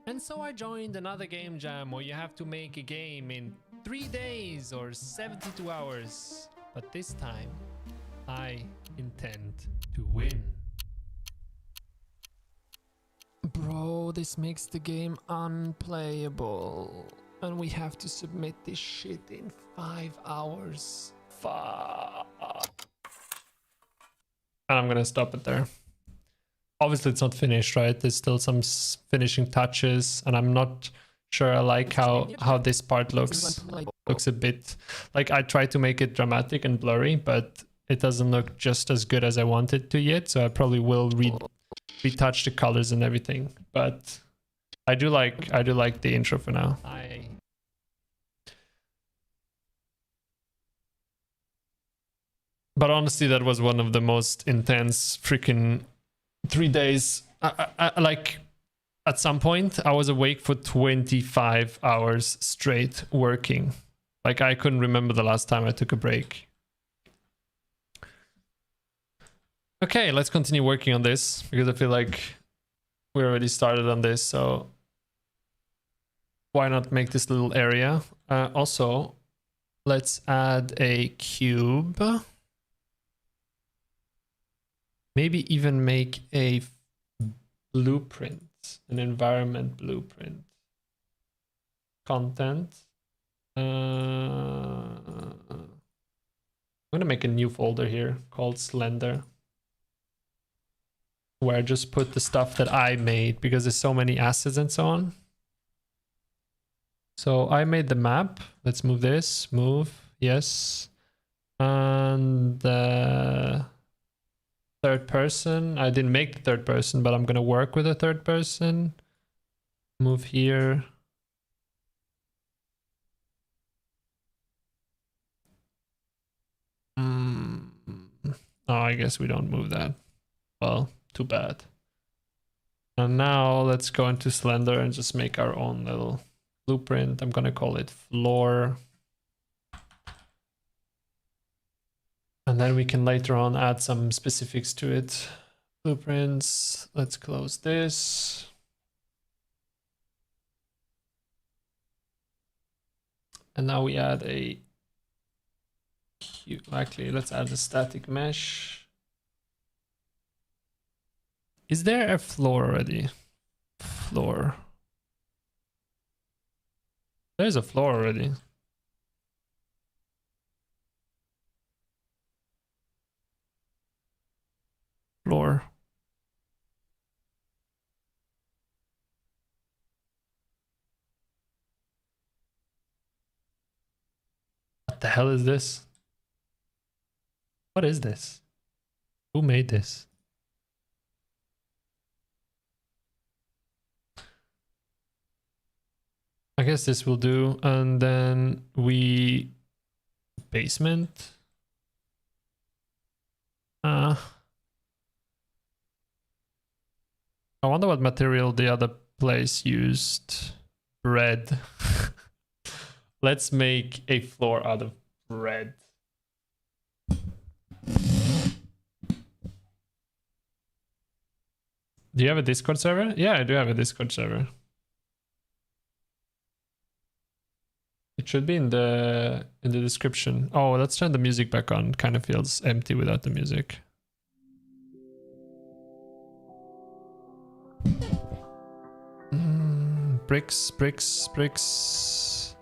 And so I joined another game jam where you have to make a game in 3 days or 72 hours. But this time, I intend to win. Bro, this makes the game unplayable. And we have to submit this shit in 5 hours. Fuck. And I'm gonna stop it there. Obviously it's not finished, right? There's still some finishing touches, and I'm not sure I like how this part looks. Looks a bit like I tried to make it dramatic and blurry, but it doesn't look just as good as I want it to yet. So I probably will retouch the colors and everything. But I do like the intro for now. But honestly, that was one of the most intense freaking 3 days. I like, at some point, I was awake for 25 hours straight working. Like, I couldn't remember the last time I took a break. Okay, let's continue working on this, because I feel like we already started on this, so why not make this little area? Also, let's add a cube. Maybe even make a blueprint, an environment blueprint. Content. I'm gonna make a new folder here called Slender, where I just put the stuff that I made, because there's so many assets and so on. So I made the map. Let's move this. Move. Yes. And third person. I didn't make the third person, but I'm gonna work with a third person. Move here. Oh, I guess we don't move that. Well, too bad. And now let's go into Slender and just make our own little blueprint. I'm gonna call it floor. And then we can later on add some specifics to it. Blueprints. Let's close this. And now we add a cube. Actually, let's add a static mesh. Is there a floor already? Floor. There's a floor already. Floor. What the hell is this? What is this? Who made this? I guess this will do. And then we basement. I wonder what material the other place used. Bread. Let's make a floor out of bread. Do you have a Discord server? Yeah, I do have a Discord server. It should be in the description. Oh, let's turn the music back on. Kind of feels empty without the music. bricks, bricks, bricks.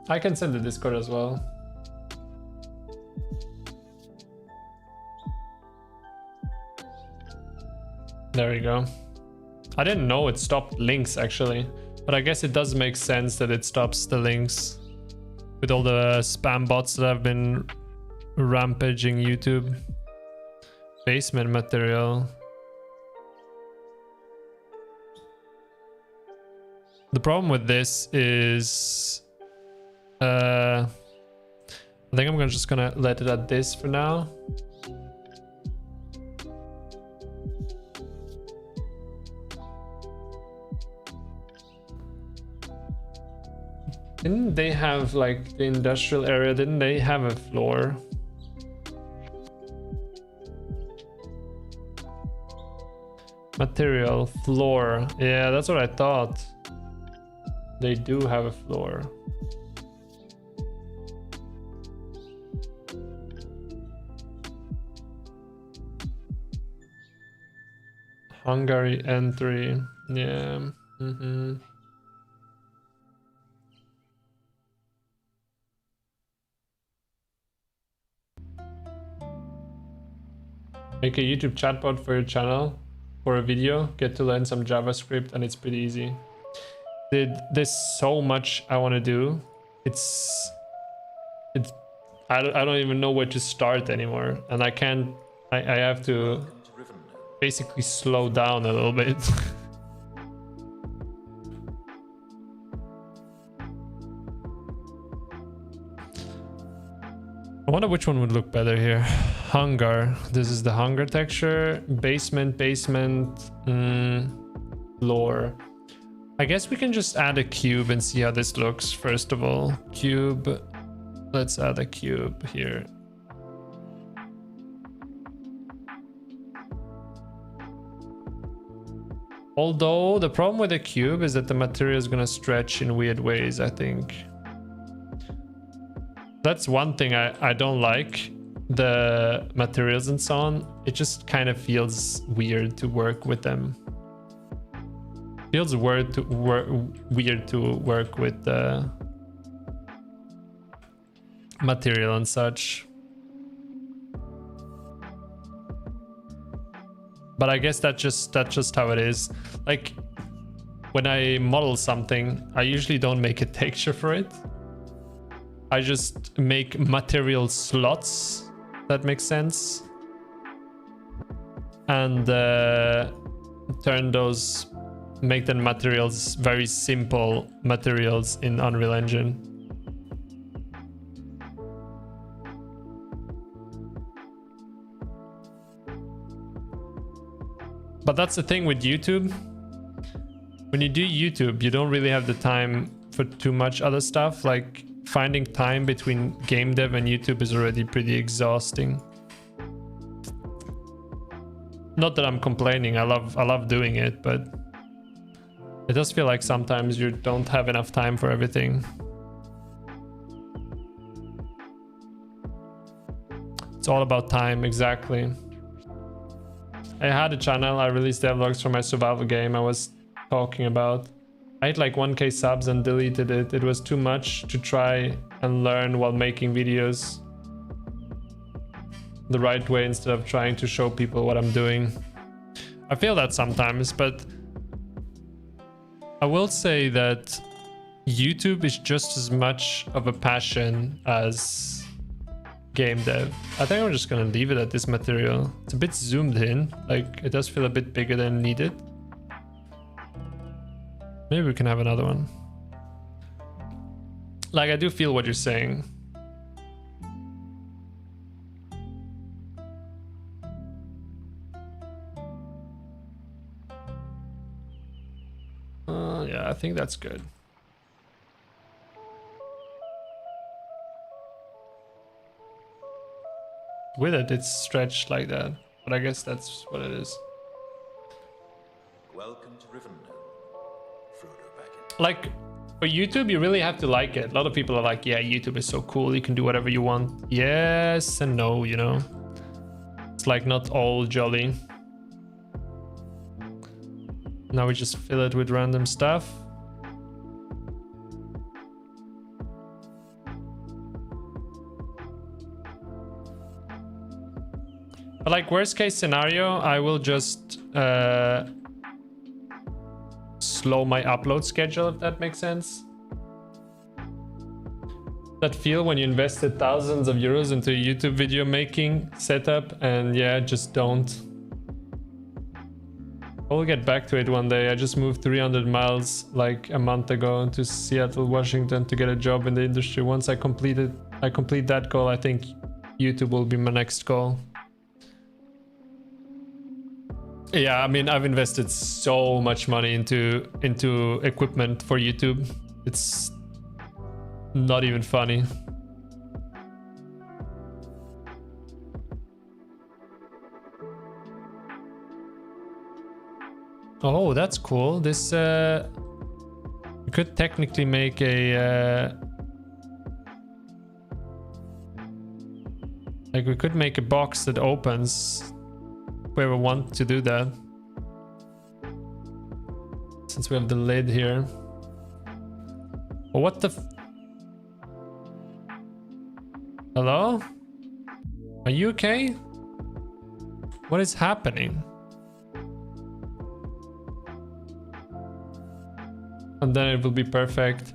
I can send the Discord as well. There we go. I didn't know it stopped links actually, but I guess it does make sense that it stops the links with all the spam bots that have been rampaging YouTube. Basement material. The problem with this is I think I'm just gonna let it at this for now. Didn't they have like the industrial area? Didn't they have a floor? Material, floor. Yeah, that's what I thought. They do have a floor. Hungary entry. Yeah. Make a YouTube chatbot for your channel for a video. Get to learn some JavaScript and it's pretty easy. There's so much I want to do. It's I don't even know where to start anymore, and I can't. I have to basically slow down a little bit. I wonder which one would look better here. Hunger. This is the hunger texture. Basement, floor. I guess we can just add a cube and see how this looks first of all. Cube. Let's add a cube here. Although the problem with the cube is that the material is gonna stretch in weird ways, I think. That's one thing I don't like. The materials and so on. It just kind of feels weird to work with them. Feels weird to work with the material and such. But I guess that's just how it is. Like when I model something, I usually don't make a texture for it. I just make material slots. That makes sense. And turn those, make them materials, very simple materials in Unreal Engine. But that's the thing with YouTube. When you do YouTube, you don't really have the time for too much other stuff. Like finding time between game dev and YouTube is already pretty exhausting. Not that I'm complaining, I love doing it, but it does feel like sometimes you don't have enough time for everything. It's all about time, exactly. I had a channel, I released devlogs for my survival game I was talking about. I had like 1k subs and deleted it. It was too much to try and learn while making videos the right way instead of trying to show people what I'm doing. I feel that sometimes, but I will say that YouTube is just as much of a passion as game dev. I think I'm just gonna leave it at this material. It's a bit zoomed in, like it does feel a bit bigger than needed. Maybe we can have another one. Like I do feel what you're saying. Yeah, I think that's good. With it, it's stretched like that, but I guess that's what it is. Welcome. like for YouTube, you really have to like it. A lot of people are like, yeah, YouTube is so cool, you can do whatever you want. Yes and no, you know. It's like not all jolly. Now we just fill it with random stuff. But like worst case scenario, I will just slow my upload schedule, if that makes sense. That feel when you invested thousands of euros into a YouTube video making setup and yeah, just don't. I'll get back to it one day. I just moved 300 miles like a month ago to Seattle, Washington to get a job in the industry. Once I complete that goal, I think YouTube will be my next goal. Yeah, I mean, I've invested so much money into equipment for YouTube. It's not even funny. Oh, that's cool. This we could technically make a like we could make a box that opens. Whoever wants to do that, since we have the lid here. Oh, what the hello? Are you okay? What is happening? And then it will be perfect.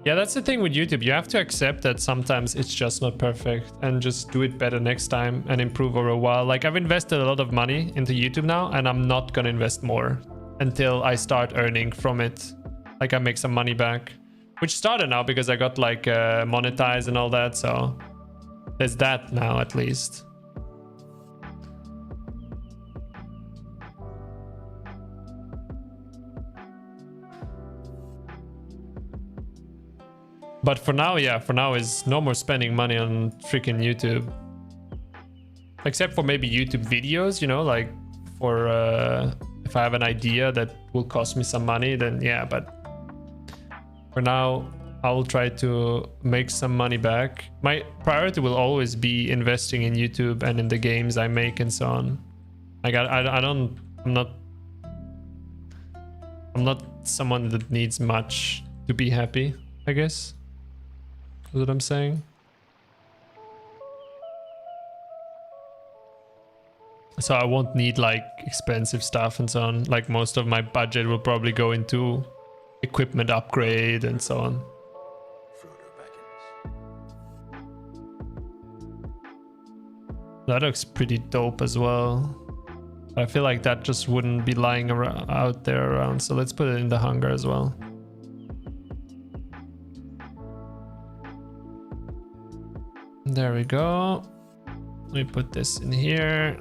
Yeah, that's the thing with YouTube. You have to accept that sometimes it's just not perfect and just do it better next time and improve over a while. Like I've invested a lot of money into YouTube now and I'm not gonna invest more until I start earning from it. Like I make some money back, which started now because I got like monetized and all that. So there's that now at least. But for now, yeah, for now is no more spending money on freaking YouTube. Except for maybe YouTube videos, you know, like for if I have an idea that will cost me some money, then yeah, but for now, I will try to make some money back. My priority will always be investing in YouTube and in the games I make and so on. Like I'm not someone that needs much to be happy, I guess. Is what I'm saying. So I won't need like expensive stuff and so on. Like most of my budget will probably go into equipment upgrade and so on. That looks pretty dope as well. I feel like that just wouldn't be lying around, out there around. So let's put it in the hangar as well. There we go. Let me put this in here.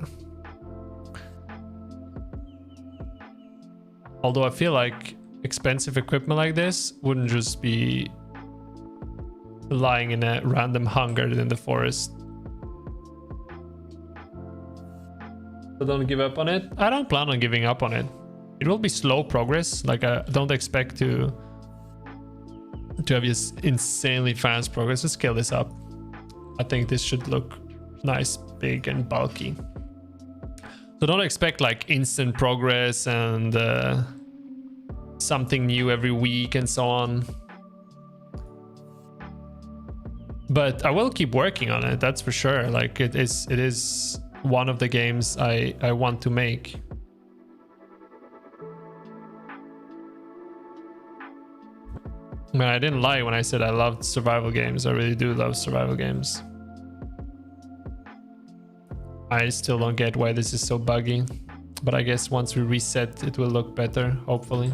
Although I feel like expensive equipment like this wouldn't just be lying in a random hangar in the forest. So don't give up on it. I don't plan on giving up on it. It will be slow progress. Like I don't expect to have this insanely fast progress. Let's scale this up. I think this should look nice, big and bulky. So don't expect like instant progress and something new every week and so on. But I will keep working on it, that's for sure. Like it is one of the games I want to make. I mean, I didn't lie when I said I loved survival games. I really do love survival games. I still don't get why this is so buggy, but I guess once we reset it will look better, hopefully.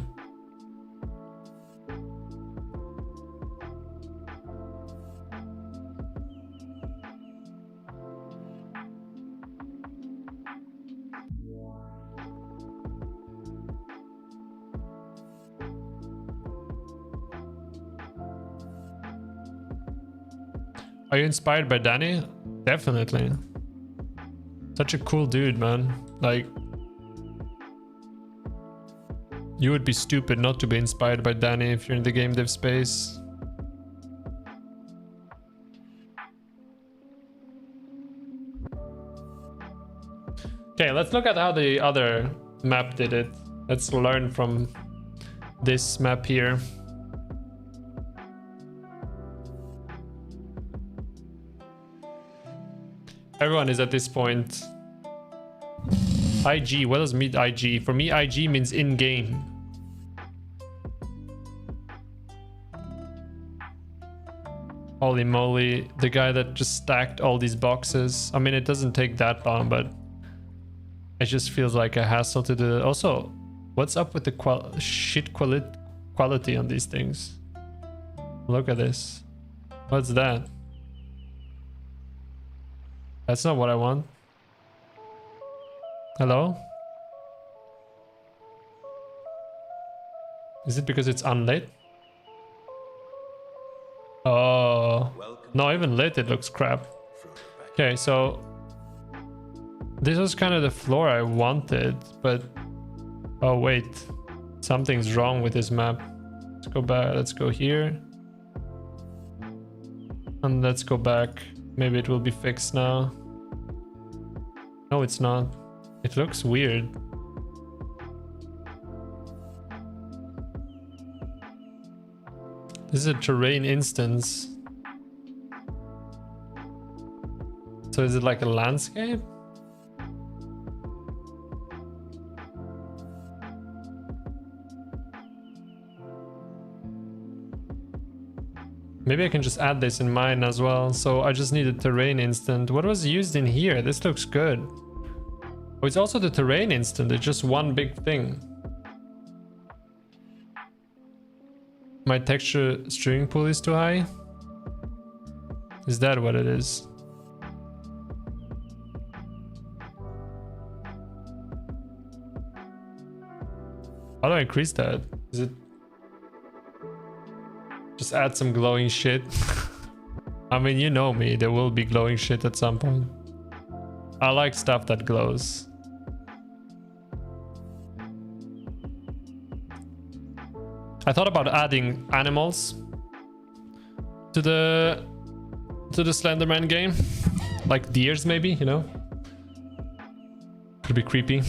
Are you inspired by Danny? Definitely. Such a cool dude, man. Like, You would be stupid not to be inspired by Danny if you're in the game dev space. Okay, let's look at how the other map did it. Let's learn from this map here. Everyone is at this point. IG, what does mean IG? For me, IG means in-game. Holy moly, the guy that just stacked all these boxes. I mean, it doesn't take that long, but it just feels like a hassle to do it. Also, what's up with the quality on these things? Look at this. What's that? That's not what I want. Hello? Is it because it's unlit? Oh, no, even lit it looks crap. Okay, so this was kind of the floor I wanted, but oh wait, something's wrong with this map. Let's go back, let's go here. And let's go back. Maybe it will be fixed now. No, it's not. It looks weird. This is a terrain instance. So is it like a landscape? Maybe I can just add this in mine as well. So I just need a terrain instant. What was used in here? This looks good. Oh, it's also the terrain instant. It's just one big thing. My texture streaming pool is too high? Is that what it is? How do I increase that? Is it... Just add some glowing shit. I mean, you know me, there will be glowing shit at some point. I like stuff that glows. I thought about adding animals to the Slenderman game. Like deers maybe, you know? Could be creepy.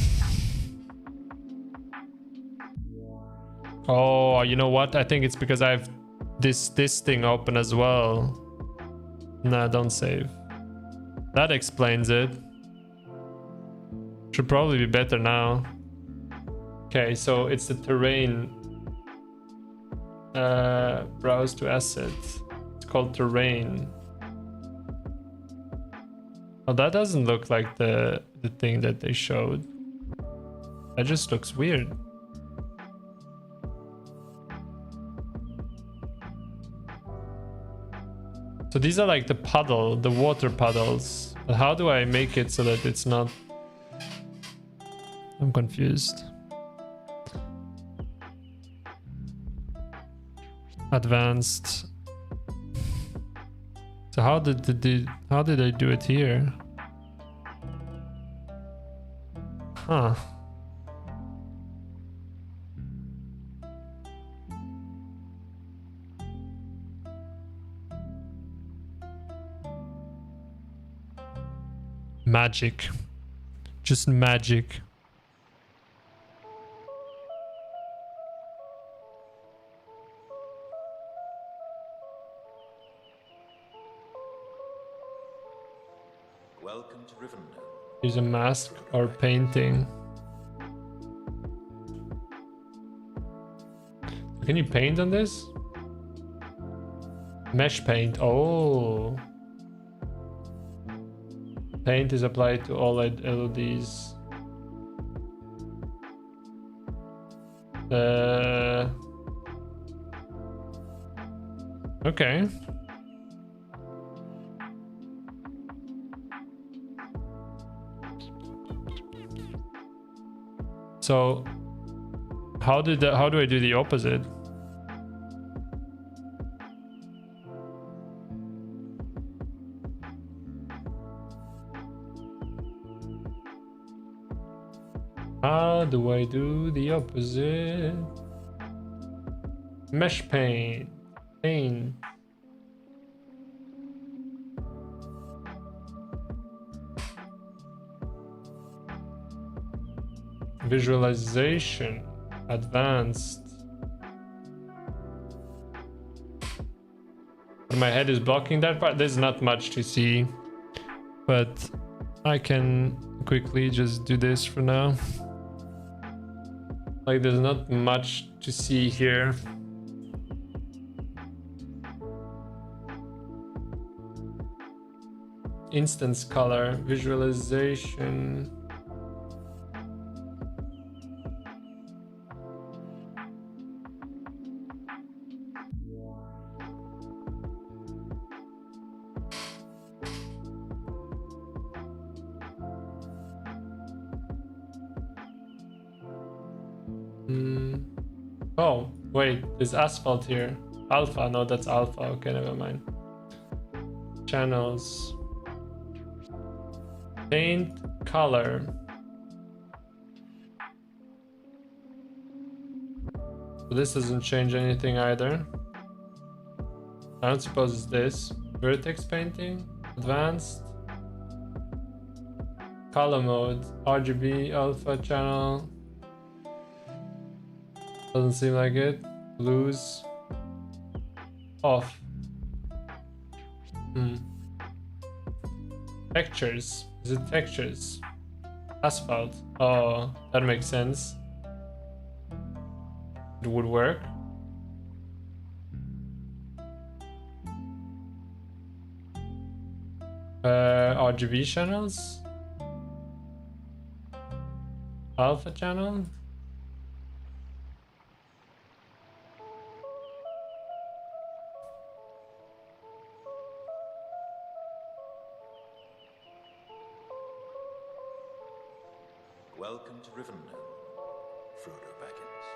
Oh, you know what? I think it's because I have this thing open as well. Nah, don't save. That explains it. Should probably be better now. Okay, so it's the terrain. Browse to assets. It's called terrain. Oh, that doesn't look like the thing that they showed. That just looks weird. So these are like the water puddles. But how do I make it so that it's not... I'm confused. Advanced. So how did I do it here? Huh. Magic. Just magic. Welcome to Rivendell. Use a mask or painting. Can you paint on this? Mesh paint. Oh. Paint is applied to all LEDs. Okay. So how do I do the opposite? How do I do the opposite? Mesh paint. Paint. Visualization. Advanced. My head is blocking that part. There's not much to see, but I can quickly just do this for now. Like, there's not much to see here. Instance color, visualization. Oh, wait, there's asphalt here. Alpha, no, that's alpha. Okay, never mind. Channels. Paint color. So this doesn't change anything either. I don't suppose it's this. Vertex painting. Advanced. Color mode. RGB, alpha channel. Doesn't seem like it. Blues. Off. Textures. Is it textures? Asphalt. Oh, that makes sense. It would work. RGB channels. Alpha channel. Welcome to Rivendell, Frodo Baggins.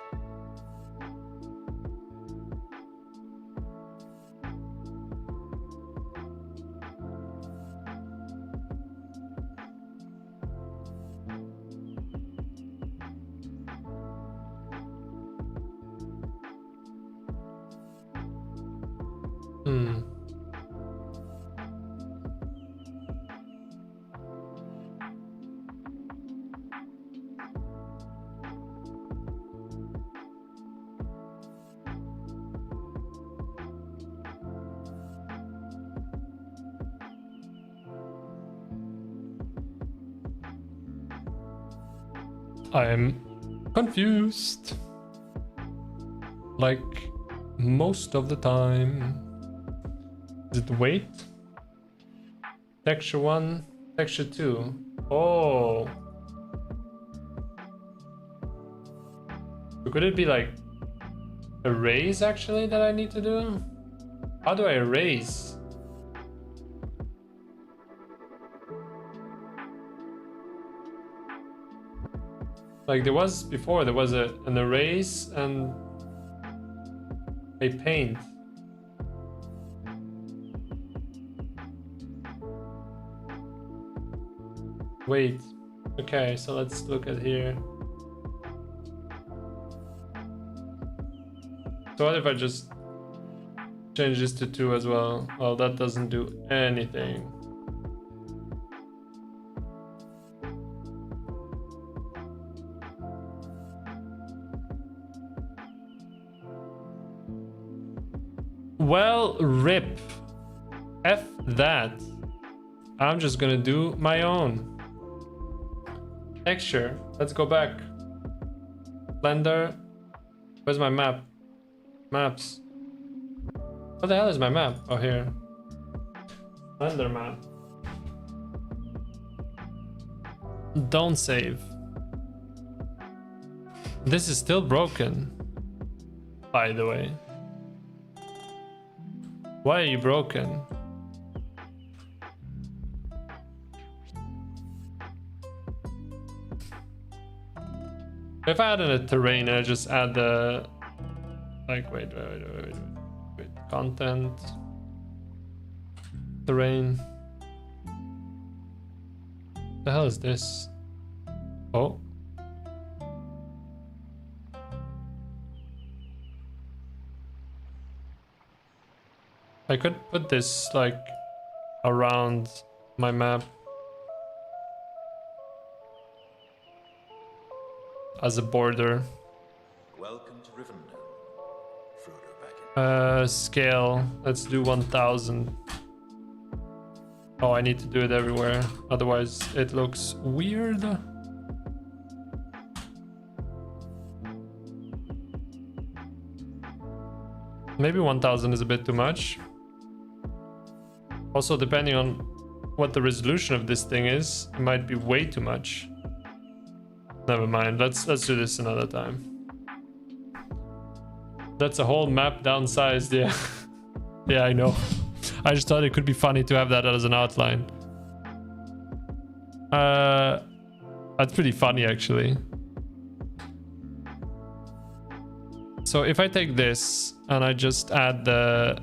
I am confused. Like most of the time. Is it weight? Texture 1, texture 2. Oh. Could it be like erase actually that I need to do? How do I erase? Like there was before, there was an erase and a paint. Wait, okay, so let's look at here. So what if I just change this to 2 as well? Well, that doesn't do anything. Well, rip. F that. I'm just gonna do my own. Texture. Let's go back. Blender. Where's my map? Maps. What the hell is my map? Oh, here. Slenderman. Don't save. This is still broken. By the way. Why are you broken? If I add in a terrain, I just add the like wait, content terrain. The hell is this? Oh, I could put this like around my map as a border. Welcome to Rivendell, Frodo Baggins. Scale. Let's do 1000. Oh, I need to do it everywhere. Otherwise, it looks weird. Maybe 1000 is a bit too much. Also, depending on what the resolution of this thing is, it might be way too much. Never mind. Let's do this another time. That's a whole map downsized. Yeah. Yeah, I know. I just thought it could be funny to have that as an outline. That's pretty funny, actually. So if I take this and I just add the...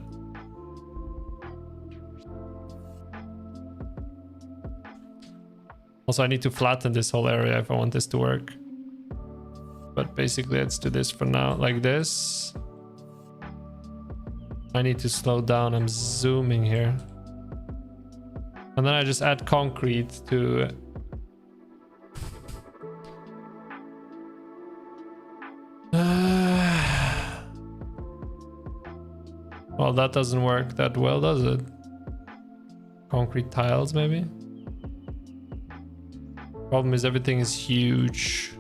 Also, I need to flatten this whole area if I want this to work. But basically, let's do this for now, like this. I need to slow down. I'm zooming here. And then I just add concrete to... Well, that doesn't work that well, does it? Concrete tiles, maybe? Problem is everything is huge.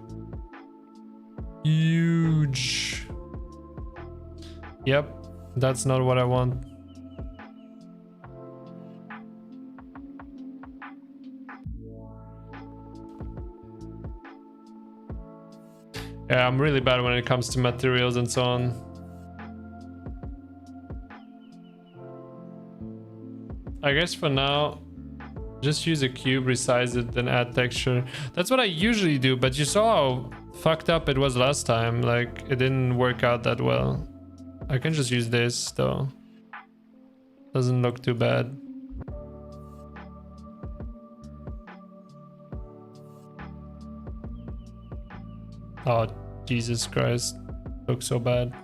Huge. Yep, that's not what I want. Yeah, I'm really bad when it comes to materials and so on. I guess for now, just use a cube, resize it, then add texture. That's what I usually do, but you saw how fucked up it was last time. Like, it didn't work out that well. I can just use this, though. Doesn't look too bad. Oh, Jesus Christ. Looks so bad.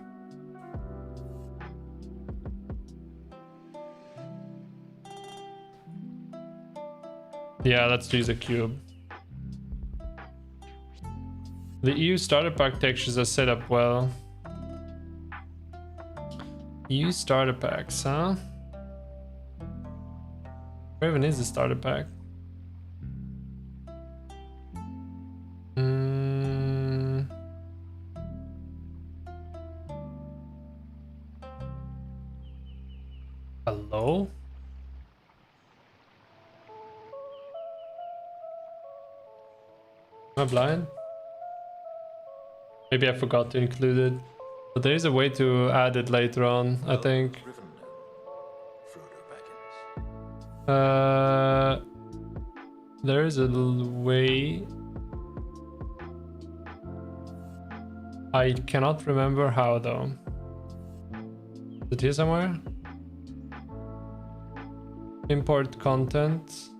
Yeah, let's use a cube. The EU starter pack textures are set up well. EU starter packs, huh? Where even is the starter pack? Hello? Am I blind? Maybe I forgot to include it. But there is a way to add it later on, I think. There is a little way. I cannot remember how though. Is it here somewhere? Import content.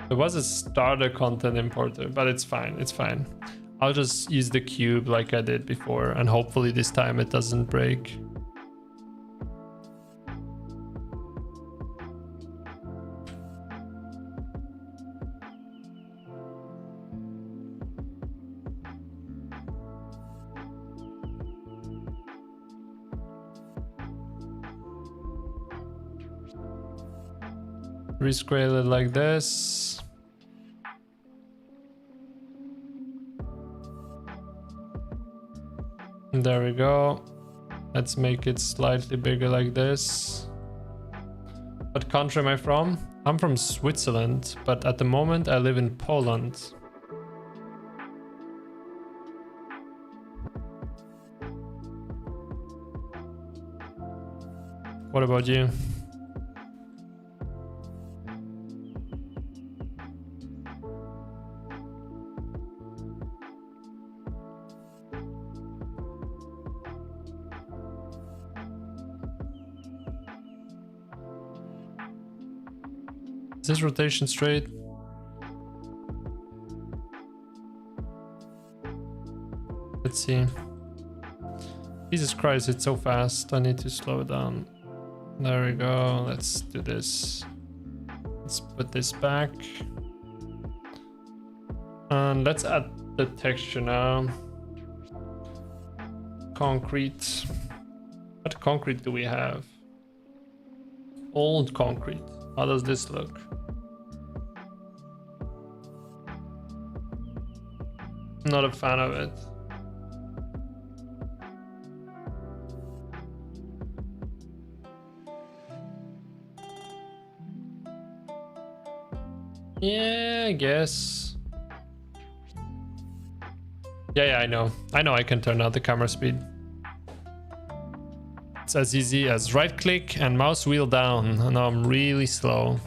There was a starter content importer, but it's fine, it's fine. I'll just use the cube like I did before, and hopefully this time it doesn't break. Rescale it like this. There we go. Let's make it slightly bigger like this. What country am I from? I'm from Switzerland, but at the moment I live in Poland. What about you? Is this rotation straight? Let's see. Jesus Christ, it's so fast. I need to slow down. There we go. Let's do this. Let's put this back. And let's add the texture now. Concrete. What concrete do we have? Old concrete. How does this look? Not a fan of it. Yeah, I guess. Yeah, I know. I can turn out the camera speed. It's as easy as right click and mouse wheel down. Now I'm really slow.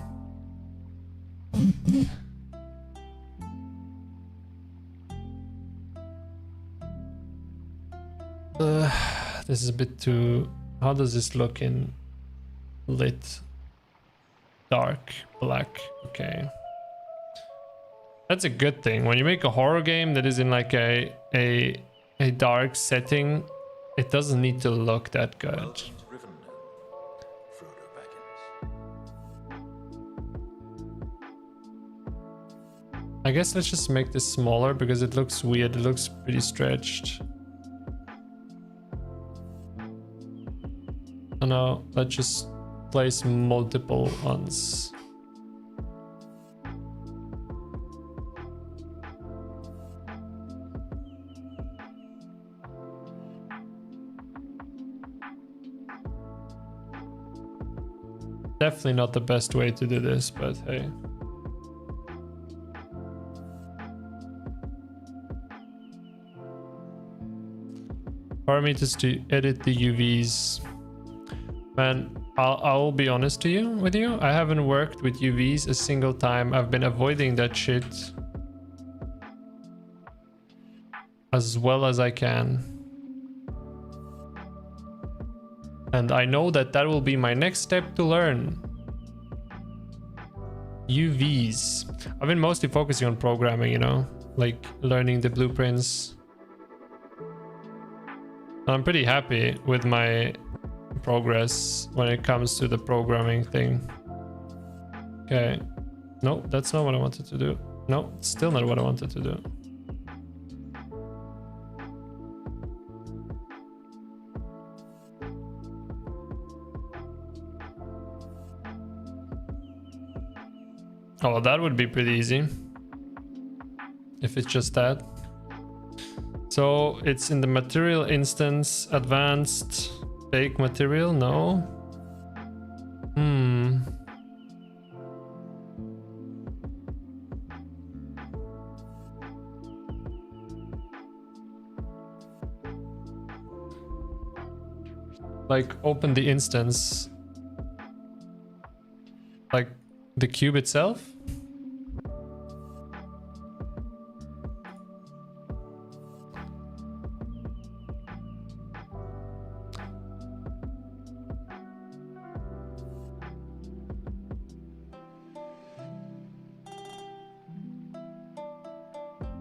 This is a bit too... How does this look in lit? Dark, black, okay. That's a good thing. When you make a horror game that is in like a dark setting, it doesn't need to look that good. Welcome to Rivendell, Frodo Baggins. I guess let's just make this smaller because it looks weird. It looks pretty stretched. Oh no, let's just place multiple ones. Definitely not the best way to do this, but hey. Parameters to edit the UVs. Man, I'll be honest with you. I haven't worked with UVs a single time. I've been avoiding that shit as well as I can. And I know that will be my next step to learn. UVs. I've been mostly focusing on programming, you know, like learning the blueprints. I'm pretty happy with my progress when it comes to the programming thing. Okay. No, that's not what I wanted to do. No, it's still not what I wanted to do. Oh, that would be pretty easy if it's just that. So it's in the material instance, advanced, bake material, no. Like open the instance, like the cube itself.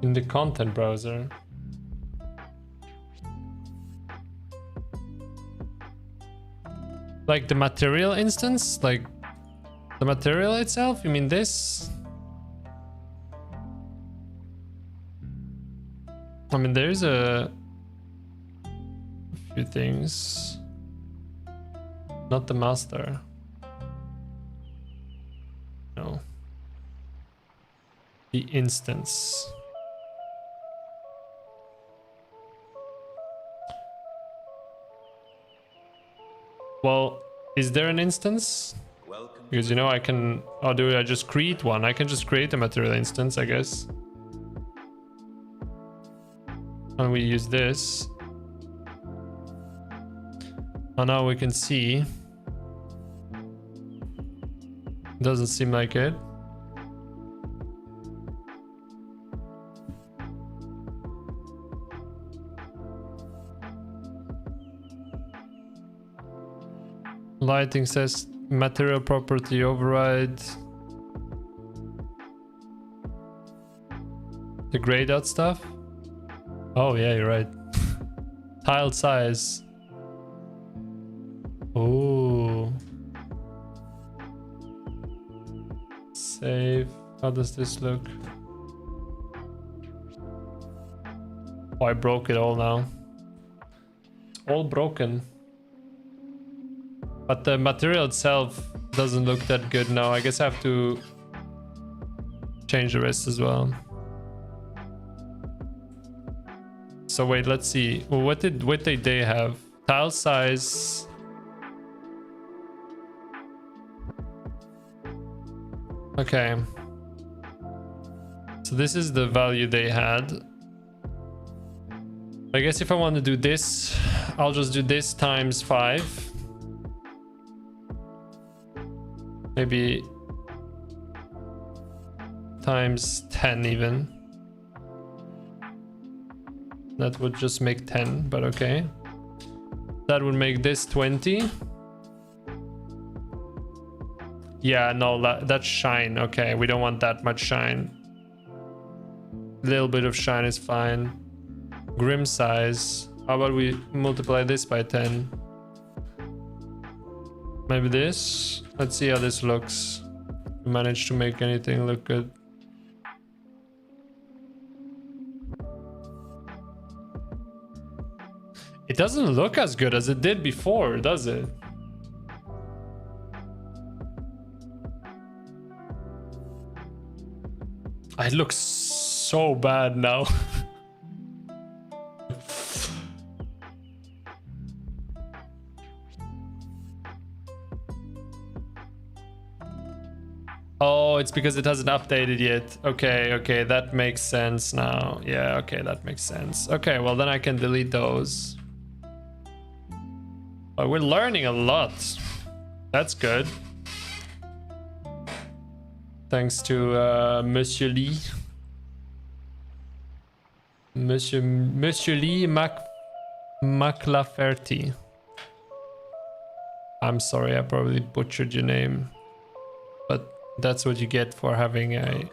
In the content browser. Like the material instance? Like the material itself? You mean this? I mean, there's a few things. Not the master. No. The instance. Well, is there an instance? Welcome. Because, you know, I can... Oh, do I just create one? I can just create a material instance, I guess. And we use this. And now we can see. Doesn't seem like it. Lighting says material property override. The grayed out stuff? Oh yeah, you're right. Tile size. Save. How does this look? Oh, I broke it all now. It's all broken. But the material itself doesn't look that good now. I guess I have to change the rest as well. So wait, let's see. Well, what did they have? Tile size. Okay. So this is the value they had. I guess if I want to do this, I'll just do this times 5. Maybe times 10 even. That would just make 10, but okay. That would make this 20. Yeah, no, that's shine. Okay, we don't want that much shine. A little bit of shine is fine. Grim size. How about we multiply this by 10? Maybe this. Let's see how this looks. We managed to make anything look good. It doesn't look as good as it did before, does it? It looks so bad now. Oh, it's because it hasn't updated yet. Okay, that makes sense now. Yeah, okay, that makes sense. Okay, well then I can delete those. Oh, we're learning a lot. That's good. Thanks to Monsieur Lee. Monsieur Lee Maclaferty. I'm sorry, I probably butchered your name. But that's what you get for having a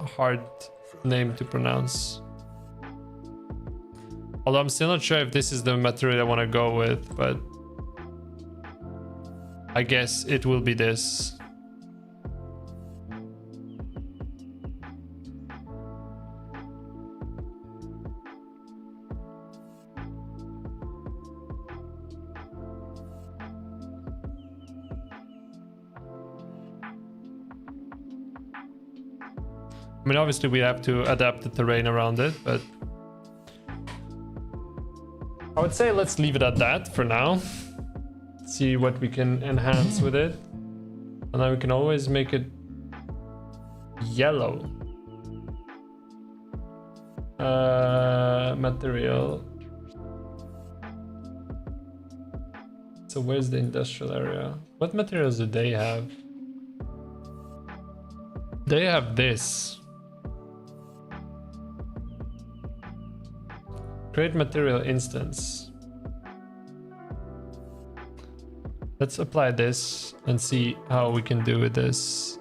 hard name to pronounce. Although I'm still not sure if this is the material I want to go with, but I guess it will be this. I mean, obviously we have to adapt the terrain around it, but I would say let's leave it at that for now. See what we can enhance with it. And then we can always make it yellow. Material. So where's the industrial area? What materials do they have? They have this. Create material instance. Let's apply this and see how we can do with this.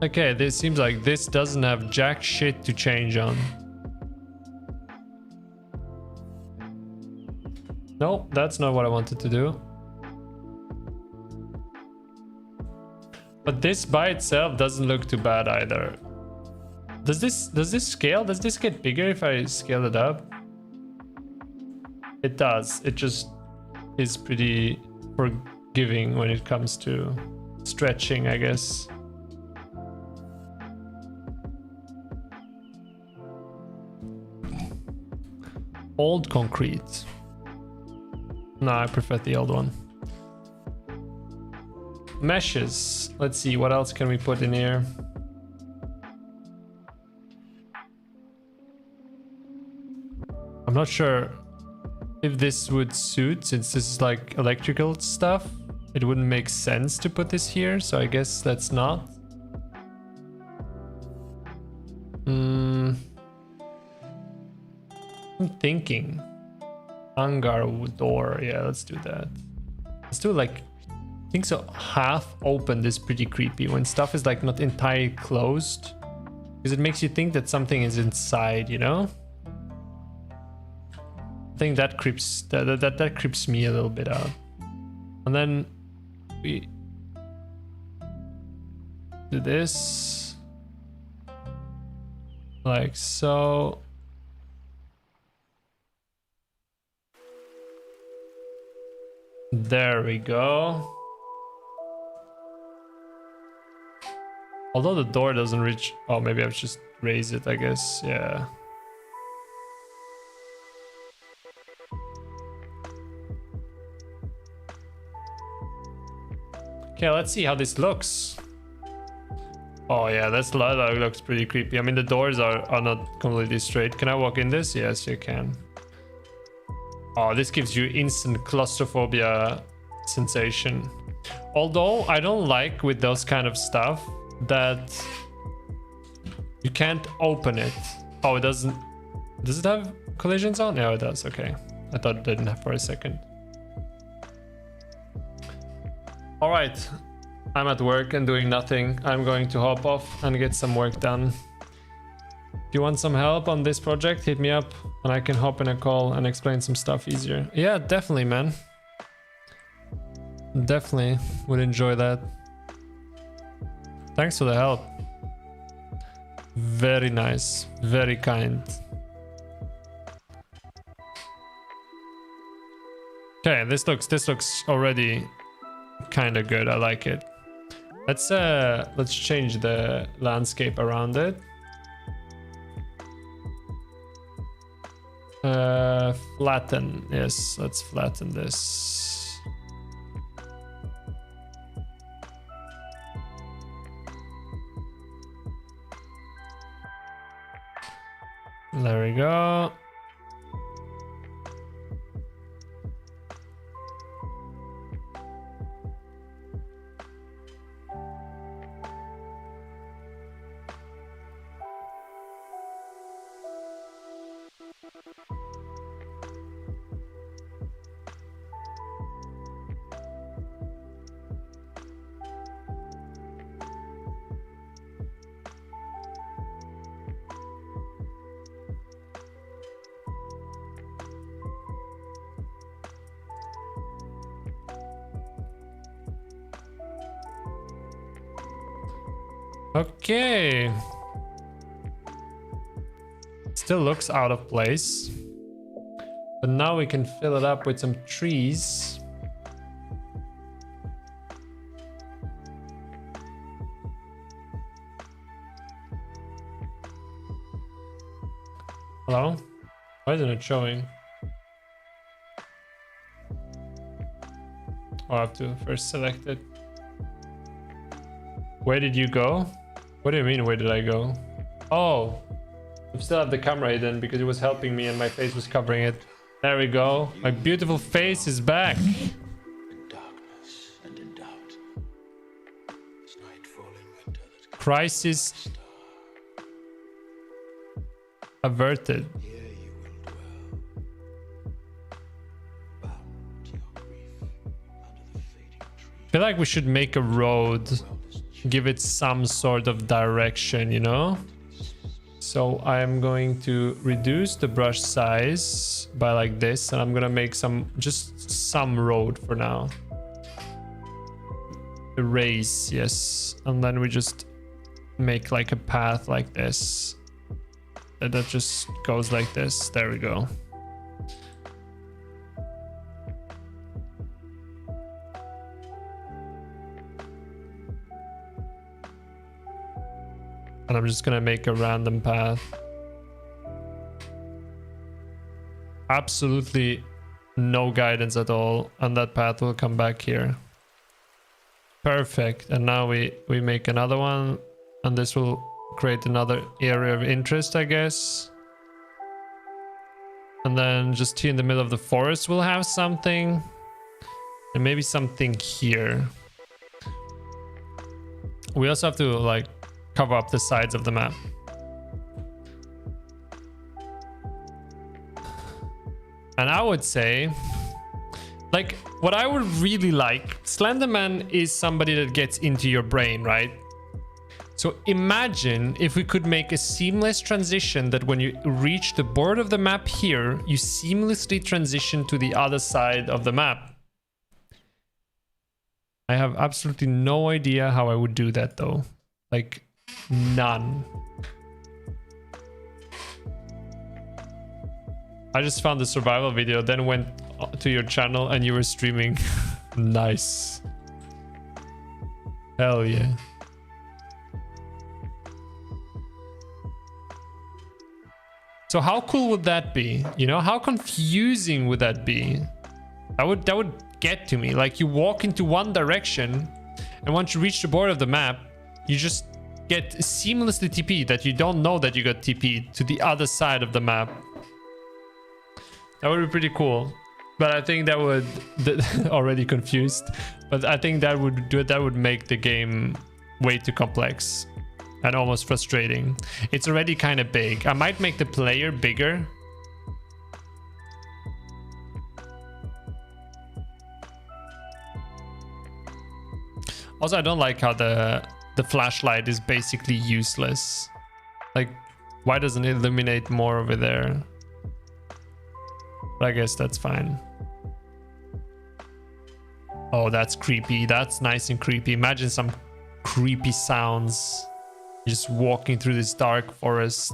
Okay, this seems like this doesn't have jack shit to change on. No, that's not what I wanted to do. But this by itself doesn't look too bad either. Does this scale? Does this get bigger if I scale it up? It does. It just is pretty forgiving when it comes to stretching, I guess. Old concrete. No, I prefer the old one. Meshes. Let's see, what else can we put in here? I'm not sure if this would suit, since this is like electrical stuff. It wouldn't make sense to put this here, so I guess that's not. I'm thinking. Hangar door, yeah, let's do that. Let's do like, I think so, half opened is pretty creepy when stuff is like not entirely closed. Because it makes you think that something is inside, you know? I think that creeps that creeps me a little bit out. And then we do this. Like so. There we go. Although the door doesn't reach... Oh, maybe I've just raised it, I guess. Yeah. Okay, let's see how this looks. Oh yeah, that looks pretty creepy. I mean, the doors are not completely straight. Can I walk in this? Yes, you can. Oh, this gives you instant claustrophobia sensation. Although I don't like with those kind of stuff that you can't open it. Oh, it doesn't. Does it have collision zone? Yeah, it does. Okay. I thought it didn't have for a second. All right. I'm at work and doing nothing. I'm going to hop off and get some work done. If you want some help on this project, hit me up and I can hop in a call and explain some stuff easier. Yeah, definitely, man. Definitely would enjoy that. Thanks for the help. Very nice. Very kind. Okay, this looks already kind of good. I like it. Let's change the landscape around it. Flatten. Yes, let's flatten this. There we go. Okay. Still looks out of place. But now we can fill it up with some trees. Hello? Why isn't it showing? I'll have to first select it. Where did you go? What do you mean, where did I go? Oh, I still have the camera hidden because it was helping me and my face was covering it. There we go. My beautiful face is back. In darkness and in doubt. It's nightfall in winter that Crisis averted. here you will dwell. Bound to your grief under the fading tree. I feel like we should make a road. Give it some sort of direction, you know? So I'm going to reduce the brush size by like this, and I'm gonna make just some road for now. Erase, yes. And then we just make like a path like this. And that just goes like this. There we go. And I'm just gonna make a random path. Absolutely no guidance at all, and that path will come back here. Perfect. And now we make another one, and this will create another area of interest, I guess. And then just here in the middle of the forest we'll have something, and maybe something here. We also have to like cover up the sides of the map. And I would say, like, what I would really like, Slenderman is somebody that gets into your brain, right? So imagine if we could make a seamless transition that when you reach the border of the map here, you seamlessly transition to the other side of the map. I have absolutely no idea how I would do that though. Like none. I just found the survival video, then went to your channel and you were streaming. Nice. Hell yeah. So how cool would that be? You know, how confusing would that be? That would get to me. Like, you walk into one direction, and once you reach the border of the map, you just get seamlessly TP'd that you don't know that you got TP'd to the other side of the map. That would be pretty cool. But I think that would already confused. But I think that would make the game way too complex and almost frustrating. It's already kind of big. I might make the player bigger. Also, I don't like how the flashlight is basically useless. Like, why doesn't it illuminate more over there? But I guess that's fine. Oh, that's creepy. That's nice and creepy. Imagine some creepy sounds. Just walking through this dark forest.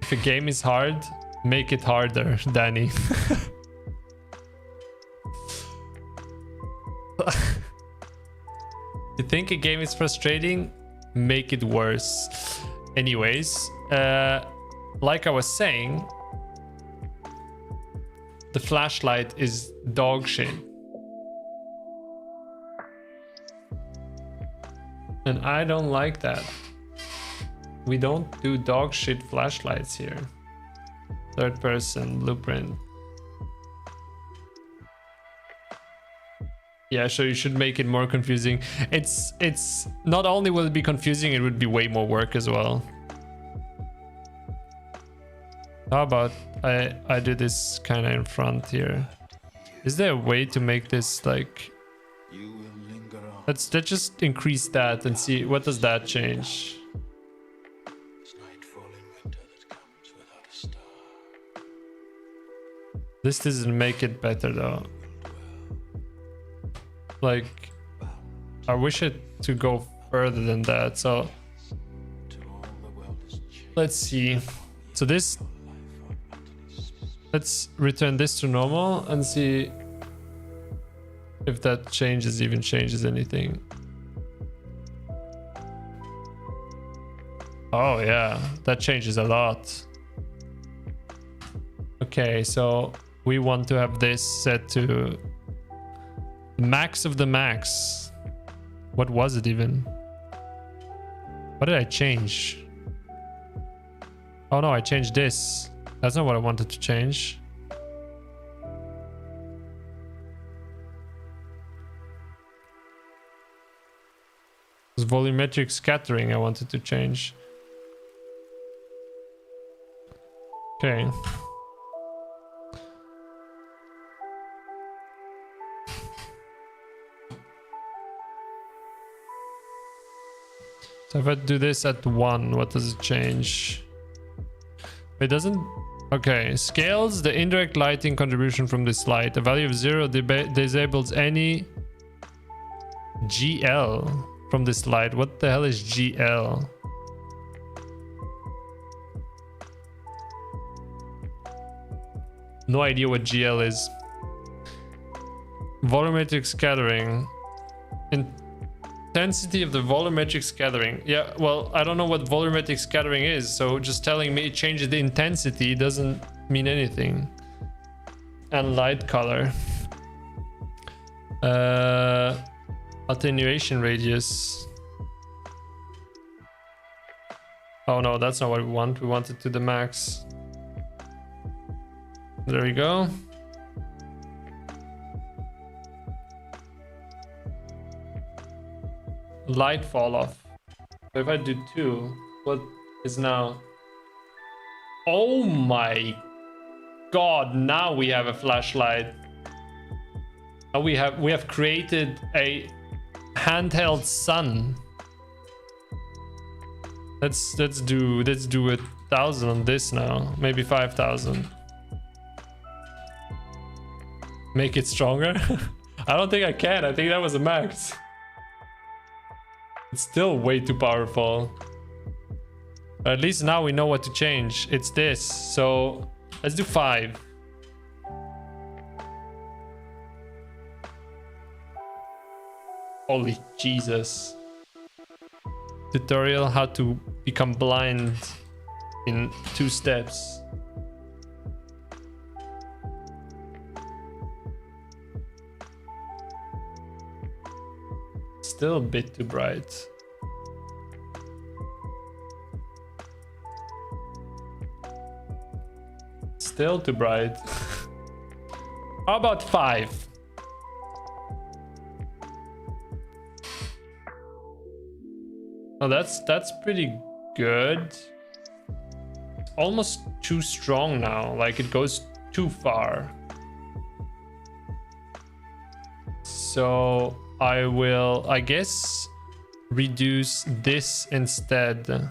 If a game is hard, make it harder, Danny. You think a game is frustrating? Make it worse. Anyways, like I was saying, the flashlight is dog shit. And I don't like that. We don't do dog shit flashlights here. Third person blueprint. Yeah, so you should make it more confusing. It's not only will it be confusing, it would be way more work as well. How about I do this kind of in front here? Is there a way to make this like... Let's just increase that and see what does that change. This doesn't make it better though. Like, I wish it to go further than that. So let's see. So this, let's return this to normal and see if that changes anything. Oh yeah, that changes a lot. Okay, so we want to have this set to max of the max. What was it even? What did I change? Oh no, I changed this. That's not what I wanted to change. It was volumetric scattering I wanted to change. Okay. So if I do this at 1, what does it change? It doesn't... Okay, scales the indirect lighting contribution from this light. A value of 0 disables any GL from this light. What the hell is GL? No idea what GL is. Volumetric scattering. Intensity of the volumetric scattering. Yeah, well, I don't know what volumetric scattering is, so just telling me it changes the intensity doesn't mean anything. And light color. Attenuation radius. Oh no, that's not what we want. We want it to the max. There we go. Light fall off. So if I do 2, what is now? Oh my god, now we have a flashlight. Now we have created a handheld sun. Let's do 1,000 on this now. Maybe 5,000. Make it stronger? I don't think I can. I think that was a max. It's still way too powerful. But at least now we know what to change. It's this. So let's do 5. Holy Jesus. Tutorial how to become blind in 2 steps. Still a bit too bright. Still too bright. How about 5? Oh, that's pretty good. Almost too strong now. Like it goes too far. So I will, I guess, reduce this instead.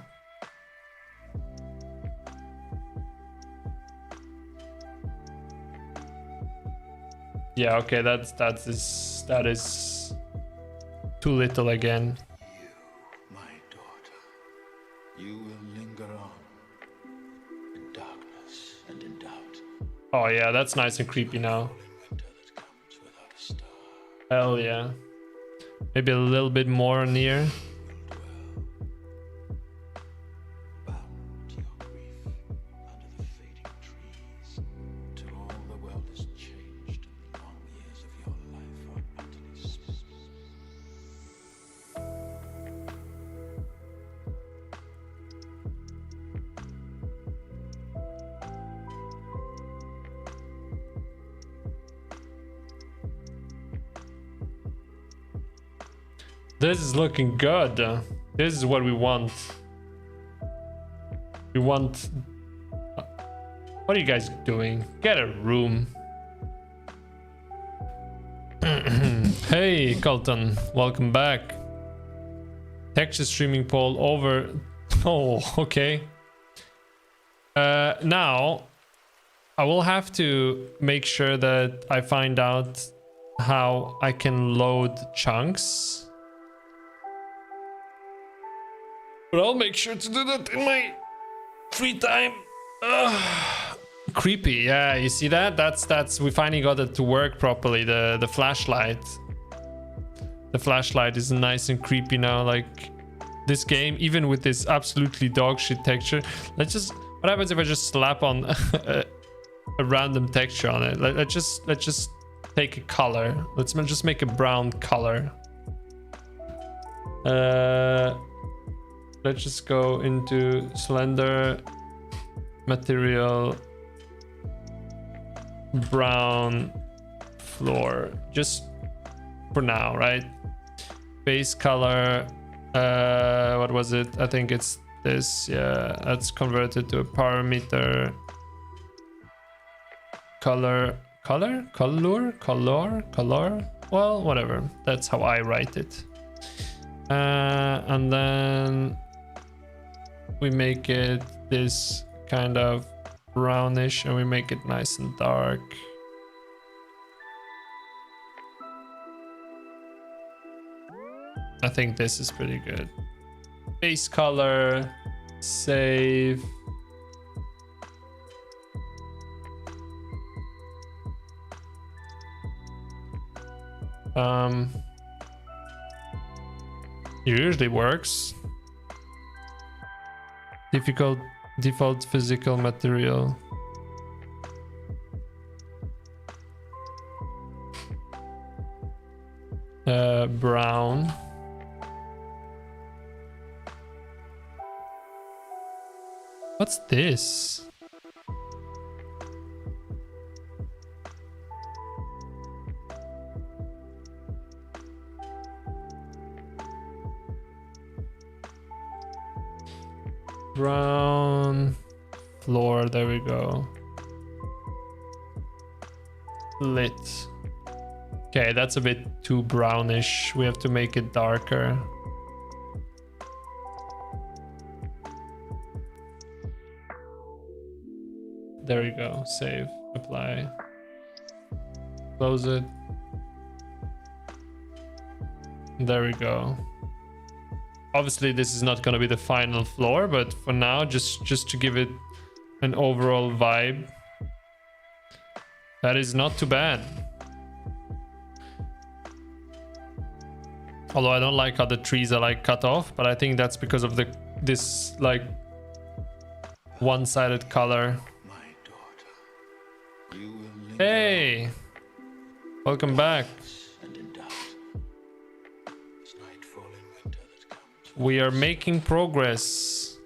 Yeah, okay, that is too little again. You, my daughter, you will linger on in darkness and in doubt. Oh yeah, that's nice and creepy now. In winter that comes without a star. Hell yeah. Maybe a little bit more near. Bound to your grief under the fading trees, till all the world is changed and the long years of your life are utterly spent. This is looking good. This is what we want. We want... What are you guys doing? Get a room. Hey, Colton. Welcome back. Texture streaming poll over... Oh, okay. Now, I will have to make sure that I find out how I can load chunks. But I'll make sure to do that in my free time. Creepy, yeah, you see that? That's we finally got it to work properly, the flashlight. The flashlight is nice and creepy now, like this game, even with this absolutely dog shit texture. Let's just, what happens if I just slap on a random texture on it? Let's just take a color. Let's just make a brown color. Let's just go into Slender material brown floor, just for now, right? Base color, what was it? I think it's this. Yeah, that's converted to a parameter. Color. Well, whatever, that's how I write it. And then we make it this kind of brownish and we make it nice and dark. I think this is pretty good. Base color, save. It usually works. Difficult default physical material. Brown. What's this? Brown floor, there we go. Lit. Okay, that's a bit too brownish. We have to make it darker. There we go. Save. Apply. Close it. There we go. Obviously this is not going to be the final floor, but for now, just to give it an overall vibe, that is not too bad. Although I don't like how the trees are like cut off, but I think that's because of this like one-sided color. My daughter, you will live Hey, welcome back. and in doubt. It's nightfall in winter that comes. We are making progress.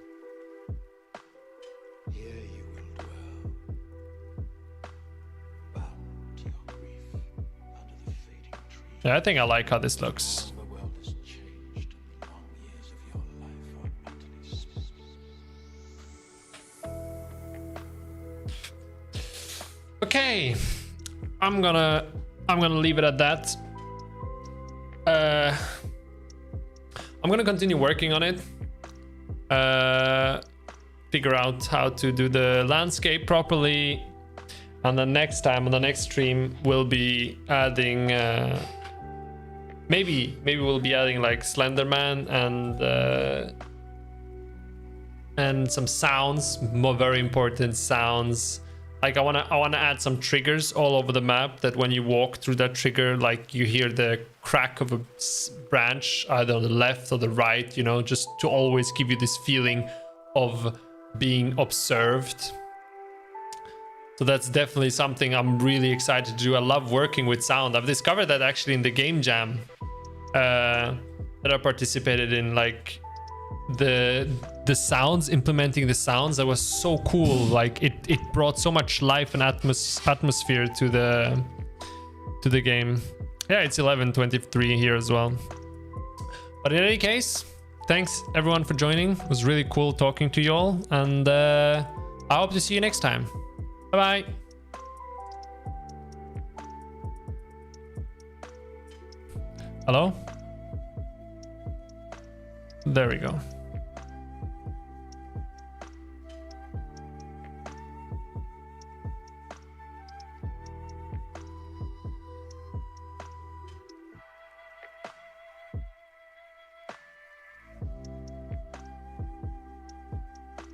Here you will dwell, bound to your grief under the fading trees. Yeah, I think I like how this looks. The world has changed, and the long years of your life are utterly spent. Okay, I'm gonna leave it at that. I'm gonna continue working on it. Figure out how to do the landscape properly, and then next time on the next stream we'll be adding. Maybe we'll be adding like Slenderman and some sounds, more very important sounds. Like I wanna add some triggers all over the map that when you walk through that trigger, like you hear the crack of a branch either on the left or the right, you know, just to always give you this feeling of being observed. So that's definitely something I'm really excited to do. I love working with sound. I've discovered that actually in the game jam that I participated in, like the sounds, implementing the sounds, that was so cool. Like it brought so much life and atmosphere to the game. Yeah, it's 11:23 here as well. But in any case, thanks everyone for joining. It was really cool talking to you all, and I hope to see you next time. Bye bye. Hello? There we go.